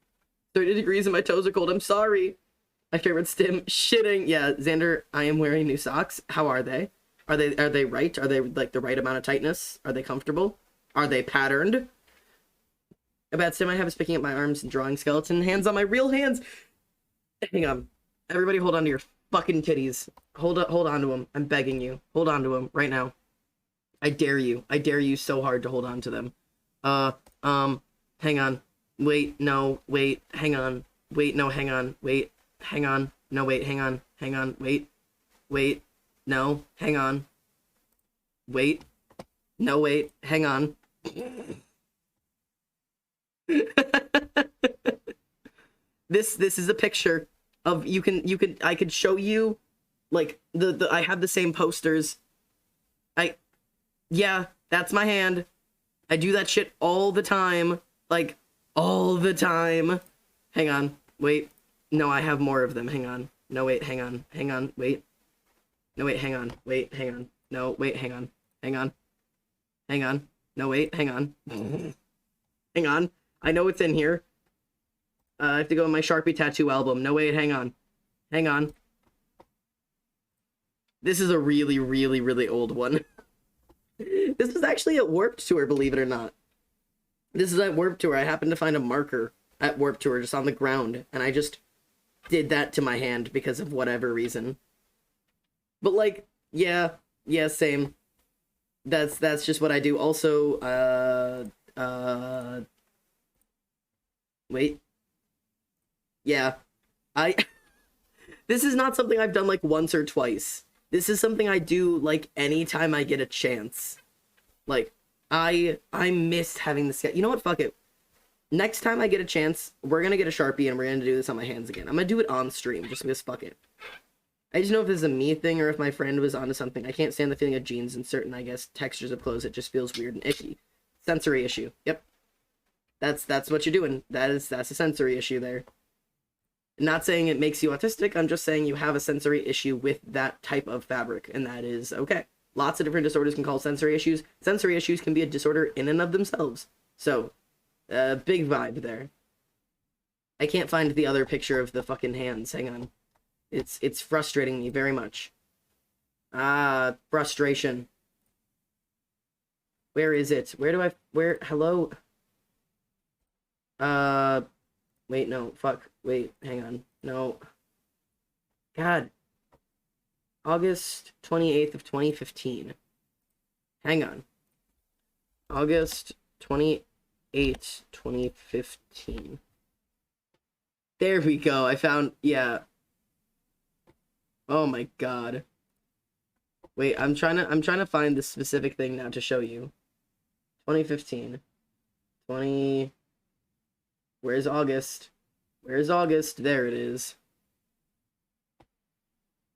30 degrees and my toes are cold. I'm sorry. My favorite stim. Shitting. Yeah, Xander, I am wearing new socks. How are they? Are they right? Are they like the right amount of tightness? Are they comfortable? Are they patterned? A bad stim I have is picking up my arms and drawing skeleton hands on my real hands. Hang on. Everybody hold on to your fucking titties. Hold on to them. I'm begging you. Hold on to them right now. I dare you. I dare you so hard to hold on to them. Hang on. Wait, no, wait, hang on. Wait, no, hang on. Wait, hang on. No, wait, hang on. Hang on. Wait. Wait. No, hang on. Wait. No, wait, hang on. This is a picture of I could show you like the I have the same posters. Yeah, that's my hand. I do that shit all the time. Like all the time. Hang on. Wait. No, I have more of them. Hang on. No, wait, hang on. Hang on. Wait. No, wait, hang on. Wait, hang on. No, wait, hang on. Hang on. Hang on. No, wait, hang on. Hang on. I know it's in here. I have to go in my Sharpie tattoo album. No, wait, hang on. Hang on. This is a really, really, really old one. This was actually at Warped Tour, believe it or not. This is at Warped Tour. I happened to find a marker at Warped Tour just on the ground, and I just did that to my hand because of whatever reason. But, like, yeah, same. That's just what I do. Also, wait. Yeah. This is not something I've done, like, once or twice. This is something I do, like, anytime I get a chance. Like, I missed having this. You know what? Fuck it. Next time I get a chance, we're gonna get a Sharpie and we're gonna do this on my hands again. I'm gonna do it on stream, just because fuck it. I just know if this is a me thing or if my friend was onto something. I can't stand the feeling of jeans and certain, I guess, textures of clothes. It just feels weird and icky. Sensory issue. Yep. That's what you're doing. That's a sensory issue there. Not saying it makes you autistic, I'm just saying you have a sensory issue with that type of fabric, and that is okay. Lots of different disorders can cause sensory issues. Sensory issues can be a disorder in and of themselves. So, big vibe there. I can't find the other picture of the fucking hands. Hang on. It's frustrating me very much. Frustration. Where is it? Hello? Wait, no, fuck. Wait, hang on. No. God. August 28th of 2015. Hang on. August 28th, 2015. There we go. I found, yeah. Oh my god. Wait, I'm trying to find the specific thing now to show you. 2015. Where's August? Where's August? There it is.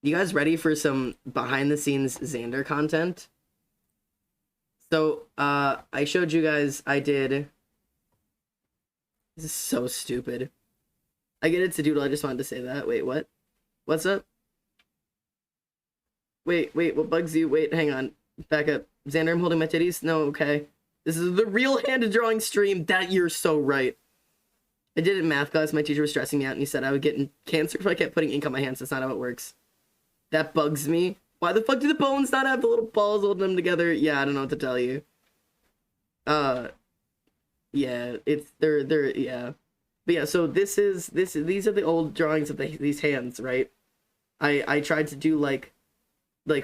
You guys ready for some behind the scenes Xander content? So, I showed you guys I did. This is so stupid. I get it to doodle, I just wanted to say that. Wait, what? What's up? Wait, what bugs you? Wait, hang on. Back up. Xander, I'm holding my titties? No, okay. This is the real hand drawing stream. That you're so right. I did it in math class. My teacher was stressing me out and he said I would get cancer if I kept putting ink on my hands. That's not how it works. That bugs me. Why the fuck do the bones not have the little balls holding them together? Yeah, I don't know what to tell you. Yeah, yeah. But yeah, so these are the old drawings of these hands, right? I tried to do like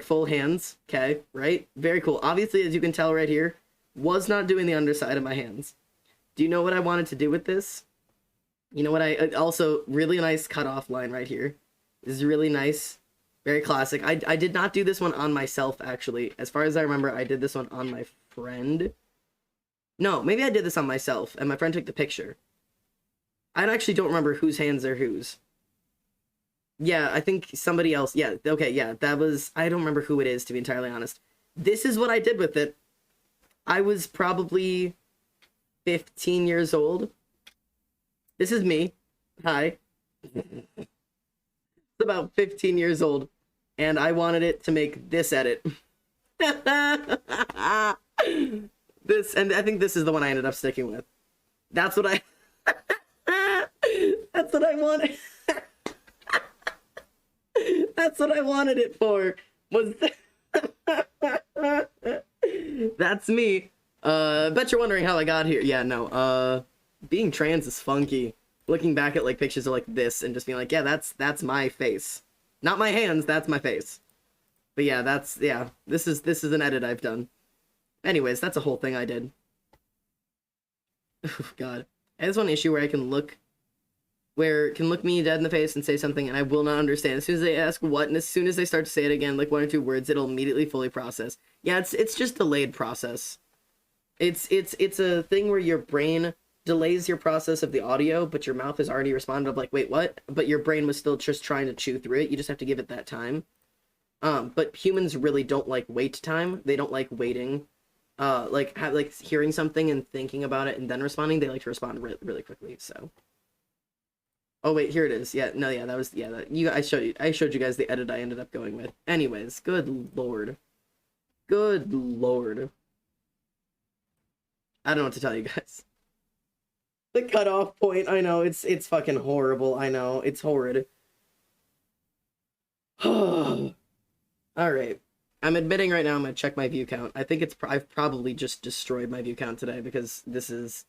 full hands, okay, right? Very cool. Obviously, as you can tell right here, was not doing the underside of my hands. Do you know what I wanted to do with this? You know what also, really nice cutoff line right here. This is really nice. Very classic. I did not do this one on myself, actually. As far as I remember, I did this one on my friend. No, maybe I did this on myself, and my friend took the picture. I actually don't remember whose hands are whose. Yeah, I think somebody else. Yeah, okay, yeah, that was... I don't remember who it is, to be entirely honest. This is what I did with it. I was probably 15 years old. This is me. Hi. It's about 15 years old, and I wanted it to make this edit. This, and I think this is the one I ended up sticking with. That's what I... That's what I wanted. That's what I wanted it for. Was That's me. Bet you're wondering how I got here. Yeah, no. Being trans is funky. Looking back at like pictures of like this and just being like, yeah, that's my face. Not my hands, that's my face. But yeah, this is an edit I've done. Anyways, that's a whole thing I did. Oh, God. I have one issue where can look me dead in the face and say something and I will not understand. As soon as they ask what, and as soon as they start to say it again, like 1 or 2 words, it'll immediately fully process. Yeah, it's just delayed process. It's a thing where your brain delays your process of the audio, but your mouth has already responded of like, wait, what? But your brain was still just trying to chew through it. You just have to give it that time. But humans really don't like wait time. They don't like waiting. Like hearing something and thinking about it and then responding. They like to respond really quickly. So. Oh wait, here it is. Yeah, no, yeah, that was I showed you guys the edit I ended up going with. Anyways, good lord. Good lord. I don't know what to tell you guys. The cutoff point, I know, it's fucking horrible. I know, it's horrid. All right. I'm admitting right now I'm gonna check my view count. I think I've probably just destroyed my view count today because this is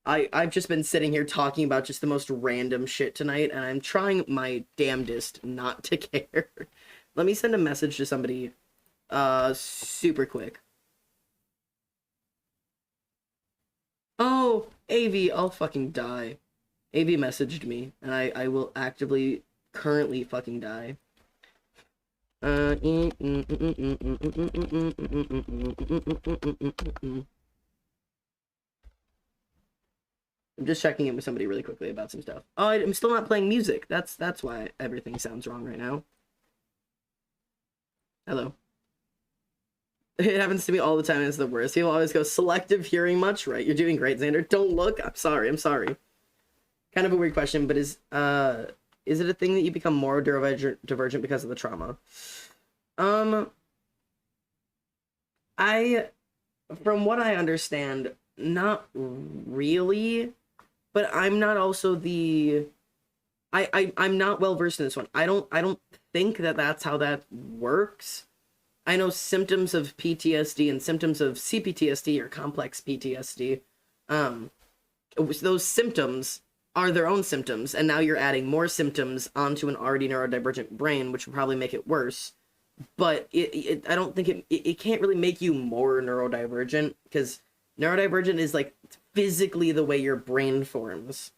I've just been sitting here talking about just the most random shit tonight, and I'm trying my damnedest not to care. Let me send a message to somebody super quick. Oh, AV, I'll fucking die. AV messaged me, and I will actively currently fucking die. I'm just checking in with somebody really quickly about some stuff. Oh, I'm still not playing music. That's why everything sounds wrong right now. Hello. It happens to me all the time. It's the worst. People always go, selective hearing much? Right, you're doing great, Xander. Don't look. I'm sorry. Kind of a weird question, but is it a thing that you become more divergent because of the trauma? From what I understand, not really, but I'm not also I'm not well versed in this one. I don't think that that's how that works. I know symptoms of PTSD and symptoms of CPTSD or complex PTSD. Those symptoms are their own symptoms, and now you're adding more symptoms onto an already neurodivergent brain, which will probably make it worse. But I don't think it can't really make you more neurodivergent, because neurodivergent is like physically the way your brain forms.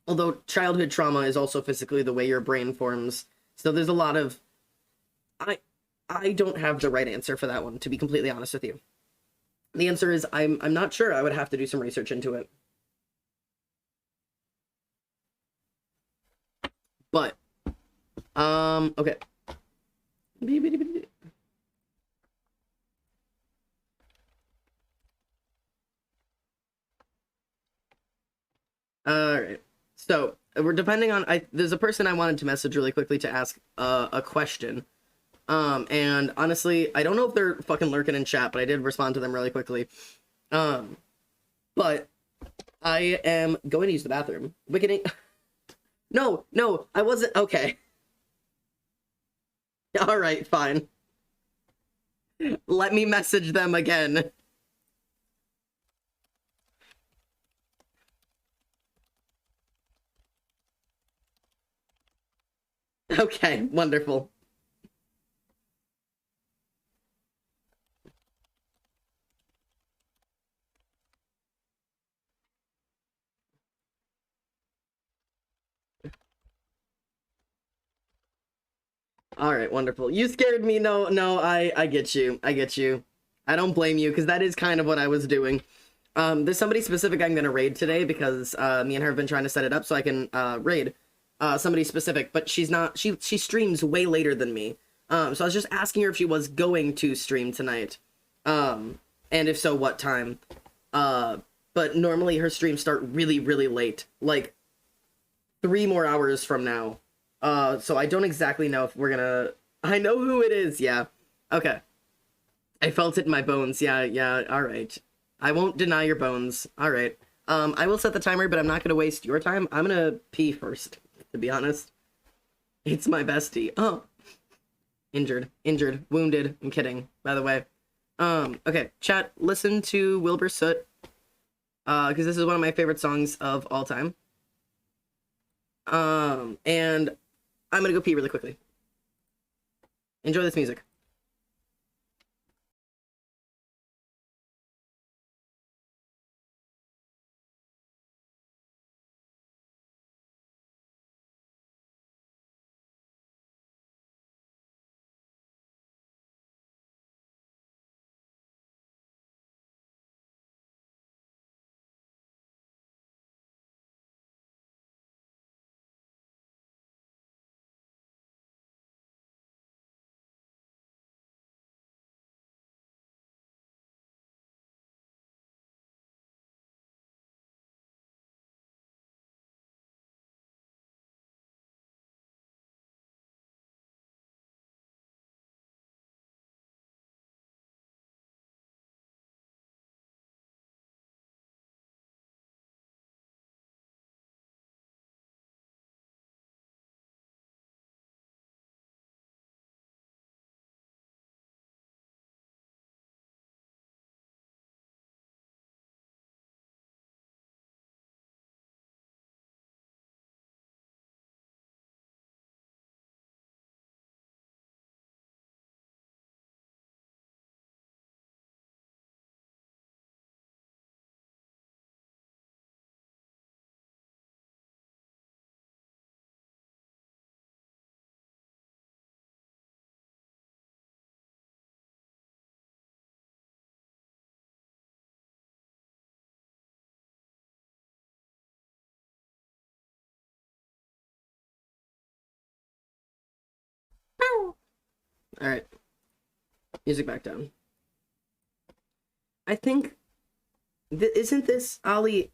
Although childhood trauma is also physically the way your brain forms. So there's a lot of I don't have the right answer for that one, to be completely honest with you. The answer is I'm not sure. I would have to do some research into it. But okay. All right. So we're depending on there's a person I wanted to message really quickly to ask a question. And honestly, I don't know if they're fucking lurking in chat, but I did respond to them really quickly. But I am going to use the bathroom. No, I wasn't. Okay. All right, fine. Let me message them again. Okay, wonderful. All right, wonderful. You scared me. No, I get you. I don't blame you, because that is kind of what I was doing. There's somebody specific I'm gonna raid today, because me and her have been trying to set it up so I can raid somebody specific, but she's not. She streams way later than me. So I was just asking her if she was going to stream tonight, and if so, what time. But normally her streams start really, really late, like 3 more hours from now. So I don't exactly know if we're gonna... I know who it is, yeah. Okay. I felt it in my bones, yeah, alright. I won't deny your bones, alright. I will set the timer, but I'm not gonna waste your time. I'm gonna pee first, to be honest. It's my bestie. Oh. Injured, wounded, I'm kidding, by the way. Okay, chat, listen to Wilbur Soot, because this is one of my favorite songs of all time. And I'm gonna go pee really quickly. Enjoy this music. All right. Music back down. I think... isn't this... Ollie,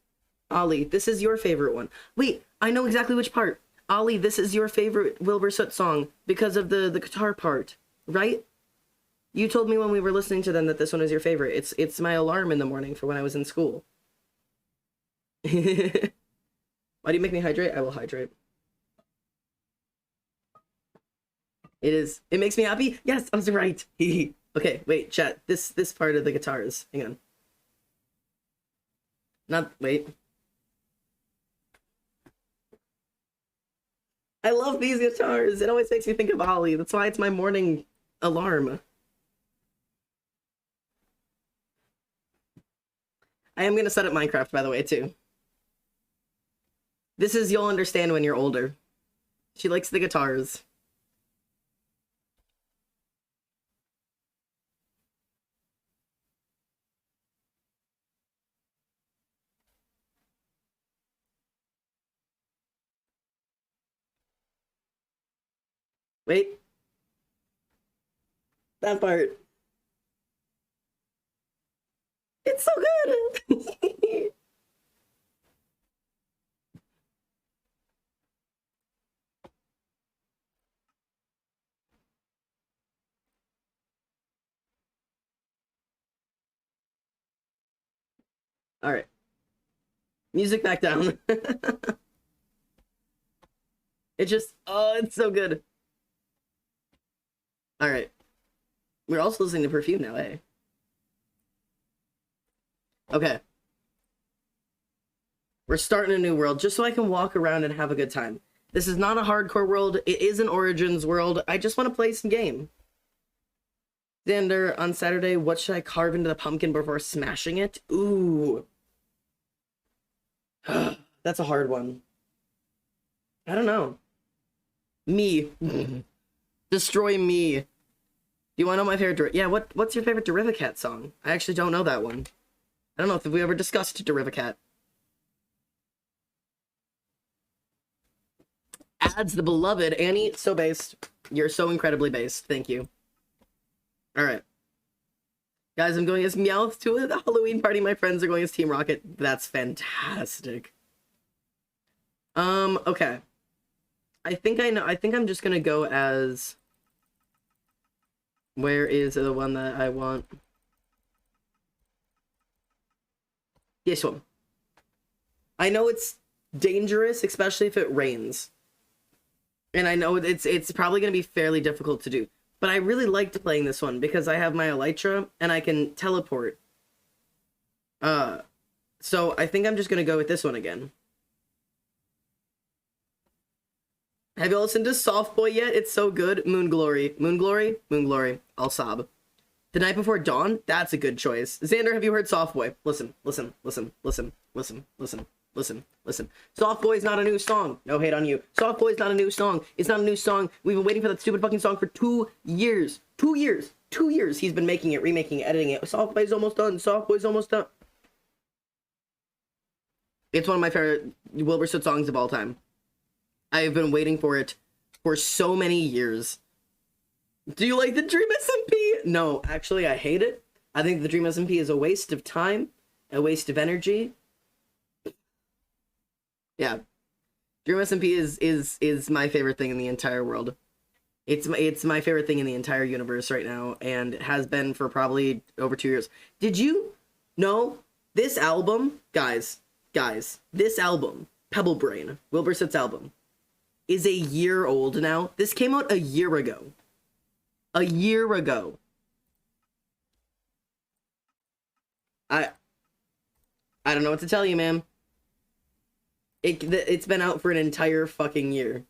this is your favorite one. Wait, I know exactly which part. Ollie, this is your favorite Wilbur Soot song because of the guitar part, right? You told me when we were listening to them that this one is your favorite. It's my alarm in the morning for when I was in school. Why do you make me hydrate? I will hydrate. It makes me happy? Yes, I was right. Okay, wait, chat. This part of the guitars. Hang on. Wait. I love these guitars. It always makes me think of Ollie. That's why it's my morning alarm. I am gonna set up Minecraft, by the way, too. This is You'll Understand When You're Older. She likes the guitars. Wait. That part. It's so good! Alright. Music back down. It just... Oh, it's so good. Alright. We're also listening to Perfume now, eh? Okay. We're starting a new world just so I can walk around and have a good time. This is not a hardcore world. It is an Origins world. I just want to play some game. Xander, on Saturday, what should I carve into the pumpkin before smashing it? Ooh. That's a hard one. I don't know. Me. Destroy me. Do you want to know my favorite... Yeah, what's your favorite Derivacat song? I actually don't know that one. I don't know if we ever discussed Derivacat. Adds the beloved Annie. So based. You're so incredibly based. Thank you. Alright. Guys, I'm going as Meowth to a Halloween party. My friends are going as Team Rocket. That's fantastic. Okay. I think I know. I think I'm just gonna go as... Where is the one that I want? This one. I know it's dangerous, especially if it rains. And I know it's probably going to be fairly difficult to do. But I really liked playing this one because I have my Elytra and I can teleport. So I think I'm just going to go with this one again. Have you all listened to Soft Boy yet? It's so good. Moon Glory. Moon Glory? Moon Glory. I'll sob. The Night Before Dawn? That's a good choice. Xander, have you heard Soft Boy? Listen, listen, listen, listen, listen, listen, listen, listen. Soft Boy is not a new song. No hate on you. Soft Boy is not a new song. It's not a new song. We've been waiting for that stupid fucking song for 2 years. 2 years. 2 years he's been making it, remaking it, editing it. Soft Boy's almost done. Soft Boy's almost done. It's one of my favorite Wilbur Soot songs of all time. I have been waiting for it for so many years. Do you like the Dream SMP? No, actually, I hate it. I think the Dream SMP is a waste of time, a waste of energy. Yeah, Dream SMP is my favorite thing in the entire world. It's my favorite thing in the entire universe right now, and it has been for probably over 2 years. Did you know this album, guys? This album, Pebble Brain, Wilbur Soot's album, is a year old now. This came out a year ago. A year ago. I don't know what to tell you, man. It's been out for an entire fucking year.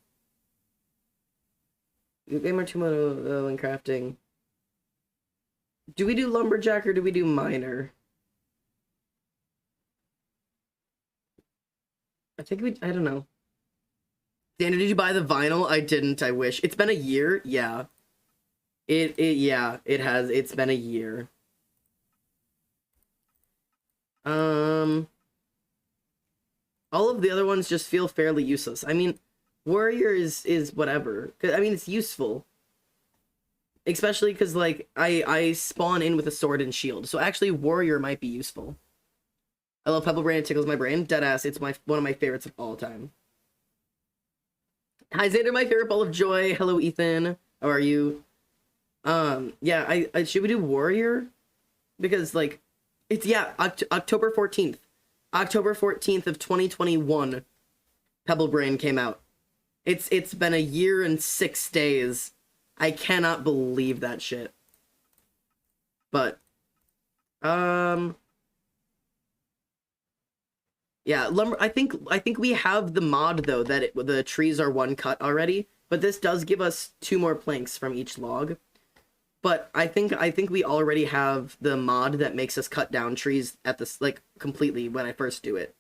Game or two more when crafting. Do we do lumberjack or do we do miner? I don't know. Dana, did you buy the vinyl? I didn't, I wish. It's been a year? Yeah. Yeah, it has. It's been a year. All of the other ones just feel fairly useless. I mean, Warrior is whatever. I mean, it's useful. Especially because, like, I spawn in with a sword and shield. So actually, warrior might be useful. I love Pebble Brain. It tickles my brain. Deadass. It's one of my favorites of all time. Hi, Xander, my favorite ball of joy. Hello, Ethan. How are you? Yeah, I should we do warrior? Because, like, it's, yeah, October 14th. October 14th of 2021, Pebble Brain came out. It's been a year and 6 days. I cannot believe that shit. But, yeah, lumber. I think we have the mod though that the trees are one cut already, but this does give us 2 more planks from each log. But I think we already have the mod that makes us cut down trees at this, like, completely when I first do it.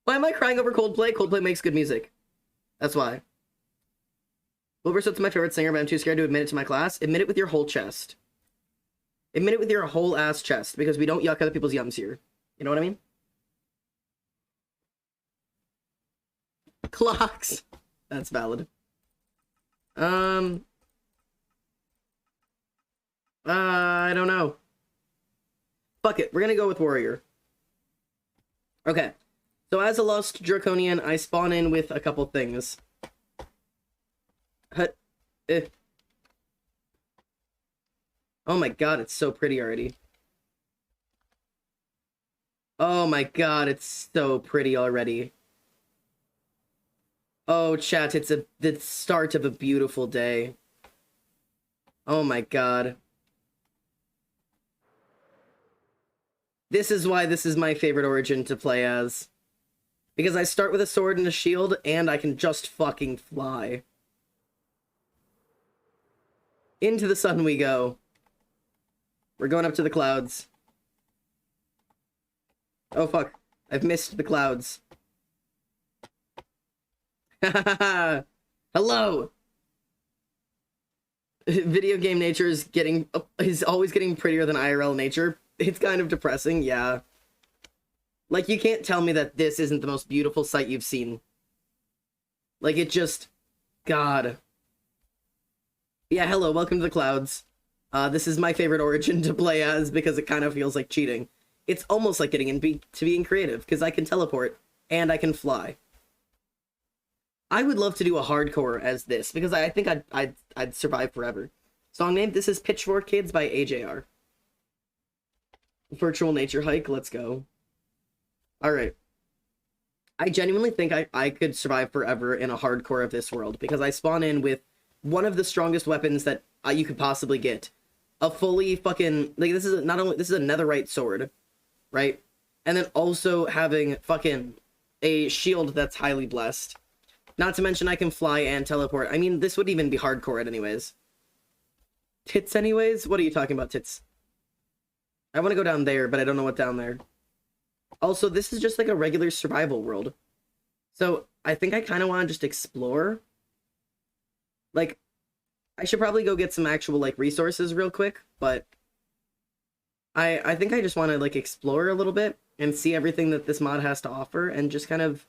Why am I crying over Coldplay? Coldplay makes good music. That's why. Wilburso's my favorite singer, but I'm too scared to admit it to my class. Admit it with your whole chest. Admit it with your whole ass chest, because we don't yuck other people's yums here. You know what I mean? Clocks. That's valid. I don't know. Fuck it. We're gonna go with warrior. Okay. So as a lost draconian, I spawn in with a couple things. Hut. Oh my god, it's so pretty already. Oh my god, it's so pretty already. Oh, chat, it's the start of a beautiful day. Oh my god. This is why this is my favorite origin to play as. Because I start with a sword and a shield, and I can just fucking fly. Into the sun we go. We're going up to the clouds. Oh fuck, I've missed the clouds. Hello! Video game nature is always getting prettier than IRL nature. It's kind of depressing, yeah. Like, you can't tell me that this isn't the most beautiful sight you've seen. Like, it just... God. Yeah, hello, welcome to the clouds. This is my favorite origin to play as because it kind of feels like cheating. It's almost like getting to being creative, because I can teleport, and I can fly. I would love to do a hardcore as this, because I think I'd survive forever. Song name, this is Pitchfork Kids by AJR. Virtual nature hike, let's go. Alright. I genuinely think I could survive forever in a hardcore of this world, because I spawn in with one of the strongest weapons that you could possibly get. A fully fucking... Like, this is a netherite sword, right? And then also having fucking a shield that's highly blessed. Not to mention I can fly and teleport. I mean, this would even be hardcore it anyways. Tits anyways? What are you talking about, tits? I want to go down there, but I don't know what down there. Also, this is just like a regular survival world. So, I think I kind of want to just explore. Like, I should probably go get some actual, like, resources real quick, but... I think I just want to, like, explore a little bit and see everything that this mod has to offer and just kind of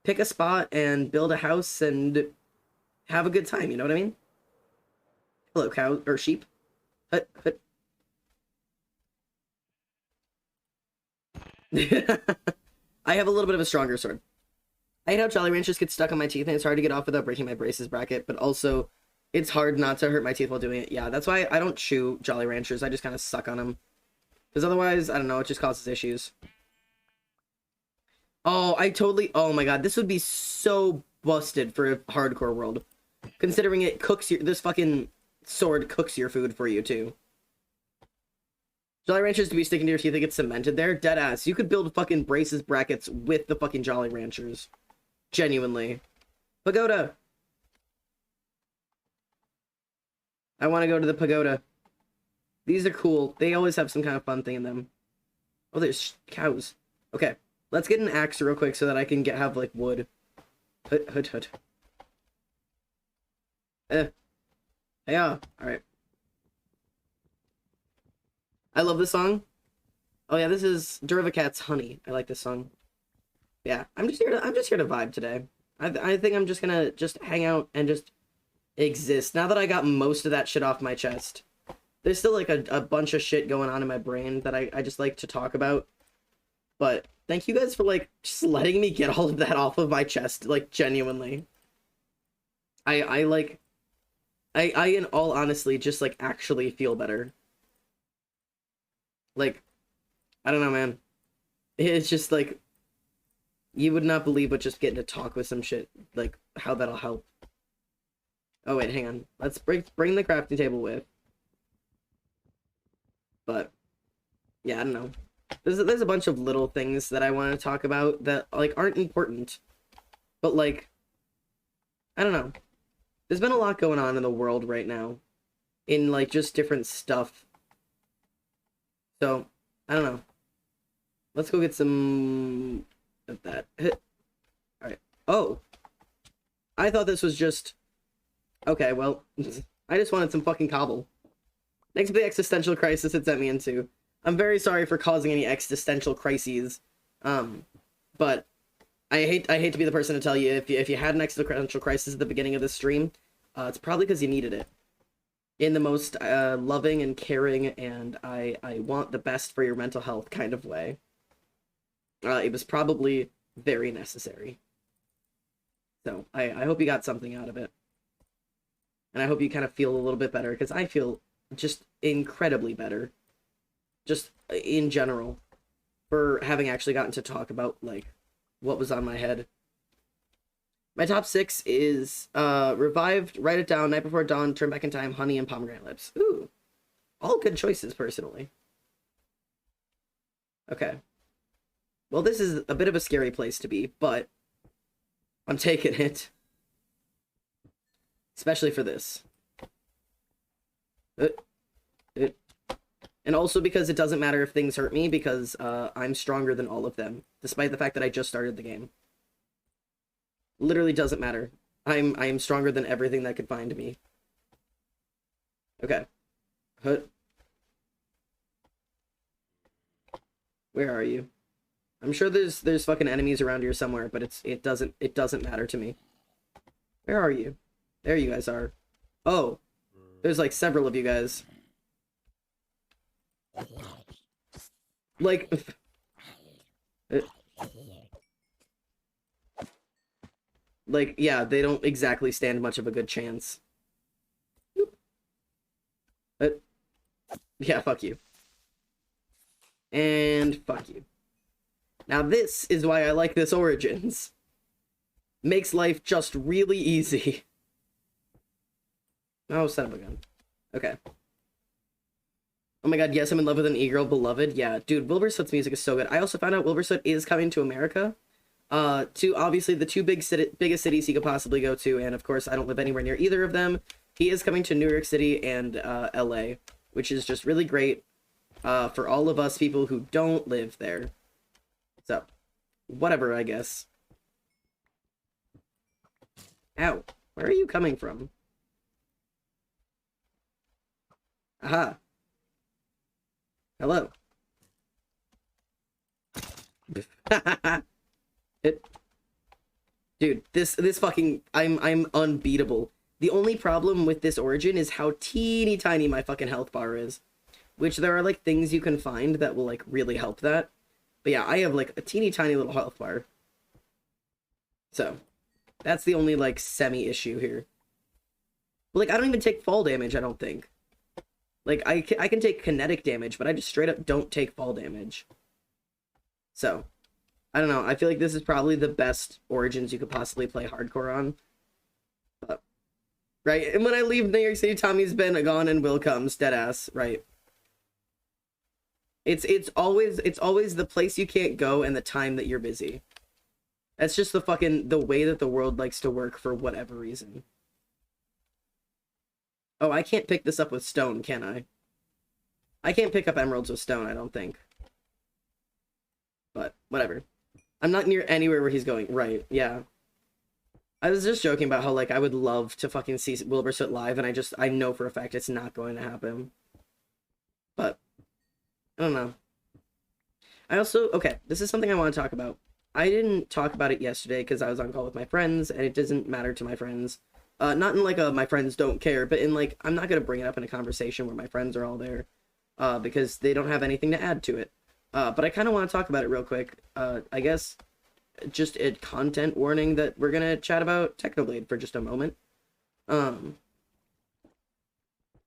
pick a spot and build a house and have a good time, you know what I mean? Hello, cow, or sheep. Hut, hut. I have a little bit of a stronger sword. I hate how Jolly Ranchers get stuck on my teeth and it's hard to get off without breaking my braces bracket, but also it's hard not to hurt my teeth while doing it. Yeah, that's why I don't chew Jolly Ranchers. I just kind of suck on them. Because otherwise, I don't know, it just causes issues. Oh, oh my god, this would be so busted for a hardcore world. Considering it cooks this fucking sword cooks your food for you, too. Jolly Ranchers to be sticking to your teeth, they get cemented there? Deadass. You could build fucking braces brackets with the fucking Jolly Ranchers. Genuinely. Pagoda! I want to go to the pagoda. These are cool. They always have some kind of fun thing in them. Oh, there's cows. Okay. Let's get an axe real quick so that I can have, like, wood. Hut, hut, hut. Yeah. Alright. I love this song. Oh yeah, this is Durvacat's Honey. I like this song. Yeah, I'm just here to vibe today. I think I'm just gonna hang out and just exist. Now that I got most of that shit off my chest. There's still like a bunch of shit going on in my brain that I just like to talk about. But thank you guys for like just letting me get all of that off of my chest, like genuinely. I like I in all honestly just like actually feel better. Like, I don't know, man. It's just like you would not believe what just getting to talk with some shit, like how that'll help. Oh wait, hang on. Let's bring the crafting table with. But yeah, I don't know. There's a bunch of little things that I want to talk about that like aren't important. But like I don't know. There's been a lot going on in the world right now in like just different stuff. So, I don't know. Let's go get some of that. Alright. Oh. I thought this was just... Okay, well, I just wanted some fucking cobble. Next to the existential crisis it sent me into. I'm very sorry for causing any existential crises. But I hate to be the person to tell you if you had an existential crisis at the beginning of this stream, it's probably because you needed it. In the most loving and caring and I want the best for your mental health kind of way. It was probably very necessary. So I hope you got something out of it. And I hope you kind of feel a little bit better, because I feel just incredibly better. Just in general. For having actually gotten to talk about, like, what was on my head. My top 6 is Revived, Write It Down, Night Before Dawn, Turn Back in Time, Honey, and Pomegranate Lips. Ooh. All good choices, personally. Okay. Well, this is a bit of a scary place to be, but I'm taking it. Especially for this. And also because it doesn't matter if things hurt me, because I'm stronger than all of them, despite the fact that I just started the game. Literally doesn't matter. I am stronger than everything that could find me. Okay. Where are you? I'm sure there's fucking enemies around here somewhere, but it doesn't matter to me. Where are you? There you guys are. Oh. There's like several of you guys. Like like, yeah, they don't exactly stand much of a good chance. Yeah, fuck you. And fuck you. Now this is why I like this Origins. Makes life just really easy. Oh, son of a gun. Okay. Oh my god, yes, I'm in love with an e-girl, Beloved. Yeah, dude, Wilbursoot's music is so good. I also found out Wilbursoot is coming to America. To obviously the two biggest cities he could possibly go to, and of course I don't live anywhere near either of them. He is coming to New York City and LA, which is just really great for all of us people who don't live there. So, whatever, I guess. Ow, where are you coming from? Aha. Hello. Dude, this fucking I'm unbeatable. The only problem with this Origin is how teeny tiny my fucking health bar is, which there are like things you can find that will like really help that. But yeah, I have like a teeny tiny little health bar. So, that's the only like semi issue here. Like I don't even take fall damage, I don't think. Like I can take kinetic damage, but I just straight up don't take fall damage. So, I don't know. I feel like this is probably the best Origins you could possibly play hardcore on. But, right? And when I leave New York City, Tommy's been gone and Will comes. Deadass. Right. It's always the place you can't go and the time that you're busy. That's just the way that the world likes to work for whatever reason. Oh, I can't pick this up with stone, can I? I can't pick up emeralds with stone, I don't think. But, whatever. I'm not near anywhere where he's going. Right, yeah. I was just joking about how, like, I would love to fucking see Wilbursoot live, and I know for a fact it's not going to happen. But, I don't know. I also, okay, this is something I want to talk about. I didn't talk about it yesterday because I was on call with my friends, and it doesn't matter to my friends. Not in like a my friends don't care, but in like I'm not gonna bring it up in a conversation where my friends are all there, because they don't have anything to add to it. But I kind of want to talk about it real quick. I guess just a content warning that we're gonna chat about Technoblade for just a moment.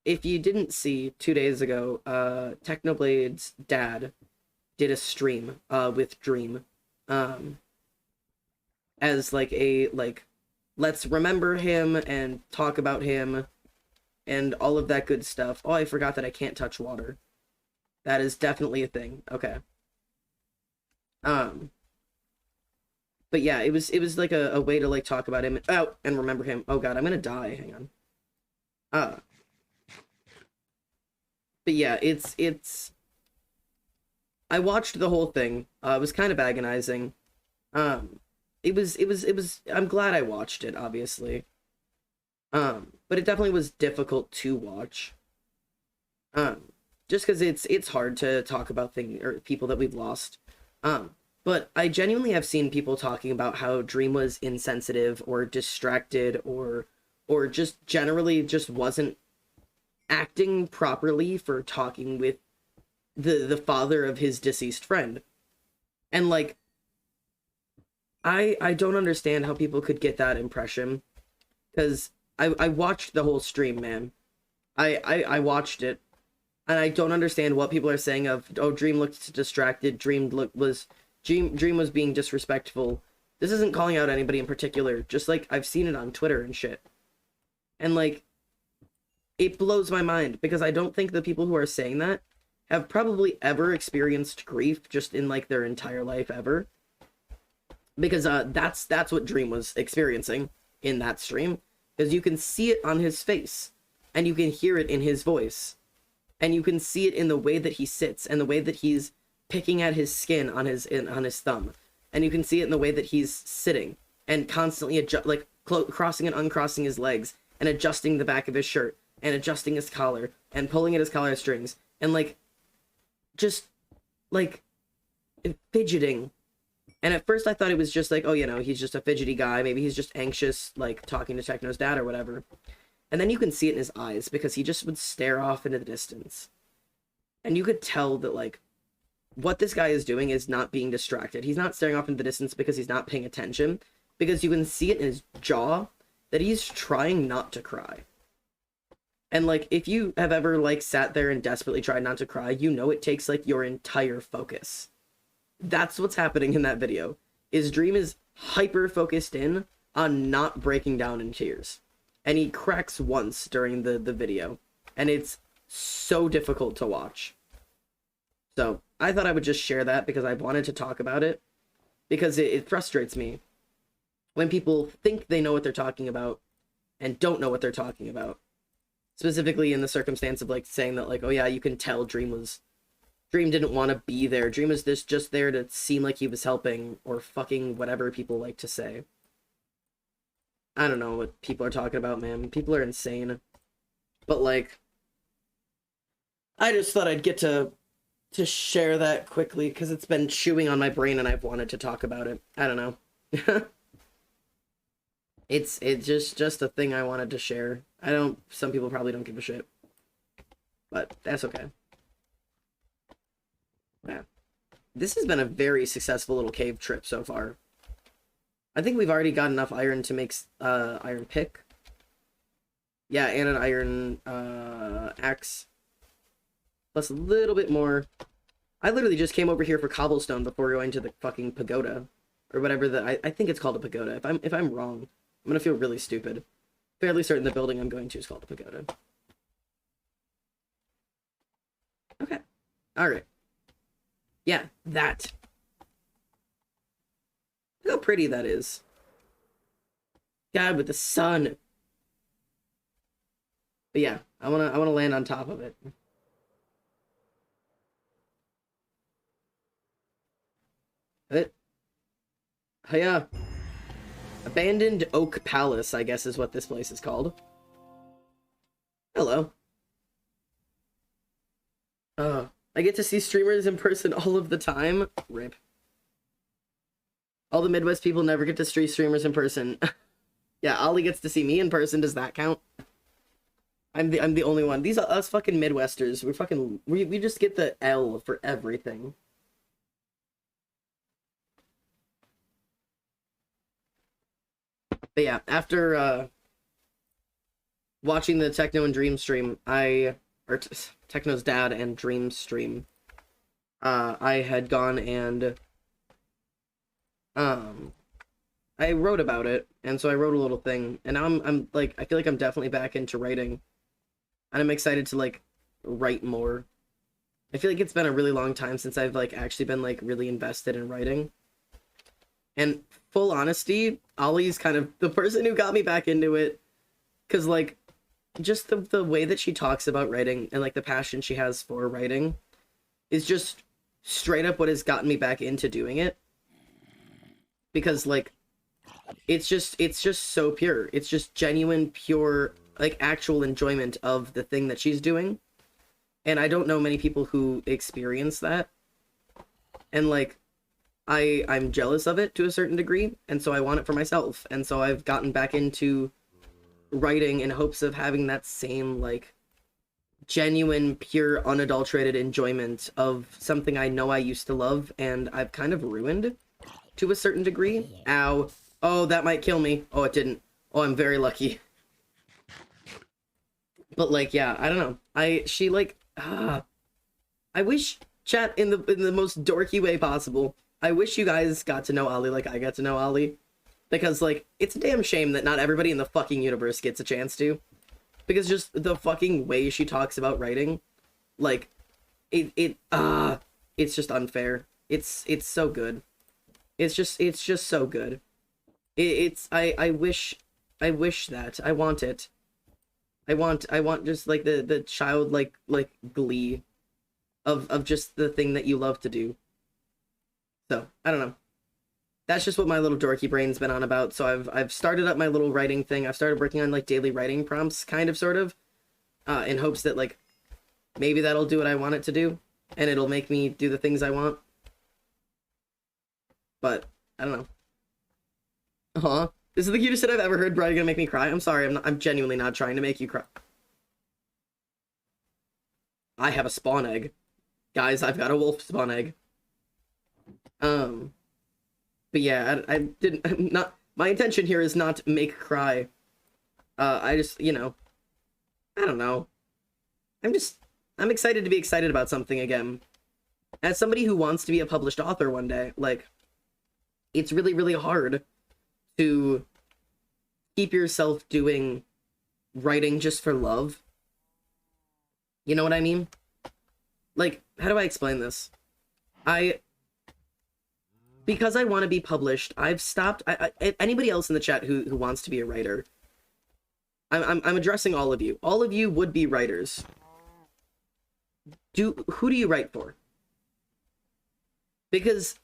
If you didn't see 2 days ago, Technoblade's dad did a stream with Dream, as like a let's remember him and talk about him and all of that good stuff. Oh, I forgot that I can't touch water. That is definitely a thing. Okay. But yeah, it was like a way to like talk about him and remember him. Oh god, I'm gonna die. Hang on. But yeah, it's I watched the whole thing. It was kind of agonizing. It was I'm glad I watched it, obviously. But it definitely was difficult to watch. Just because it's hard to talk about things or people that we've lost. But I genuinely have seen people talking about how Dream was insensitive or distracted or just generally just wasn't acting properly for talking with the father of his deceased friend. And like I don't understand how people could get that impression, because I watched the whole stream, man. I watched it, and I don't understand what people are saying of, oh, Dream looked distracted, Dream was being disrespectful. This isn't calling out anybody in particular, just like I've seen it on Twitter and shit. And like it blows my mind, because I don't think the people who are saying that have probably ever experienced grief just in like their entire life ever. Because that's what Dream was experiencing in that stream, because you can see it on his face, and you can hear it in his voice, and you can see it in the way that he sits and the way that he's picking at his skin on his thumb, and you can see it in the way that he's sitting and constantly crossing and uncrossing his legs and adjusting the back of his shirt and adjusting his collar and pulling at his collar strings and like just like fidgeting. And at first I thought it was just like, oh, you know, he's just a fidgety guy. Maybe he's just anxious, like talking to Techno's dad or whatever. And then you can see it in his eyes, because he just would stare off into the distance. And you could tell that, like, what this guy is doing is not being distracted. He's not staring off into the distance because he's not paying attention, because you can see it in his jaw that he's trying not to cry. And, like, if you have ever, like, sat there and desperately tried not to cry, you know it takes, like, your entire focus. That's what's happening in that video, is Dream is hyper focused in on not breaking down in tears. And he cracks once during the video, and it's so difficult to watch. So I thought I would just share that, because I wanted to talk about it, because it frustrates me when people think they know what they're talking about and don't know what they're talking about. Specifically in the circumstance of like saying that, like, oh yeah, you can tell Dream didn't want to be there. Dream was just there to seem like he was helping, or fucking whatever people like to say. I don't know what people are talking about, man. People are insane. But like, I just thought I'd get to share that quickly, because it's been chewing on my brain and I've wanted to talk about it. I don't know. It's just a thing I wanted to share. Some people probably don't give a shit, but that's okay. Yeah. This has been a very successful little cave trip so far. I think we've already got enough iron to make iron pick. Yeah, and an iron axe. Plus a little bit more. I literally just came over here for cobblestone before going to the fucking pagoda. Or whatever I think it's called a pagoda. If I'm wrong, I'm gonna feel really stupid. Fairly certain the building I'm going to is called a pagoda. Okay. Alright. Yeah, that. Look how pretty that is. God, with the sun. But yeah, I wanna land on top of it. Hiya. Abandoned Oak Palace, I guess is what this place is called. Hello. I get to see streamers in person all of the time. RIP. All the Midwest people never get to see streamers in person. Yeah, Ollie gets to see me in person. Does that count? I'm the only one. These are us fucking Midwesters. We just get the L for everything. But yeah, after watching the Techno and Dream stream, Techno's dad and Dream stream, I had gone and I wrote about it, and so I wrote a little thing, and now I'm like, I feel like I'm definitely back into writing, and I'm excited to like write more. I feel like it's been a really long time since I've like actually been like really invested in writing. And full honesty, Ollie's kind of the person who got me back into it, because like just the way that she talks about writing and like the passion she has for writing is just straight up what has gotten me back into doing it. Because like it's just so pure. It's just genuine, pure, like actual enjoyment of the thing that she's doing. And I don't know many people who experience that. And like I'm jealous of it to a certain degree, and so I want it for myself. And so I've gotten back into writing in hopes of having that same like genuine, pure, unadulterated enjoyment of something I know I used to love and I've kind of ruined to a certain degree. Ow. Oh, that might kill me. Oh, it didn't. Oh, I'm very lucky. But like, yeah, I don't know. I wish, chat, in the most dorky way possible, I wish you guys got to know Ollie like I got to know Ollie. Because, like, it's a damn shame that not everybody in the fucking universe gets a chance to. Because just the fucking way she talks about writing, like, it's just unfair. It's so good. It's just so good. I wish that. I want it. I want just, like, the child, like glee of just the thing that you love to do. So, I don't know. That's just what my little dorky brain's been on about. So I've started up my little writing thing. I've started working on like daily writing prompts, kind of, sort of, in hopes that like maybe that'll do what I want it to do, and it'll make me do the things I want. But I don't know. This is the cutest shit I've ever heard. Brad, gonna make me cry. I'm sorry. I'm genuinely not trying to make you cry. I have a spawn egg, guys. I've got a wolf spawn egg. But yeah, I'm not, my intention here is not to make cry. I just, you know, I don't know. I'm excited to be excited about something again. As somebody who wants to be a published author one day, like, it's really, really hard to keep yourself doing writing just for love. You know what I mean? Like, how do I explain this? Because I want to be published, I've stopped. Anybody else in the chat who wants to be a writer, I'm addressing all of you. All of you would be writers. Who do you write for? Because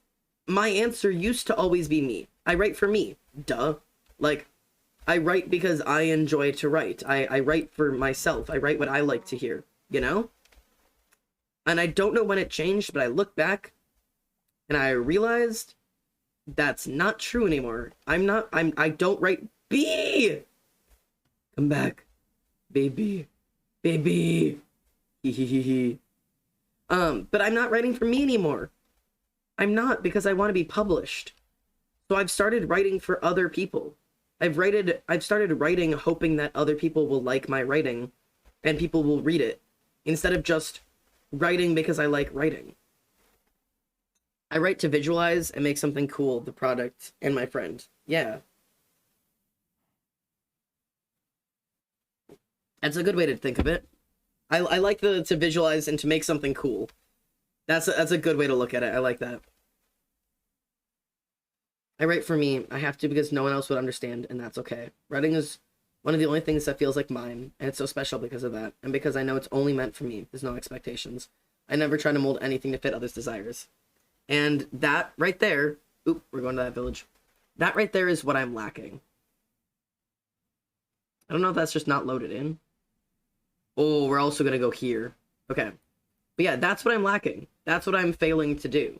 my answer used to always be me. I write for me. Duh. Like, I write because I enjoy to write. I write for myself. I write what I like to hear, you know? And I don't know when it changed, but I look back and I realized that's not true anymore. I don't write B. Come back, baby, baby. But I'm not writing for me anymore. I'm not, because I want to be published. So I've started writing for other people. I've started writing hoping that other people will like my writing and people will read it, instead of just writing because I like writing. I write to visualize and make something cool, the product, and my friend. Yeah. That's a good way to think of it. I like to visualize and to make something cool. That's a good way to look at it. I like that. I write for me. I have to because no one else would understand, and that's okay. Writing is one of the only things that feels like mine, and it's so special because of that, and because I know it's only meant for me. There's no expectations. I never try to mold anything to fit others' desires. And that right there, oop, we're going to that village. That right there is what I'm lacking. I don't know if that's just not loaded in. Oh, we're also going to go here. Okay. But yeah, that's what I'm lacking. That's what I'm failing to do.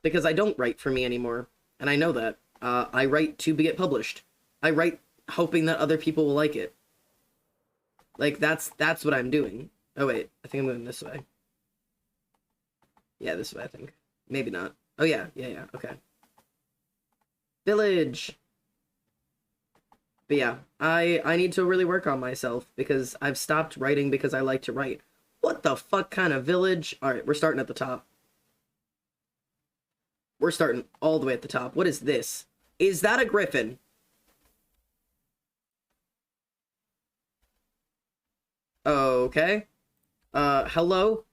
Because I don't write for me anymore. And I know that. I write to get published. I write hoping that other people will like it. Like, that's what I'm doing. Oh, wait. I think I'm going this way. Yeah, this way, I think. Maybe not. Oh, yeah. Yeah. Okay. Village! But yeah, I need to really work on myself because I've stopped writing because I like to write. What the fuck kind of village? Alright, we're starting at the top. We're starting all the way at the top. What is this? Is that a griffin? Okay. Hello?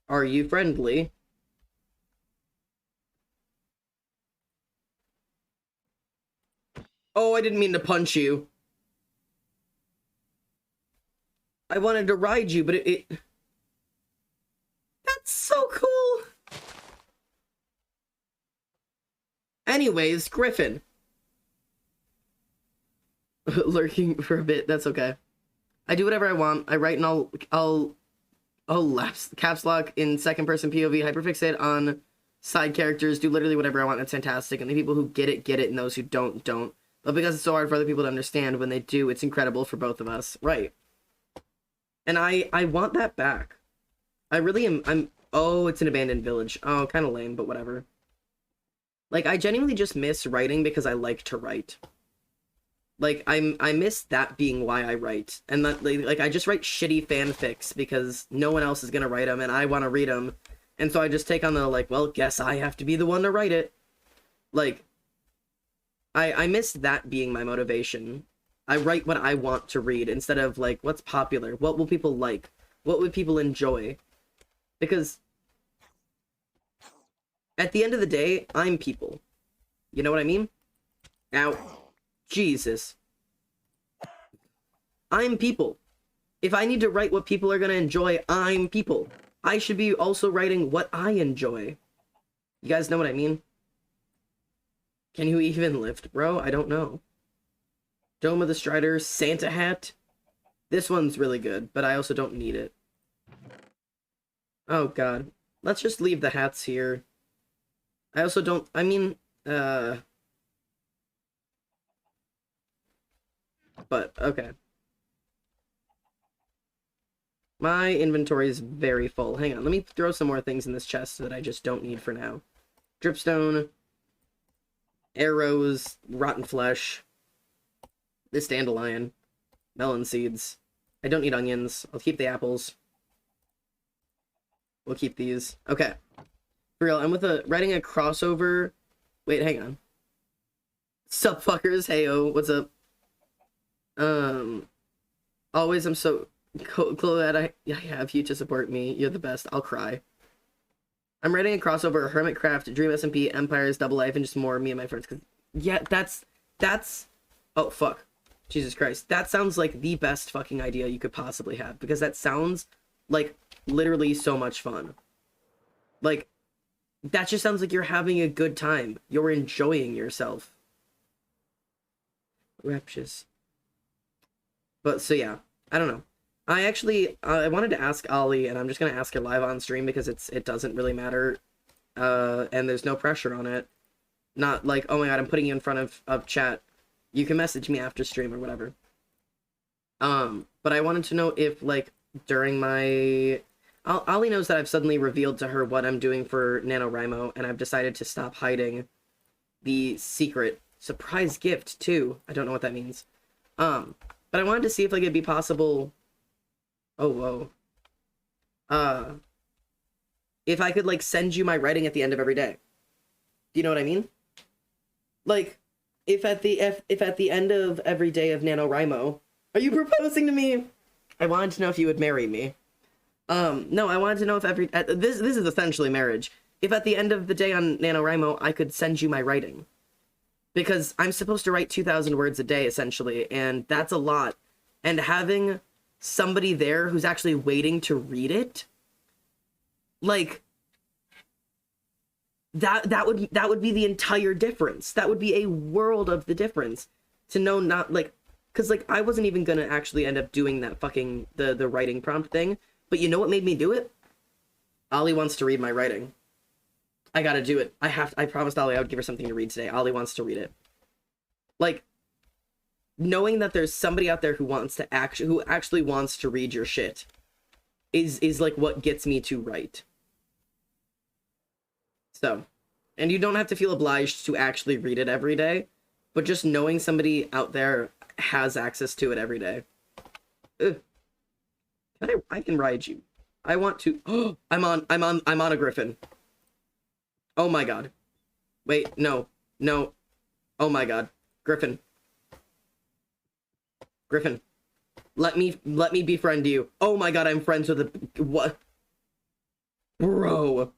Are you friendly? Oh, I didn't mean to punch you. I wanted to ride you, but it... That's so cool! Anyways, Griffin. Lurking for a bit, that's okay. I do whatever I want. I write and I'll caps lock in second person POV, hyperfixate on side characters, do literally whatever I want. It's fantastic. And the people who get it, and those who don't. But because it's so hard for other people to understand, when they do, it's incredible for both of us. Right. And I want that back. I really am. Oh, it's an abandoned village. Oh, kind of lame, but whatever. Like, I genuinely just miss writing because I like to write. Like, I miss that being why I write. And that, like, I just write shitty fanfics because no one else is gonna write them and I want to read them. And so I just take on the, like, well, guess I have to be the one to write it. Like, I miss that being my motivation. I write what I want to read instead of, like, what's popular? What will people like? What would people enjoy? Because at the end of the day, I'm people. You know what I mean? Ow. Jesus. I'm people. If I need to write what people are going to enjoy, I'm people. I should be also writing what I enjoy. You guys know what I mean? Can you even lift, bro? I don't know. Dome of the Strider, Santa hat. This one's really good, but I also don't need it. Oh, God. Let's just leave the hats here. I also don't... I mean, But, okay. My inventory is very full. Hang on, let me throw some more things in this chest that I just don't need for now. Dripstone, arrows, rotten flesh, this dandelion, melon seeds. I don't need onions. I'll keep the apples. We'll keep these. Okay. For real, I'm writing a crossover. Wait, hang on. Sup, fuckers? Heyo, what's up? Always I'm so glad I have you to support me. You're the best. I'll cry. I'm writing a crossover, Hermitcraft, Dream SMP, Empires, Double Life, and just more me and my friends. Cause yeah, that's oh fuck. Jesus Christ. That sounds like the best fucking idea you could possibly have, because that sounds like literally so much fun. Like, that just sounds like you're having a good time. You're enjoying yourself. Rapturous. But, so yeah, I don't know. I actually, I wanted to ask Ollie, and I'm just going to ask her live on stream because it doesn't really matter, and there's no pressure on it. Not like, oh my god, I'm putting you in front of chat. You can message me after stream or whatever. But I wanted to know if, like, during my... Ollie knows that I've suddenly revealed to her what I'm doing for NaNoWriMo, and I've decided to stop hiding the secret surprise gift, too. I don't know what that means. But I wanted to see if, like, it'd be possible... Oh, whoa. If I could, like, send you my writing at the end of every day. Do you know what I mean? Like, if at the end of every day of NaNoWriMo... Are you proposing to me? I wanted to know if you would marry me. No, I wanted to know if this is essentially marriage. If at the end of the day on NaNoWriMo, I could send you my writing. Because I'm supposed to write 2,000 words a day, essentially, and that's a lot. And having somebody there who's actually waiting to read it, like, that would be the entire difference. That would be a world of the difference. To know not, like, because, like, I wasn't even gonna actually end up doing that fucking, the writing prompt thing. But you know what made me do it? Ollie wants to read my writing. I gotta do it. I promised Ollie I would give her something to read today. Ollie wants to read it. Like, knowing that there's somebody out there who actually wants to read your shit is like what gets me to write. So, and you don't have to feel obliged to actually read it every day, but just knowing somebody out there has access to it every day. Ugh. I can ride you. I want to. Oh, I'm on a griffin. Oh my god. Wait, no. No. Oh my god. Griffin. Griffin. Let me befriend you. Oh my god, I'm friends with a... What? Bro.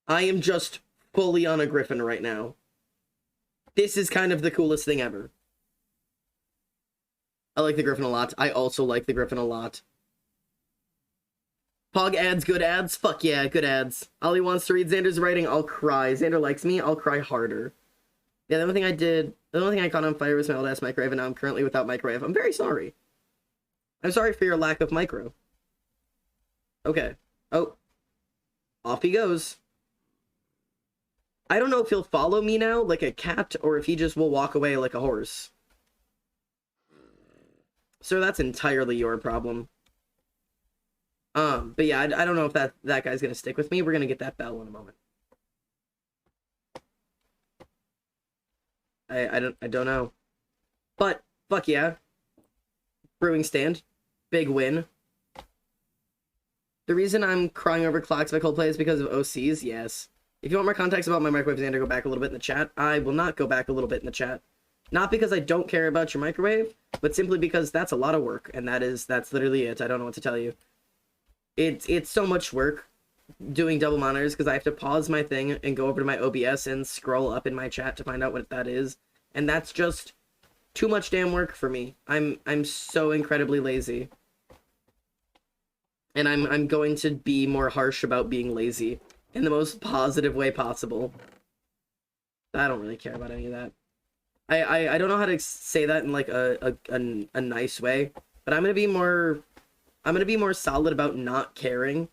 I am just fully on a griffin right now. This is kind of the coolest thing ever. I like the griffin a lot. I also like the griffin a lot. Pog ads, good ads? Fuck yeah, good ads. Ollie wants to read Xander's writing, I'll cry. Xander likes me, I'll cry harder. Yeah, the only thing I caught on fire was my old ass microwave, and now I'm currently without microwave. I'm very sorry. I'm sorry for your lack of micro. Okay. Oh. Off he goes. I don't know if he'll follow me now like a cat, or if he just will walk away like a horse. Sir, that's entirely your problem. But yeah, I don't know if that guy's gonna stick with me. We're gonna get that bell in a moment. I don't know. But, fuck yeah. Brewing stand. Big win. The reason I'm crying over Clocks by Coldplay is because of OCs, yes. If you want more context about my microwave, Xander, go back a little bit in the chat. I will not go back a little bit in the chat. Not because I don't care about your microwave, but simply because that's a lot of work, and that's literally it. I don't know what to tell you. It's so much work doing double monitors because I have to pause my thing and go over to my OBS and scroll up in my chat to find out what that is. And that's just too much damn work for me. I'm so incredibly lazy. And I'm going to be more harsh about being lazy in the most positive way possible. I don't really care about any of that. I don't know how to say that in like a nice way, but I'm gonna be more solid about not caring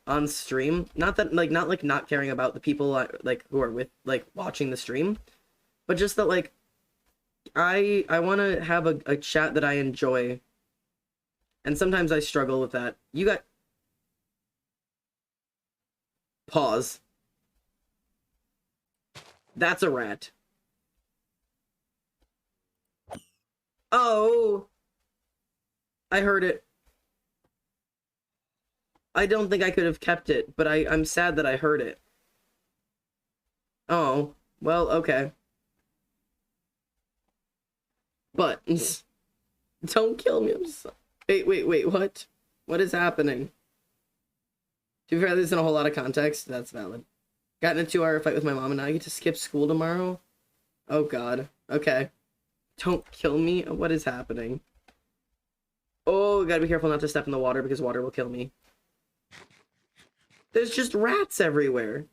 on stream. Not not caring about the people like who are with like watching the stream, but just that like I want to have a chat that I enjoy, and sometimes I struggle with that. You got pause. That's a rat. Oh, I heard it. I don't think I could have kept it, but I'm sad that I heard it. Oh, well, okay. But, don't kill me. Wait, what? What is happening? To be fair, there isn't a whole lot of context. That's valid. Got in a 2-hour fight with my mom, and now I get to skip school tomorrow? Oh, God. Okay. Don't kill me. What is happening? Oh, gotta be careful not to step in the water, because water will kill me. There's just rats everywhere.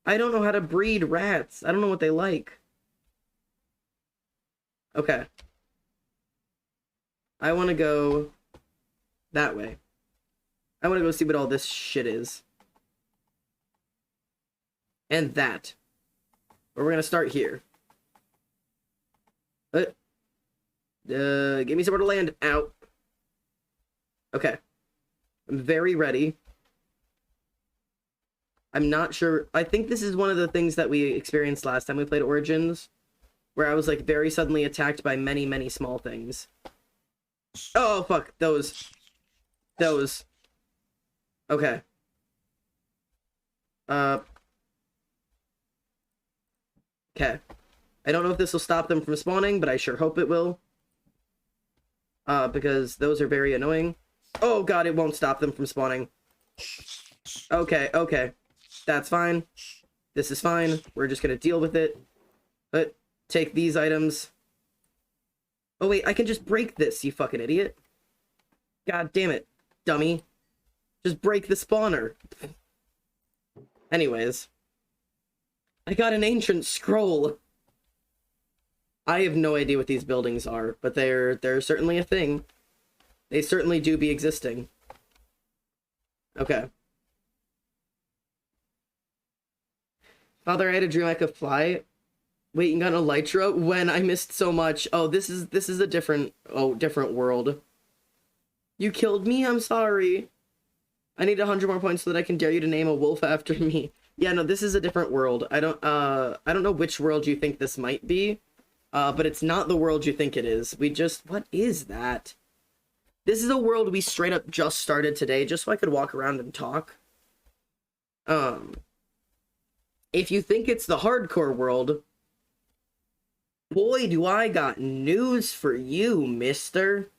I don't know how to breed rats. I don't know what they like. Okay. I want to go that way. I want to go see what all this shit is. And that. But we're going to start here. Give me somewhere to land. Ow. Okay. I'm very ready. I'm not sure. I think this is one of the things that we experienced last time we played Origins, where I was like very suddenly attacked by many, many small things. Oh, fuck. Those. Okay. Okay. I don't know if this will stop them from spawning, but I sure hope it will. Because those are very annoying. Oh god, it won't stop them from spawning. Okay. That's fine. This is fine. We're just gonna deal with it. But take these items. Oh wait, I can just break this, you fucking idiot. God damn it, dummy. Just break the spawner. Anyways. I got an ancient scroll. I have no idea what these buildings are, but they're certainly a thing. They certainly do be existing. Okay. Father, I had a dream I could fly. Waiting on Elytra when I missed so much. Oh, this is a different world. You killed me? I'm sorry. I need 100 more points so that I can dare you to name a wolf after me. Yeah, no, this is a different world. I don't know which world you think this might be. But it's not the world you think it is. What is that? This is a world we straight up just started today, just so I could walk around and talk. If you think it's the hardcore world, boy, do I got news for you, mister.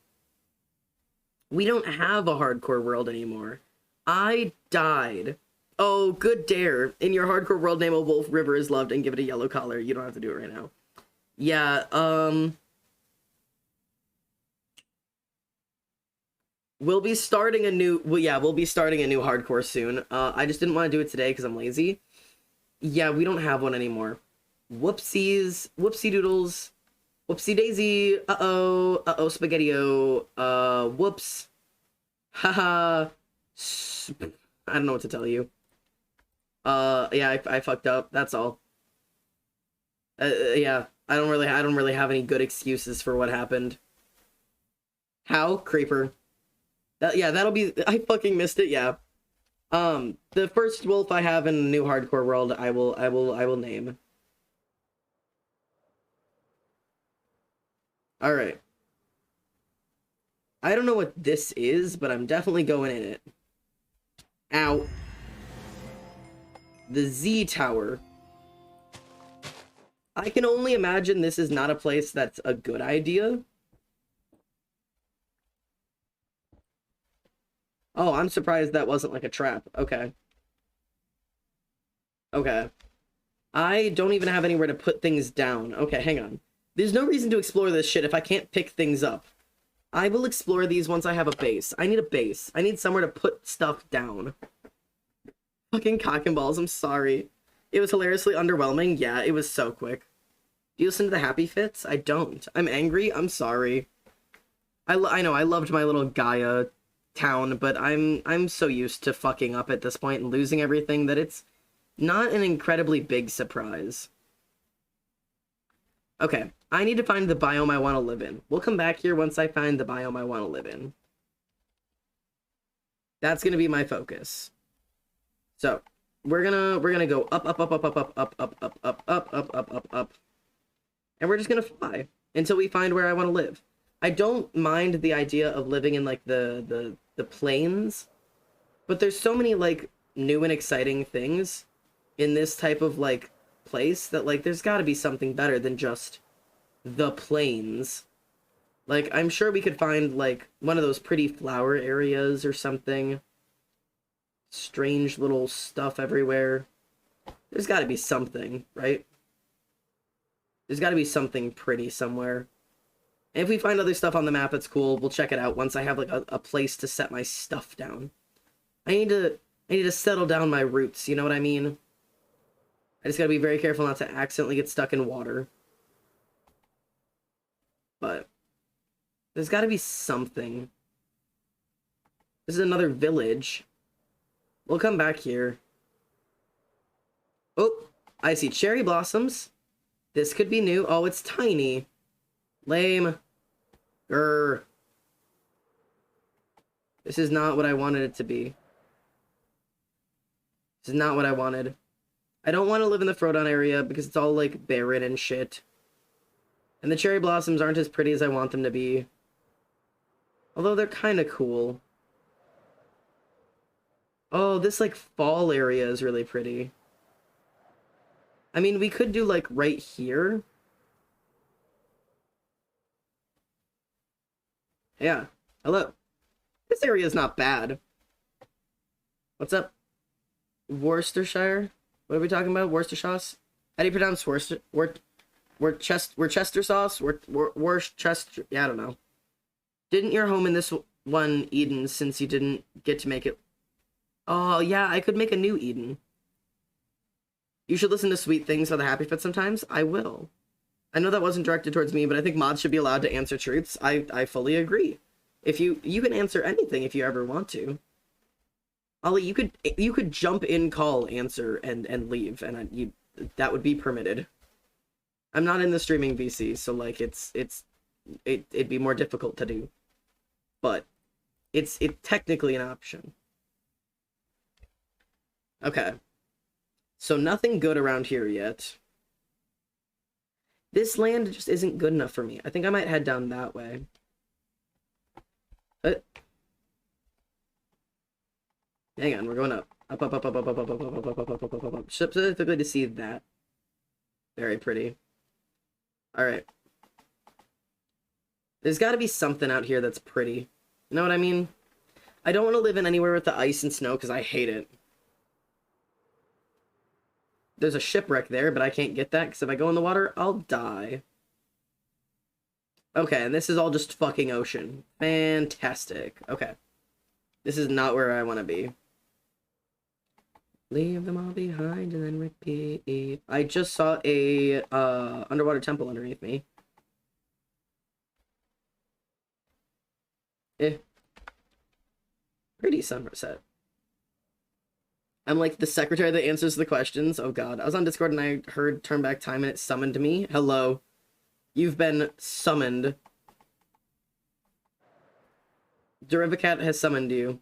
We don't have a hardcore world anymore. I died. Oh, good dare. In your hardcore world, name a wolf, river is loved, and give it a yellow collar. You don't have to do it right now. Yeah, we'll be starting a new hardcore soon. I just didn't want to do it today because I'm lazy. Yeah, we don't have one anymore. Whoopsies, whoopsie doodles, whoopsie daisy, uh-oh, spaghetti-o, whoops, haha, I don't know what to tell you. Yeah, I fucked up, that's all. Yeah, I don't really have any good excuses for what happened. How? Creeper. That'll be, I fucking missed it, yeah. The first wolf I have in the new hardcore world, I will name. Alright. I don't know what this is, but I'm definitely going in it. Ow. The Z Tower. I can only imagine this is not a place that's a good idea. Oh, I'm surprised that wasn't like a trap. Okay. Okay. I don't even have anywhere to put things down. Okay, hang on. There's no reason to explore this shit if I can't pick things up. I will explore these once I have a base. I need a base. I need somewhere to put stuff down. Fucking cock and balls, I'm sorry. It was hilariously underwhelming. Yeah, it was so quick. Do you listen to the happy fits? I don't. I'm angry. I'm sorry. I know, I loved my little Gaia town, but I'm so used to fucking up at this point and losing everything that it's not an incredibly big surprise. Okay, I need to find the biome I want to live in. We'll come back here once I find the biome I want to live in. That's gonna be my focus. So, we're gonna go up, up, up, up, up, up, up, up, up, up, up, up, up, up, up. And we're just gonna fly until we find where I want to live. I don't mind the idea of living in like the plains, but there's so many like new and exciting things in this type of like place that like there's got to be something better than just the plains. Like I'm sure we could find like one of those pretty flower areas or something. Strange little stuff everywhere. There's got to be something, right? There's got to be something pretty somewhere. And if we find other stuff on the map that's cool, we'll check it out once I have like a place to set my stuff down. I need to settle down my roots, you know what I mean? I just gotta be very careful not to accidentally get stuck in water. But there's gotta be something. This is another village. We'll come back here. Oh, I see cherry blossoms. This could be new. Oh, it's tiny. Lame. Grr. This is not what I wanted it to be. This is not what I wanted. I don't want to live in the Frodon area because it's all like barren and shit. And the cherry blossoms aren't as pretty as I want them to be. Although they're kind of cool. Oh, this like fall area is really pretty. I mean, we could do like right here. Yeah. Hello. This area is not bad. What's up? Worcestershire? What are we talking about? Worcestershire? How do you pronounce Worcester? Worcester sauce? Worcester? Yeah, I don't know. Didn't your home in this one Eden since you didn't get to make it? Oh, yeah, I could make a new Eden. You should listen to Sweet Things for the Happy Fit sometimes. I will. I know that wasn't directed towards me, but I think mods should be allowed to answer truths. I fully agree. If you can answer anything if you ever want to. Ollie, you could jump in, call, answer, and leave, and that would be permitted. I'm not in the streaming VC, so like it'd be more difficult to do. But it's technically an option. Okay. So nothing good around here yet. This land just isn't good enough for me. I think I might head down that way. Hang on, we're going up. Up, up, up, up, up, up, up, up, up, up, up, up, up, up, up, up. Specifically to see that. Very pretty. Alright. There's got to be something out here that's pretty. You know what I mean? I don't want to live in anywhere with the ice and snow because I hate it. There's a shipwreck there, but I can't get that because if I go in the water, I'll die. Okay, and this is all just fucking ocean. Fantastic. Okay. This is not where I want to be. Leave them all behind and then repeat. I just saw a underwater temple underneath me. Pretty sunset. I'm like the secretary that answers the questions. Oh god. I was on Discord and I heard turn back time and it summoned me. Hello. You've been summoned. Derivacat has summoned you.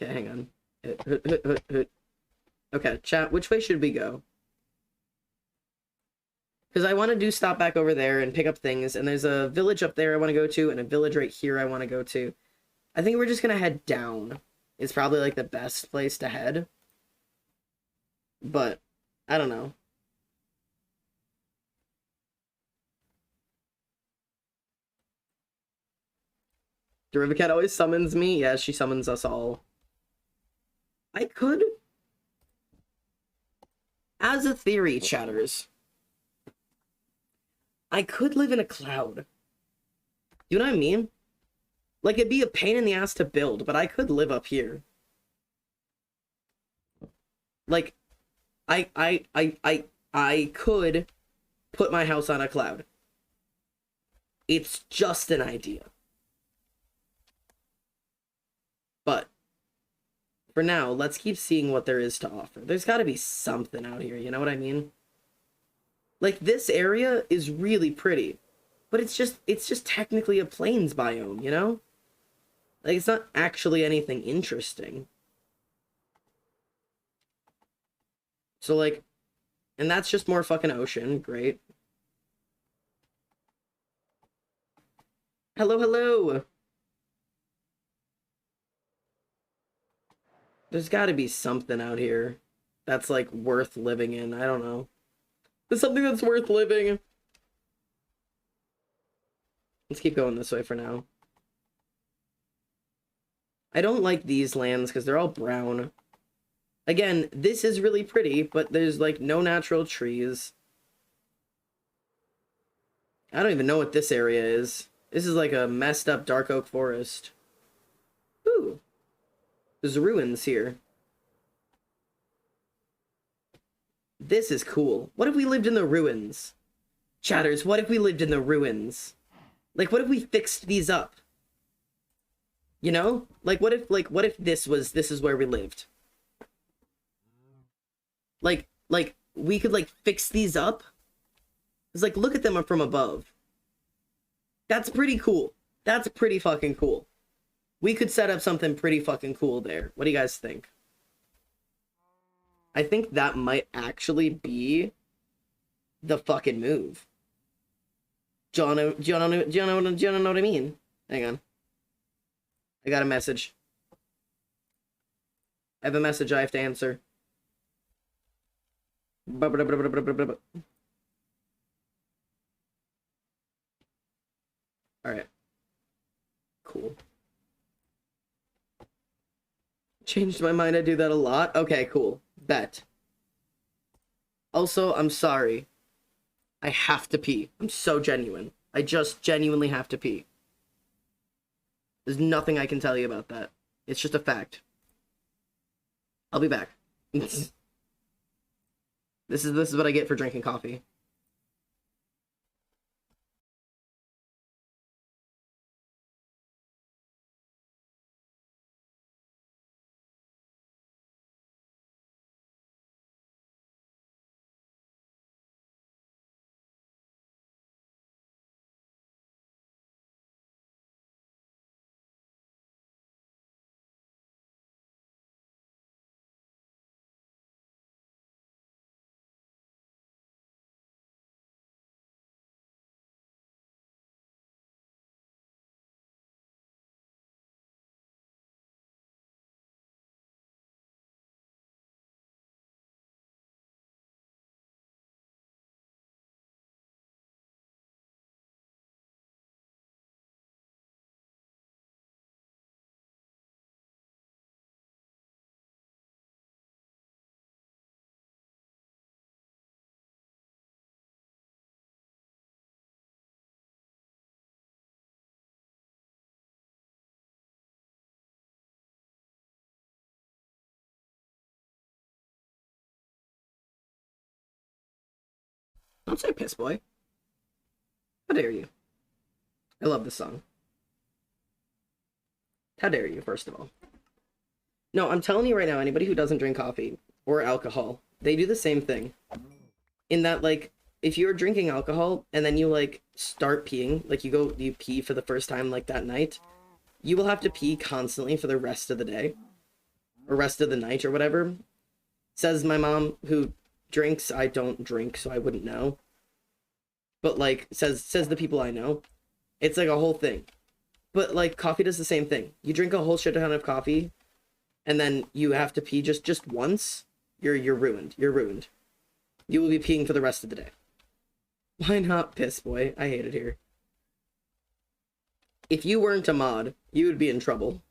Okay, hang on. Okay, chat, which way should we go? Because I want to do stop back over there and pick up things, and there's a village up there I want to go to, and a village right here I want to go to. I think we're just going to head down. It's probably, like, the best place to head. But, I don't know. Derivacat always summons me. Yeah, she summons us all. I could... As a theory, chatters, I could live in a cloud. You know what I mean? Like, it'd be a pain in the ass to build, but I could live up here. Like, I could put my house on a cloud. It's just an idea. But for now, let's keep seeing what there is to offer. There's got to be something out here, you know what I mean? Like, this area is really pretty, but it's just technically a plains biome, you know? Like, it's not actually anything interesting. So, like, and that's just more fucking ocean. Great. Hello, hello! There's gotta be something out here that's, like, worth living in. I don't know. There's something that's worth living. Let's keep going this way for now. I don't like these lands because they're all brown. Again, this is really pretty, but there's, like, no natural trees. I don't even know what this area is. This is like a messed up dark oak forest. Ooh. There's ruins here. This is cool. What if we lived in the ruins? Chatters, what if we lived in the ruins? Like, what if we fixed these up? You know? Like, what if this is where we lived? Like, we could, like, fix these up? It's like, look at them from above. That's pretty cool. That's pretty fucking cool. We could set up something pretty fucking cool there. What do you guys think? I think that might actually be the fucking move. Do you know what I mean? Hang on. I got a message. I have a message I have to answer. Alright. Cool. Changed my mind, I do that a lot. Okay, cool. Bet. Also, I'm sorry. I have to pee. I'm so genuine. I just genuinely have to pee. There's nothing I can tell you about that. It's just a fact. I'll be back. This is what I get for drinking coffee. Don't say piss boy. How dare you? I love this song. How dare you, first of all. No, I'm telling you right now, anybody who doesn't drink coffee or alcohol, they do the same thing. In that, like, if you're drinking alcohol and then you, like, start peeing, like, you pee for the first time, like, that night, you will have to pee constantly for the rest of the day. Or rest of the night or whatever. Says my mom, who drinks. I don't drink, so I wouldn't know. But, like, says the people I know. It's, like, a whole thing. But, like, coffee does the same thing. You drink a whole shit ton of coffee, and then you have to pee just once, you're ruined. You're ruined. You will be peeing for the rest of the day. Why not, piss boy? I hate it here. If you weren't a mod, you would be in trouble.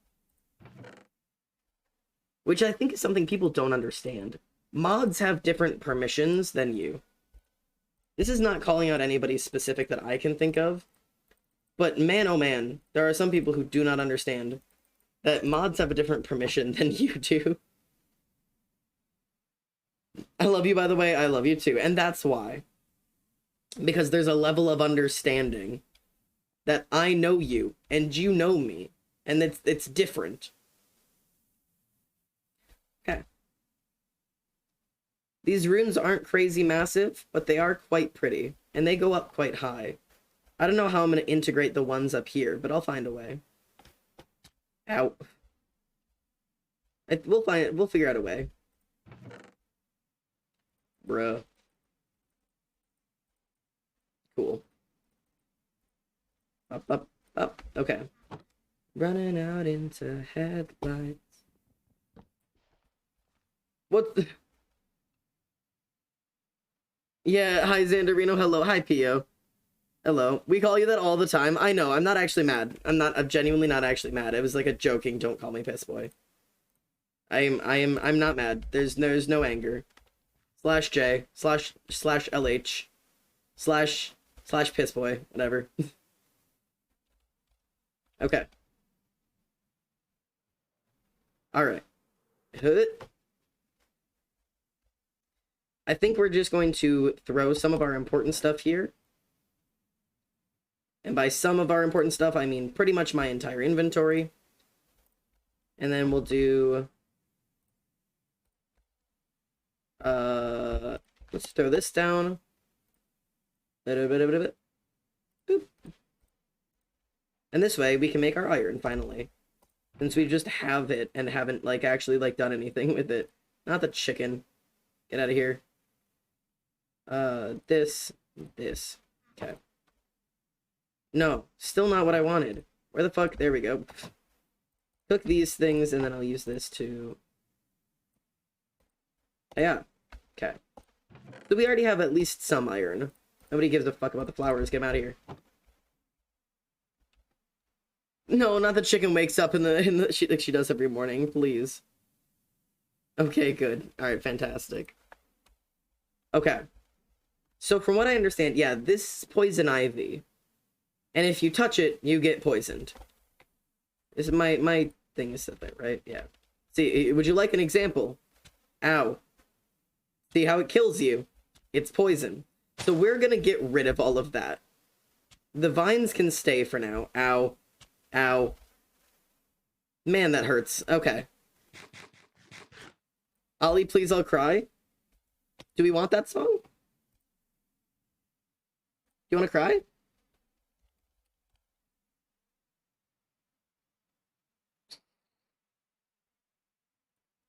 Which I think is something people don't understand. Mods have different permissions than you. This is not calling out anybody specific that I can think of. But man, oh man, there are some people who do not understand that mods have a different permission than you do. I love you, by the way. I love you too. And that's why. Because there's a level of understanding that I know you and you know me. And it's different. Okay. These rooms aren't crazy massive, but they are quite pretty. And they go up quite high. I don't know how I'm going to integrate the ones up here, but I'll find a way. Ow. We'll figure out a way. Bruh. Cool. Up. Okay. Running out into headlights. What the... Yeah, hi Xanderino, hello. Hi Pio. Hello. We call you that all the time. I know, I'm not actually mad. I'm genuinely not actually mad. It was like a joking, don't call me piss boy. I'm not mad. There's no anger. /J, /LH, / piss boy, whatever. Okay. Alright. I think we're just going to throw some of our important stuff here. And by some of our important stuff, I mean pretty much my entire inventory. And then we'll do... let's throw this down. Boop. And this way, we can make our iron, finally. Since we just have it and haven't, like, actually, like, done anything with it. Not the chicken. Get out of here. This. Okay. No, still not what I wanted. Where the fuck? There we go. Cook these things, and then I'll use this to... Yeah. Okay. So we already have at least some iron. Nobody gives a fuck about the flowers. Get them out of here. No, not the chicken wakes up like she does every morning, please. Okay, good. Alright, fantastic. Okay. So from what I understand, yeah, this is poison ivy. And if you touch it, you get poisoned. This is my thing is set there, right? Yeah. See, would you like an example? Ow. See how it kills you? It's poison. So we're gonna get rid of all of that. The vines can stay for now. Ow. Ow. Man, that hurts. Okay. Ollie, please, I'll cry. Do we want that song? You want to cry?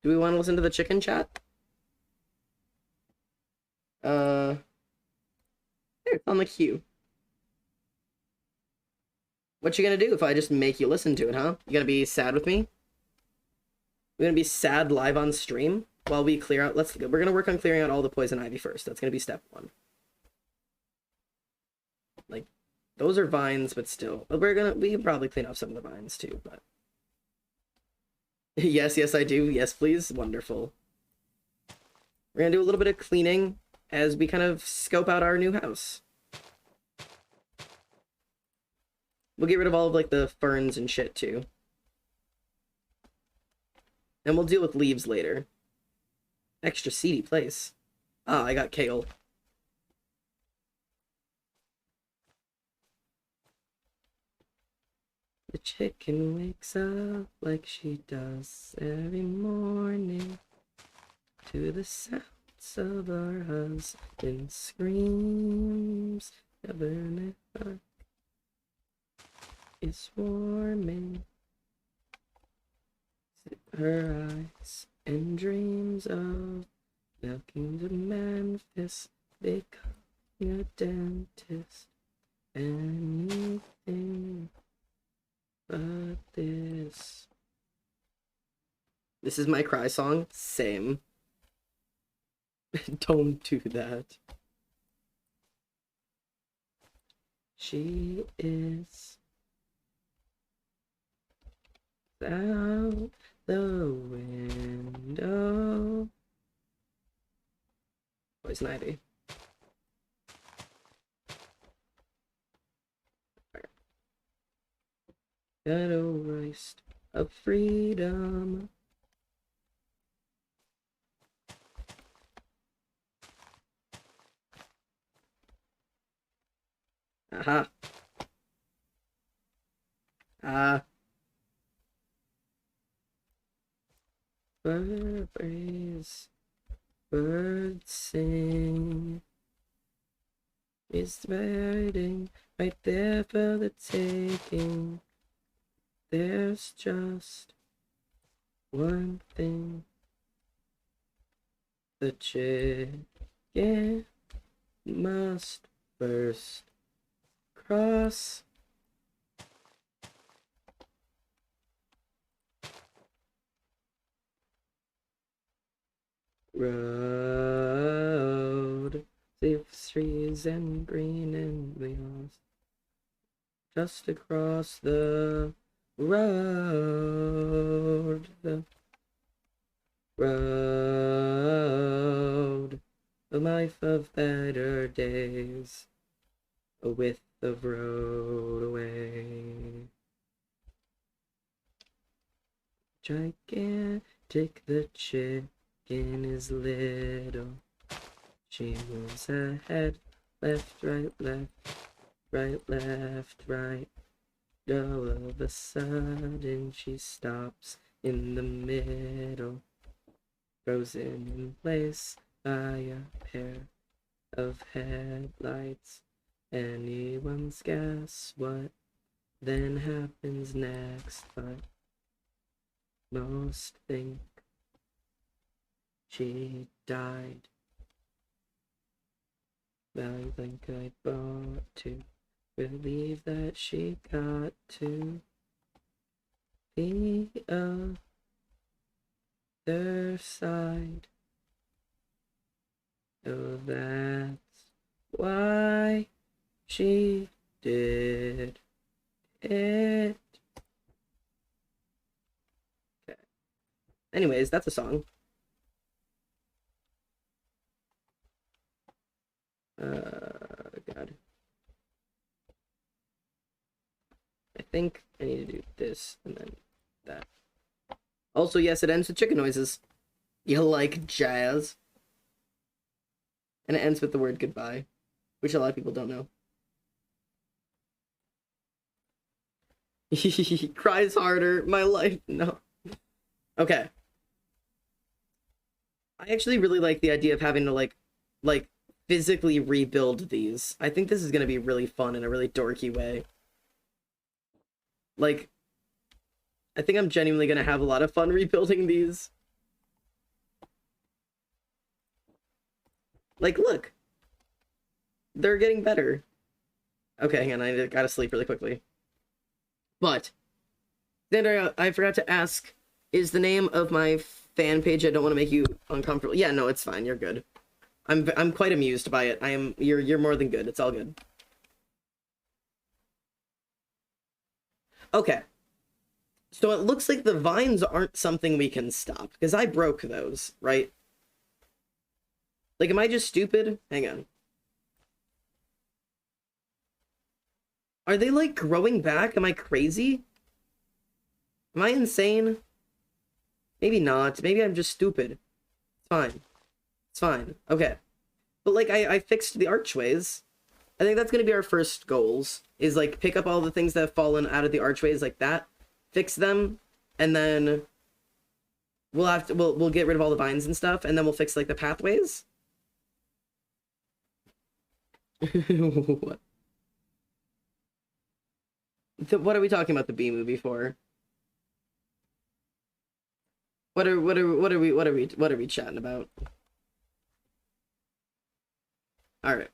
Do we want to listen to the chicken chat? There, it's on the queue. What you gonna do if I just make you listen to it, huh? You gonna be sad with me? We're gonna be sad live on stream while we clear out. We're gonna work on clearing out all the poison ivy first. That's gonna be step 1. Like, those are vines, but still. We can probably clean up some of the vines too, but... Yes, I do. Yes, please. Wonderful. We're gonna do a little bit of cleaning as we kind of scope out our new house. We'll get rid of all of, like, the ferns and shit, too. And we'll deal with leaves later. Extra seedy place. Ah, I got kale. The chicken wakes up like she does every morning to the sounds of her husband's screams. Never is warming her eyes and dreams of milking to Memphis, becoming a dentist, anything but this. This is my cry song. Same. Don't do that. She is out the window. Poison ivy. Got a waste of freedom. Aha. Ah. Birds sing. It's waiting right there for the taking. There's just one thing. The chicken must first cross road. Leaves, trees, and green and wheels. Just across the road. The road. A life of better days. A width of road away. Gigantic, the chicken is little. She moves ahead, left, right, right. All of a sudden she stops in the middle, frozen in place by a pair of headlights. Anyone's guess what then happens next, but most think she died. I think I bought to believe that she got to the other side. Oh, that's why she did it. Okay. Anyways, that's a song. God. I think I need to do this and then that. Also, yes, it ends with chicken noises. You like jazz. And it ends with the word goodbye, which a lot of people don't know. He cries harder. My life, no. Okay. I actually really like the idea of having to like physically rebuild these. I think this is gonna be really fun in a really dorky way. Like, I think I'm genuinely gonna have a lot of fun rebuilding these. Like, look. They're getting better. Okay, hang on, I gotta sleep really quickly. But, Xander, I forgot to ask, is the name of my fan page, I don't want to make you uncomfortable. Yeah, no, it's fine, you're good. I'm quite amused by it. You're more than good, it's all good. Okay. So it looks like the vines aren't something we can stop, because I broke those, right? Like, am I just stupid? Hang on. Are they, like, growing back? Am I crazy? Am I insane? Maybe not. Maybe I'm just stupid. It's fine. It's fine. Okay. But, like, I fixed the archways. I think that's going to be our first goals, is like pick up all the things that have fallen out of the archways like that, fix them, and then we'll get rid of all the vines and stuff, and then we'll fix like the pathways. What? What are we talking about the B movie for? What are we chatting about? All right.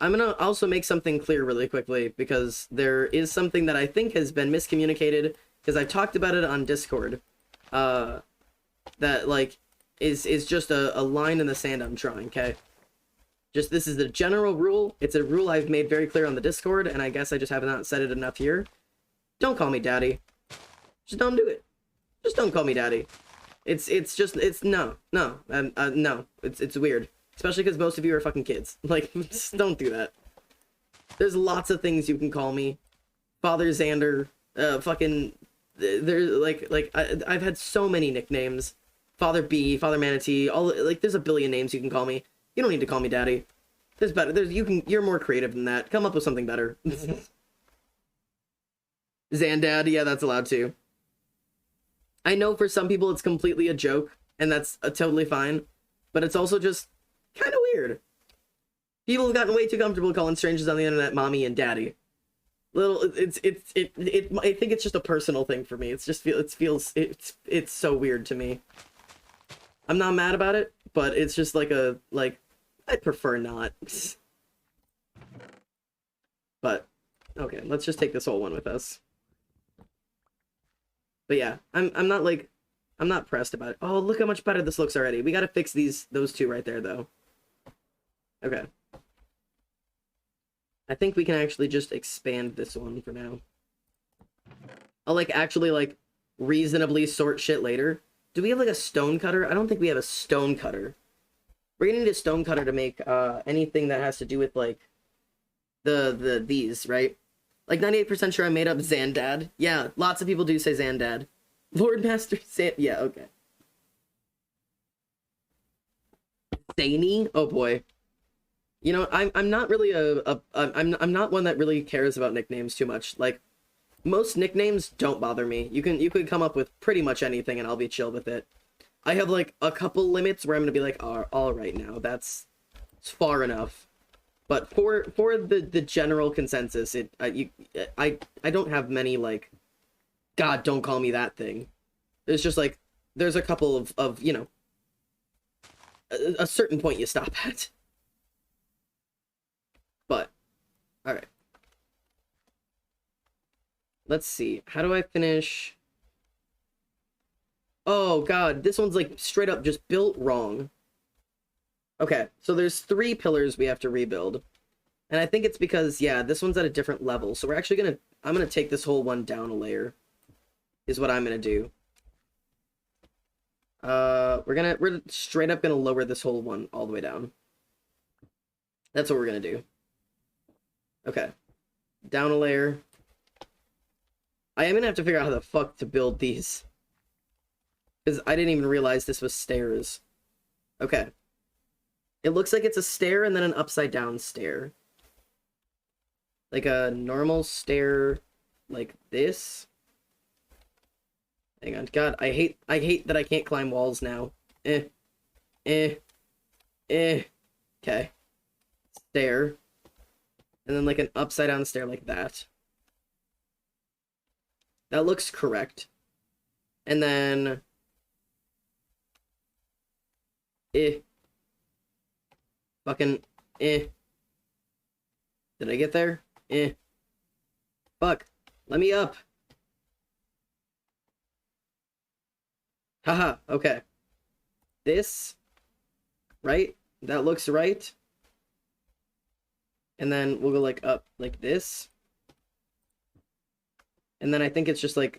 I'm gonna also make something clear really quickly, because there is something that I think has been miscommunicated, because I've talked about it on Discord. That like is just a line in the sand I'm drawing, okay? Just, this is the general rule. It's a rule I've made very clear on the Discord, and I guess I just have not said it enough here. Don't call me daddy. Just don't do it. Just don't call me daddy. It's no. It's weird. Especially because most of you are fucking kids. Like, just don't do that. There's lots of things you can call me. Father Xander, fucking, there's I've had so many nicknames. Father B, Father Manatee, there's a billion names you can call me. You don't need to call me daddy. There's better, you're more creative than that. Come up with something better. Xandad, yeah, that's allowed too. I know for some people it's completely a joke, and that's totally fine, but it's also just kind of weird. People have gotten way too comfortable calling strangers on the internet mommy and daddy. I think it's just a personal thing for me. It's so weird to me. I'm not mad about it, but it's just I'd prefer not. But okay, let's just take this whole one with us. But yeah, I'm not pressed about it. Oh, look how much better this looks already. We gotta fix those two right there though. Okay. I think we can actually just expand this one for now. I'll actually reasonably sort shit later. Do we have a stone cutter? I don't think we have a stone cutter. We're gonna need a stone cutter to make anything that has to do with these, right? 98% sure I made up Xandad. Yeah, lots of people do say Xandad. Lord Master Zand. Yeah, okay. Zany? Oh boy. You know, I'm not really I'm not one that really cares about nicknames too much. Most nicknames don't bother me. You could come up with pretty much anything and I'll be chill with it. I have a couple limits where I'm gonna be all right now, it's far enough. But for the general consensus, I don't have many God, don't call me that thing. There's just there's a couple of you know, a certain point you stop at. But all right. Let's see. How do I finish? Oh god, this one's straight up just built wrong. Okay, so there's 3 pillars we have to rebuild. And I think it's because, yeah, this one's at a different level. So we're actually I'm gonna take this whole one down a layer, is what I'm gonna do. We're straight up gonna lower this whole one all the way down. That's what we're gonna do. Okay. Down a layer. I am gonna have to figure out how the fuck to build these, because I didn't even realize this was stairs. Okay. It looks like it's a stair and then an upside down stair. Like a normal stair like this. Hang on. God, I hate that I can't climb walls now. Okay. Stair. And then an upside down stair like that. That looks correct. And then fucking Did I get there? Fuck. Let me up. Haha, okay. This, right? That looks right. And then we'll go up like this. And then I think it's just I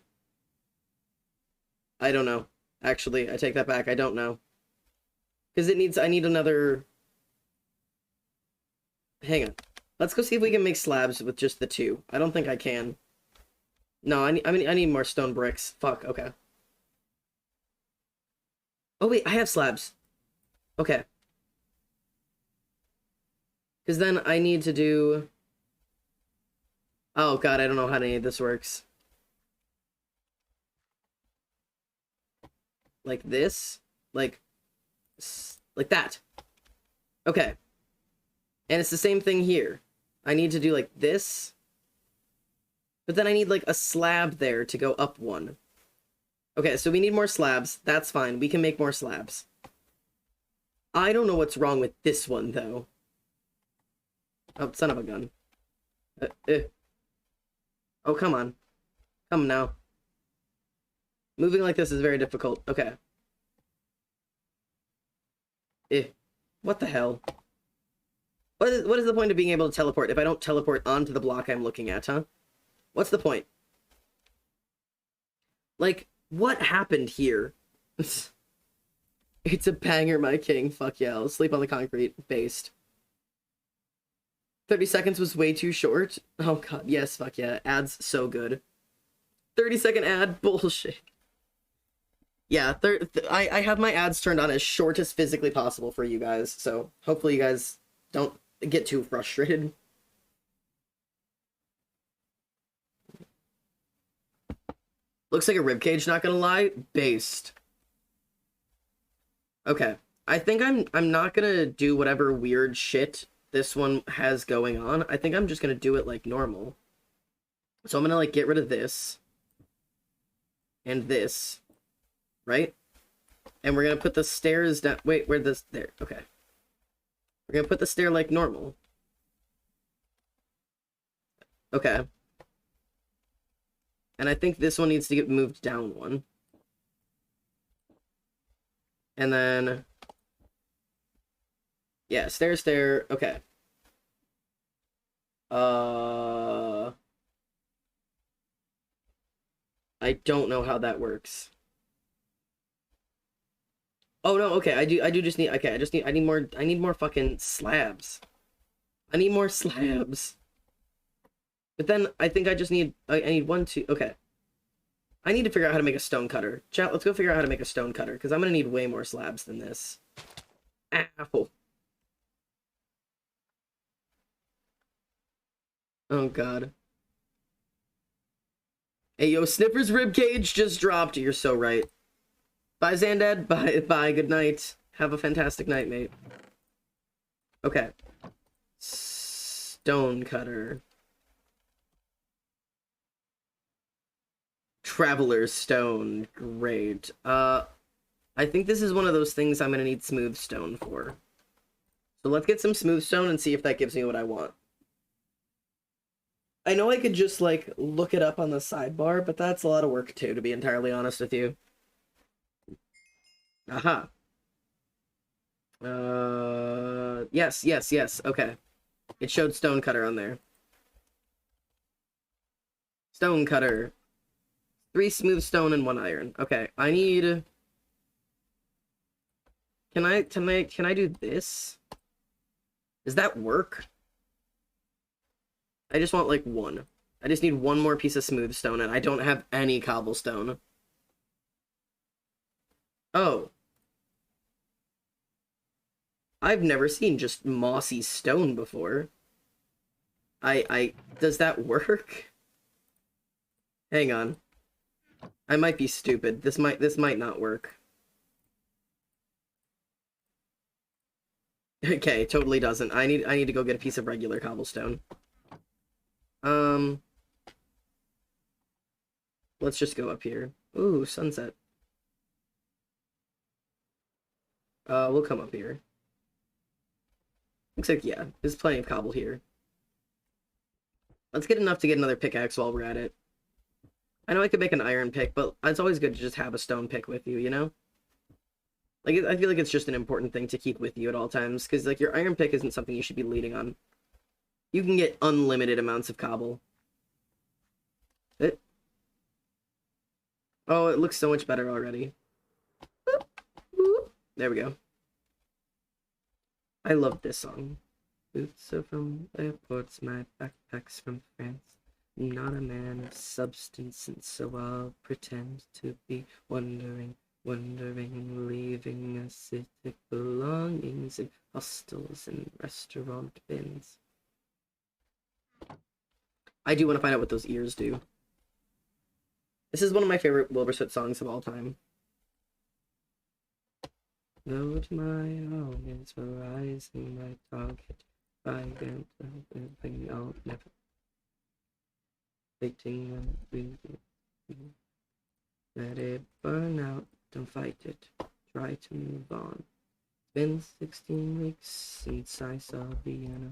don't know. Actually, I take that back. I don't know. Because I need another... Hang on. Let's go see if we can make slabs with just the 2. I don't think I can. No, I need more stone bricks. Fuck, okay. Oh wait, I have slabs. Okay. Because then I need to do... Oh god, I don't know how any of this works. Like this? Like that. Okay. And it's the same thing here. I need to do like this. But then I need like a slab there to go up one. Okay, so we need more slabs. That's fine. We can make more slabs. I don't know what's wrong with this one, though. Oh, son of a gun. Oh, come on. Come now. Moving like this is very difficult. Okay. What the hell? What is the point of being able to teleport if I don't teleport onto the block I'm looking at, huh? What's the point? Like, what happened here? It's a banger, my king. Fuck yeah, I'll sleep on the concrete. Based. 30 seconds was way too short. Oh god, yes, fuck yeah. Ads so good. 30-second ad? Bullshit. Yeah, I have my ads turned on as short as physically possible for you guys, so hopefully you guys don't get too frustrated. Looks like a ribcage, not gonna lie. Based. Okay. I think I'm not gonna do whatever weird shit this one has going on. I think I'm just gonna do it like normal. So I'm gonna like get rid of this. And this. Right? And we're gonna put the stairs down. Wait, where this? There. Okay. We're gonna put the stair like normal. Okay. And I think this one needs to get moved down one. And then... yeah, stair, stair. Okay. I don't know how that works. Oh no, okay, I do just need, okay, I need more fucking slabs. I need more slabs. But then I think I just need, I need one, two, okay. I need to figure out how to make a stone cutter. Chat, let's go figure out how to make a stone cutter, because I'm gonna need way more slabs than this. Ow. Oh god. Hey yo, Sniffer's ribcage just dropped. You're so right. Bye, Zandad. Bye. Good night. Have a fantastic night, mate. Okay. Stone cutter. Traveler's stone. Great. I think this is one of those things I'm gonna need smooth stone for. So let's get some smooth stone and see if that gives me what I want. I know I could just, like, look it up on the sidebar, but that's a lot of work, too, to be entirely honest with you. Aha. Yes, okay. It showed stone cutter on there. Stone cutter. 3 smooth stone and 1 iron. Okay, I need... Can I do this? Does that work? I just want, like, 1. I just need 1 more piece of smooth stone, and I don't have any cobblestone. Oh. I've never seen just mossy stone before. Does that work? Hang on. I might be stupid. This might not work. Okay, totally doesn't. I need to go get a piece of regular cobblestone. Let's just go up here. Ooh, sunset. We'll come up here. Looks like, yeah, there's plenty of cobble here. Let's get enough to get another pickaxe while we're at it. I know I could make an iron pick, but it's always good to just have a stone pick with you, you know? Like, I feel like it's just an important thing to keep with you at all times, because, like, your iron pick isn't something you should be leading on. You can get unlimited amounts of cobble. Oh, it looks so much better already. There we go. I love this song. Boots are from airports, my backpack's from France. I'm not a man of substance, and so I'll pretend to be wondering, leaving acidic belongings in hostels and restaurant bins. I do want to find out what those ears do. This is one of my favorite Wilbursoot songs of all time. Though to my home is rising, my target, I can't think I'll never. Waiting let it burn out, don't fight it, try to move on. It's been 16 weeks since I saw Vienna.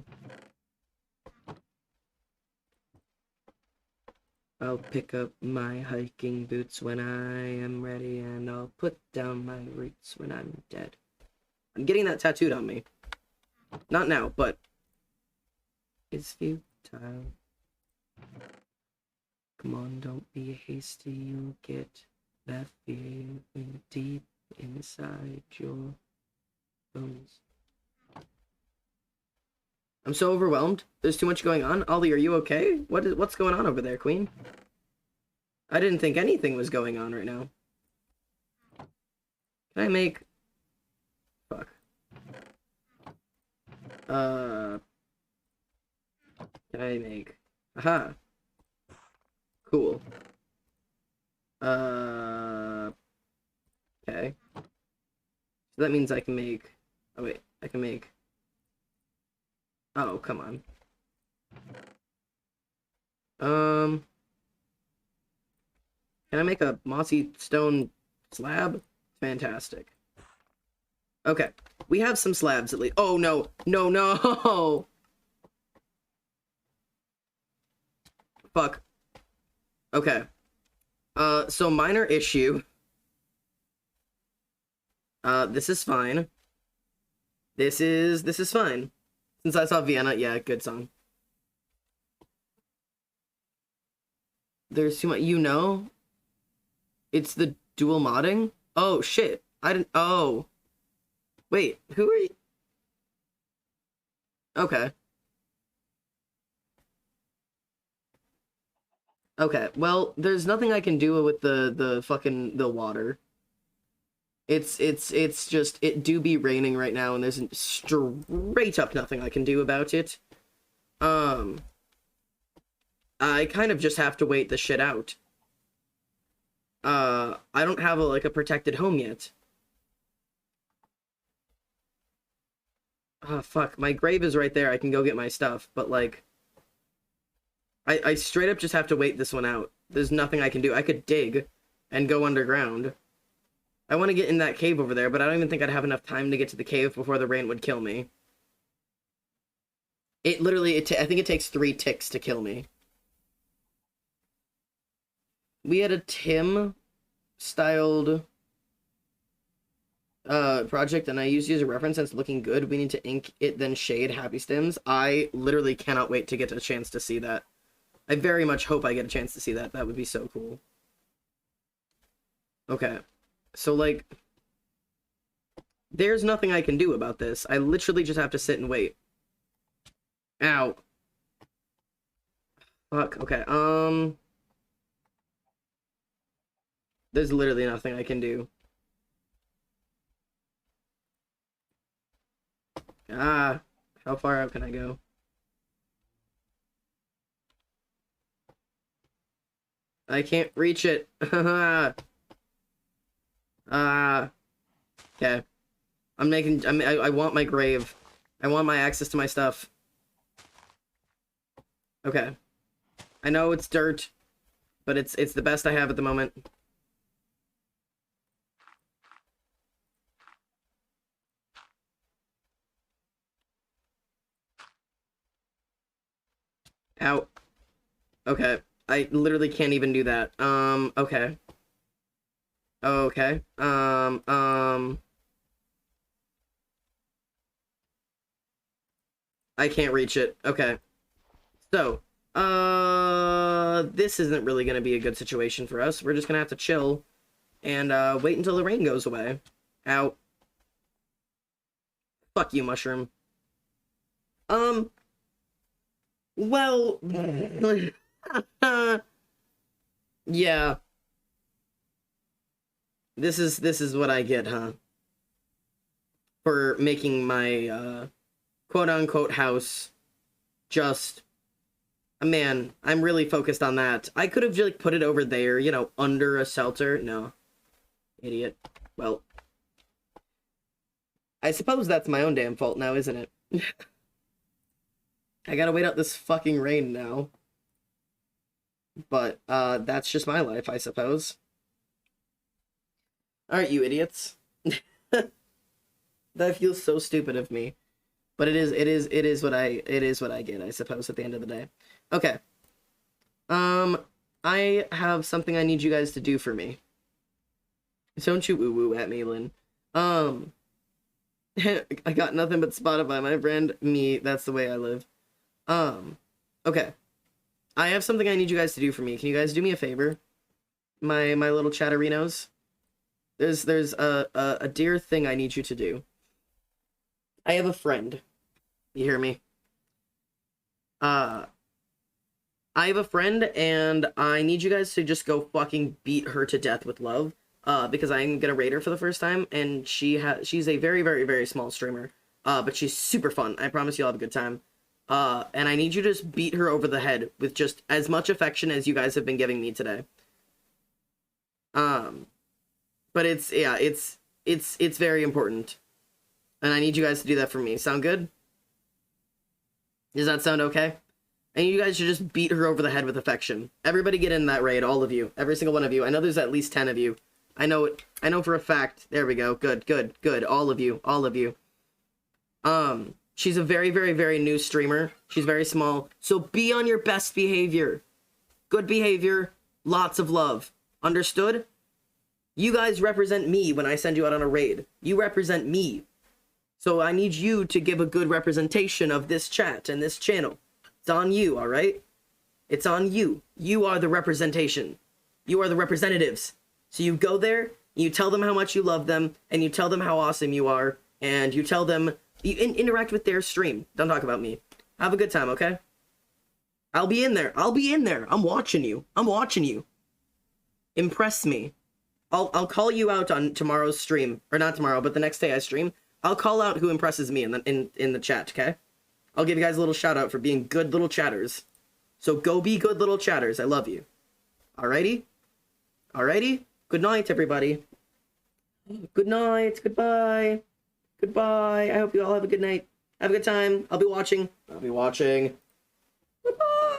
I'll pick up my hiking boots when I am ready, and I'll put down my roots when I'm dead. I'm getting that tattooed on me. Not now, but it's futile. Come on, don't be hasty, you'll get that feeling deep inside your bones. I'm so overwhelmed. There's too much going on. Ollie, are you okay? What's going on over there, Queen? I didn't think anything was going on right now. Can I make... Fuck. Can I make... Aha. Cool. Okay. So that means I can make... Oh, wait. I can make... Oh, come on. Can I make a mossy stone slab? Fantastic. Okay. We have some slabs at least. Oh, no. No, no! Fuck. Okay. So minor issue. This is fine. This is fine. Since I saw Vienna, yeah, good song. There's too much, you know? It's the dual modding? Oh, shit. I didn't, oh. Wait, who are you? Okay. Okay, well, there's nothing I can do with the water. It's just, it do be raining right now, and there's straight up nothing I can do about it. I kind of just have to wait the shit out. I don't have a protected home yet. Oh, fuck, my grave is right there, I can go get my stuff, but, like... I straight up just have to wait this one out. There's nothing I can do. I could dig and go underground. I want to get in that cave over there, but I don't even think I'd have enough time to get to the cave before the rain would kill me. It literally, I think it takes 3 ticks to kill me. We had a Tim-styled project, and I used it as a reference, and it's looking good. We need to ink it, then shade Happy Stems. I literally cannot wait to get a chance to see that. I very much hope I get a chance to see that. That would be so cool. Okay. So, like, there's nothing I can do about this. I literally just have to sit and wait. Ow. Fuck, okay, there's literally nothing I can do. Ah, how far out can I go? I can't reach it. Okay. I want my grave. I want my access to my stuff. Okay. I know it's dirt, but it's the best I have at the moment. Ow. Okay. I literally can't even do that. Okay. Okay. I can't reach it. Okay. So, this isn't really gonna be a good situation for us. We're just gonna have to chill and, wait until the rain goes away. Ow. Fuck you, mushroom. Well... yeah. This is what I get, huh? For making my, quote-unquote house just Man, I'm really focused on that. I could have like put it over there, you know, under a shelter. No. Idiot. Well, I suppose that's my own damn fault now, isn't it? I gotta wait out this fucking rain now. But, that's just my life, I suppose. Alright, you idiots. That feels so stupid of me. But it is what I get, I suppose, at the end of the day. Okay. I have something I need you guys to do for me. Don't you woo-woo at me, Lynn. I got nothing but Spotify, my friend. Me, that's the way I live. Okay. I have something I need you guys to do for me. Can you guys do me a favor? My little chatterinos? There's a dear thing I need you to do. I have a friend. You hear me? I have a friend, and I need you guys to just go fucking beat her to death with love. Because I'm gonna raid her for the first time, and she's a very, very, very small streamer. But she's super fun. I promise you'll have a good time. And I need you to just beat her over the head with just as much affection as you guys have been giving me today. But it's very important. And I need you guys to do that for me. Sound good? Does that sound okay? And you guys should just beat her over the head with affection. Everybody get in that raid, all of you. Every single one of you. I know there's at least 10 of you. I know for a fact. There we go. Good. All of you. She's a very, very, very new streamer. She's very small. So be on your best behavior. Good behavior. Lots of love. Understood? You guys represent me when I send you out on a raid. You represent me. So I need you to give a good representation of this chat and this channel. It's on you, alright? It's on you. You are the representation. You are the representatives. So you go there, you tell them how much you love them, and you tell them how awesome you are, and you tell them, you interact with their stream. Don't talk about me. Have a good time, okay? I'll be in there. I'm watching you. Impress me. I'll call you out on tomorrow's stream, or not tomorrow, but the next day I stream. I'll call out who impresses me in the chat, okay? I'll give you guys a little shout out for being good little chatters. So go be good little chatters. I love you. Alrighty? Good night, everybody. Good night. Goodbye. I hope you all have a good night. Have a good time. I'll be watching. Goodbye.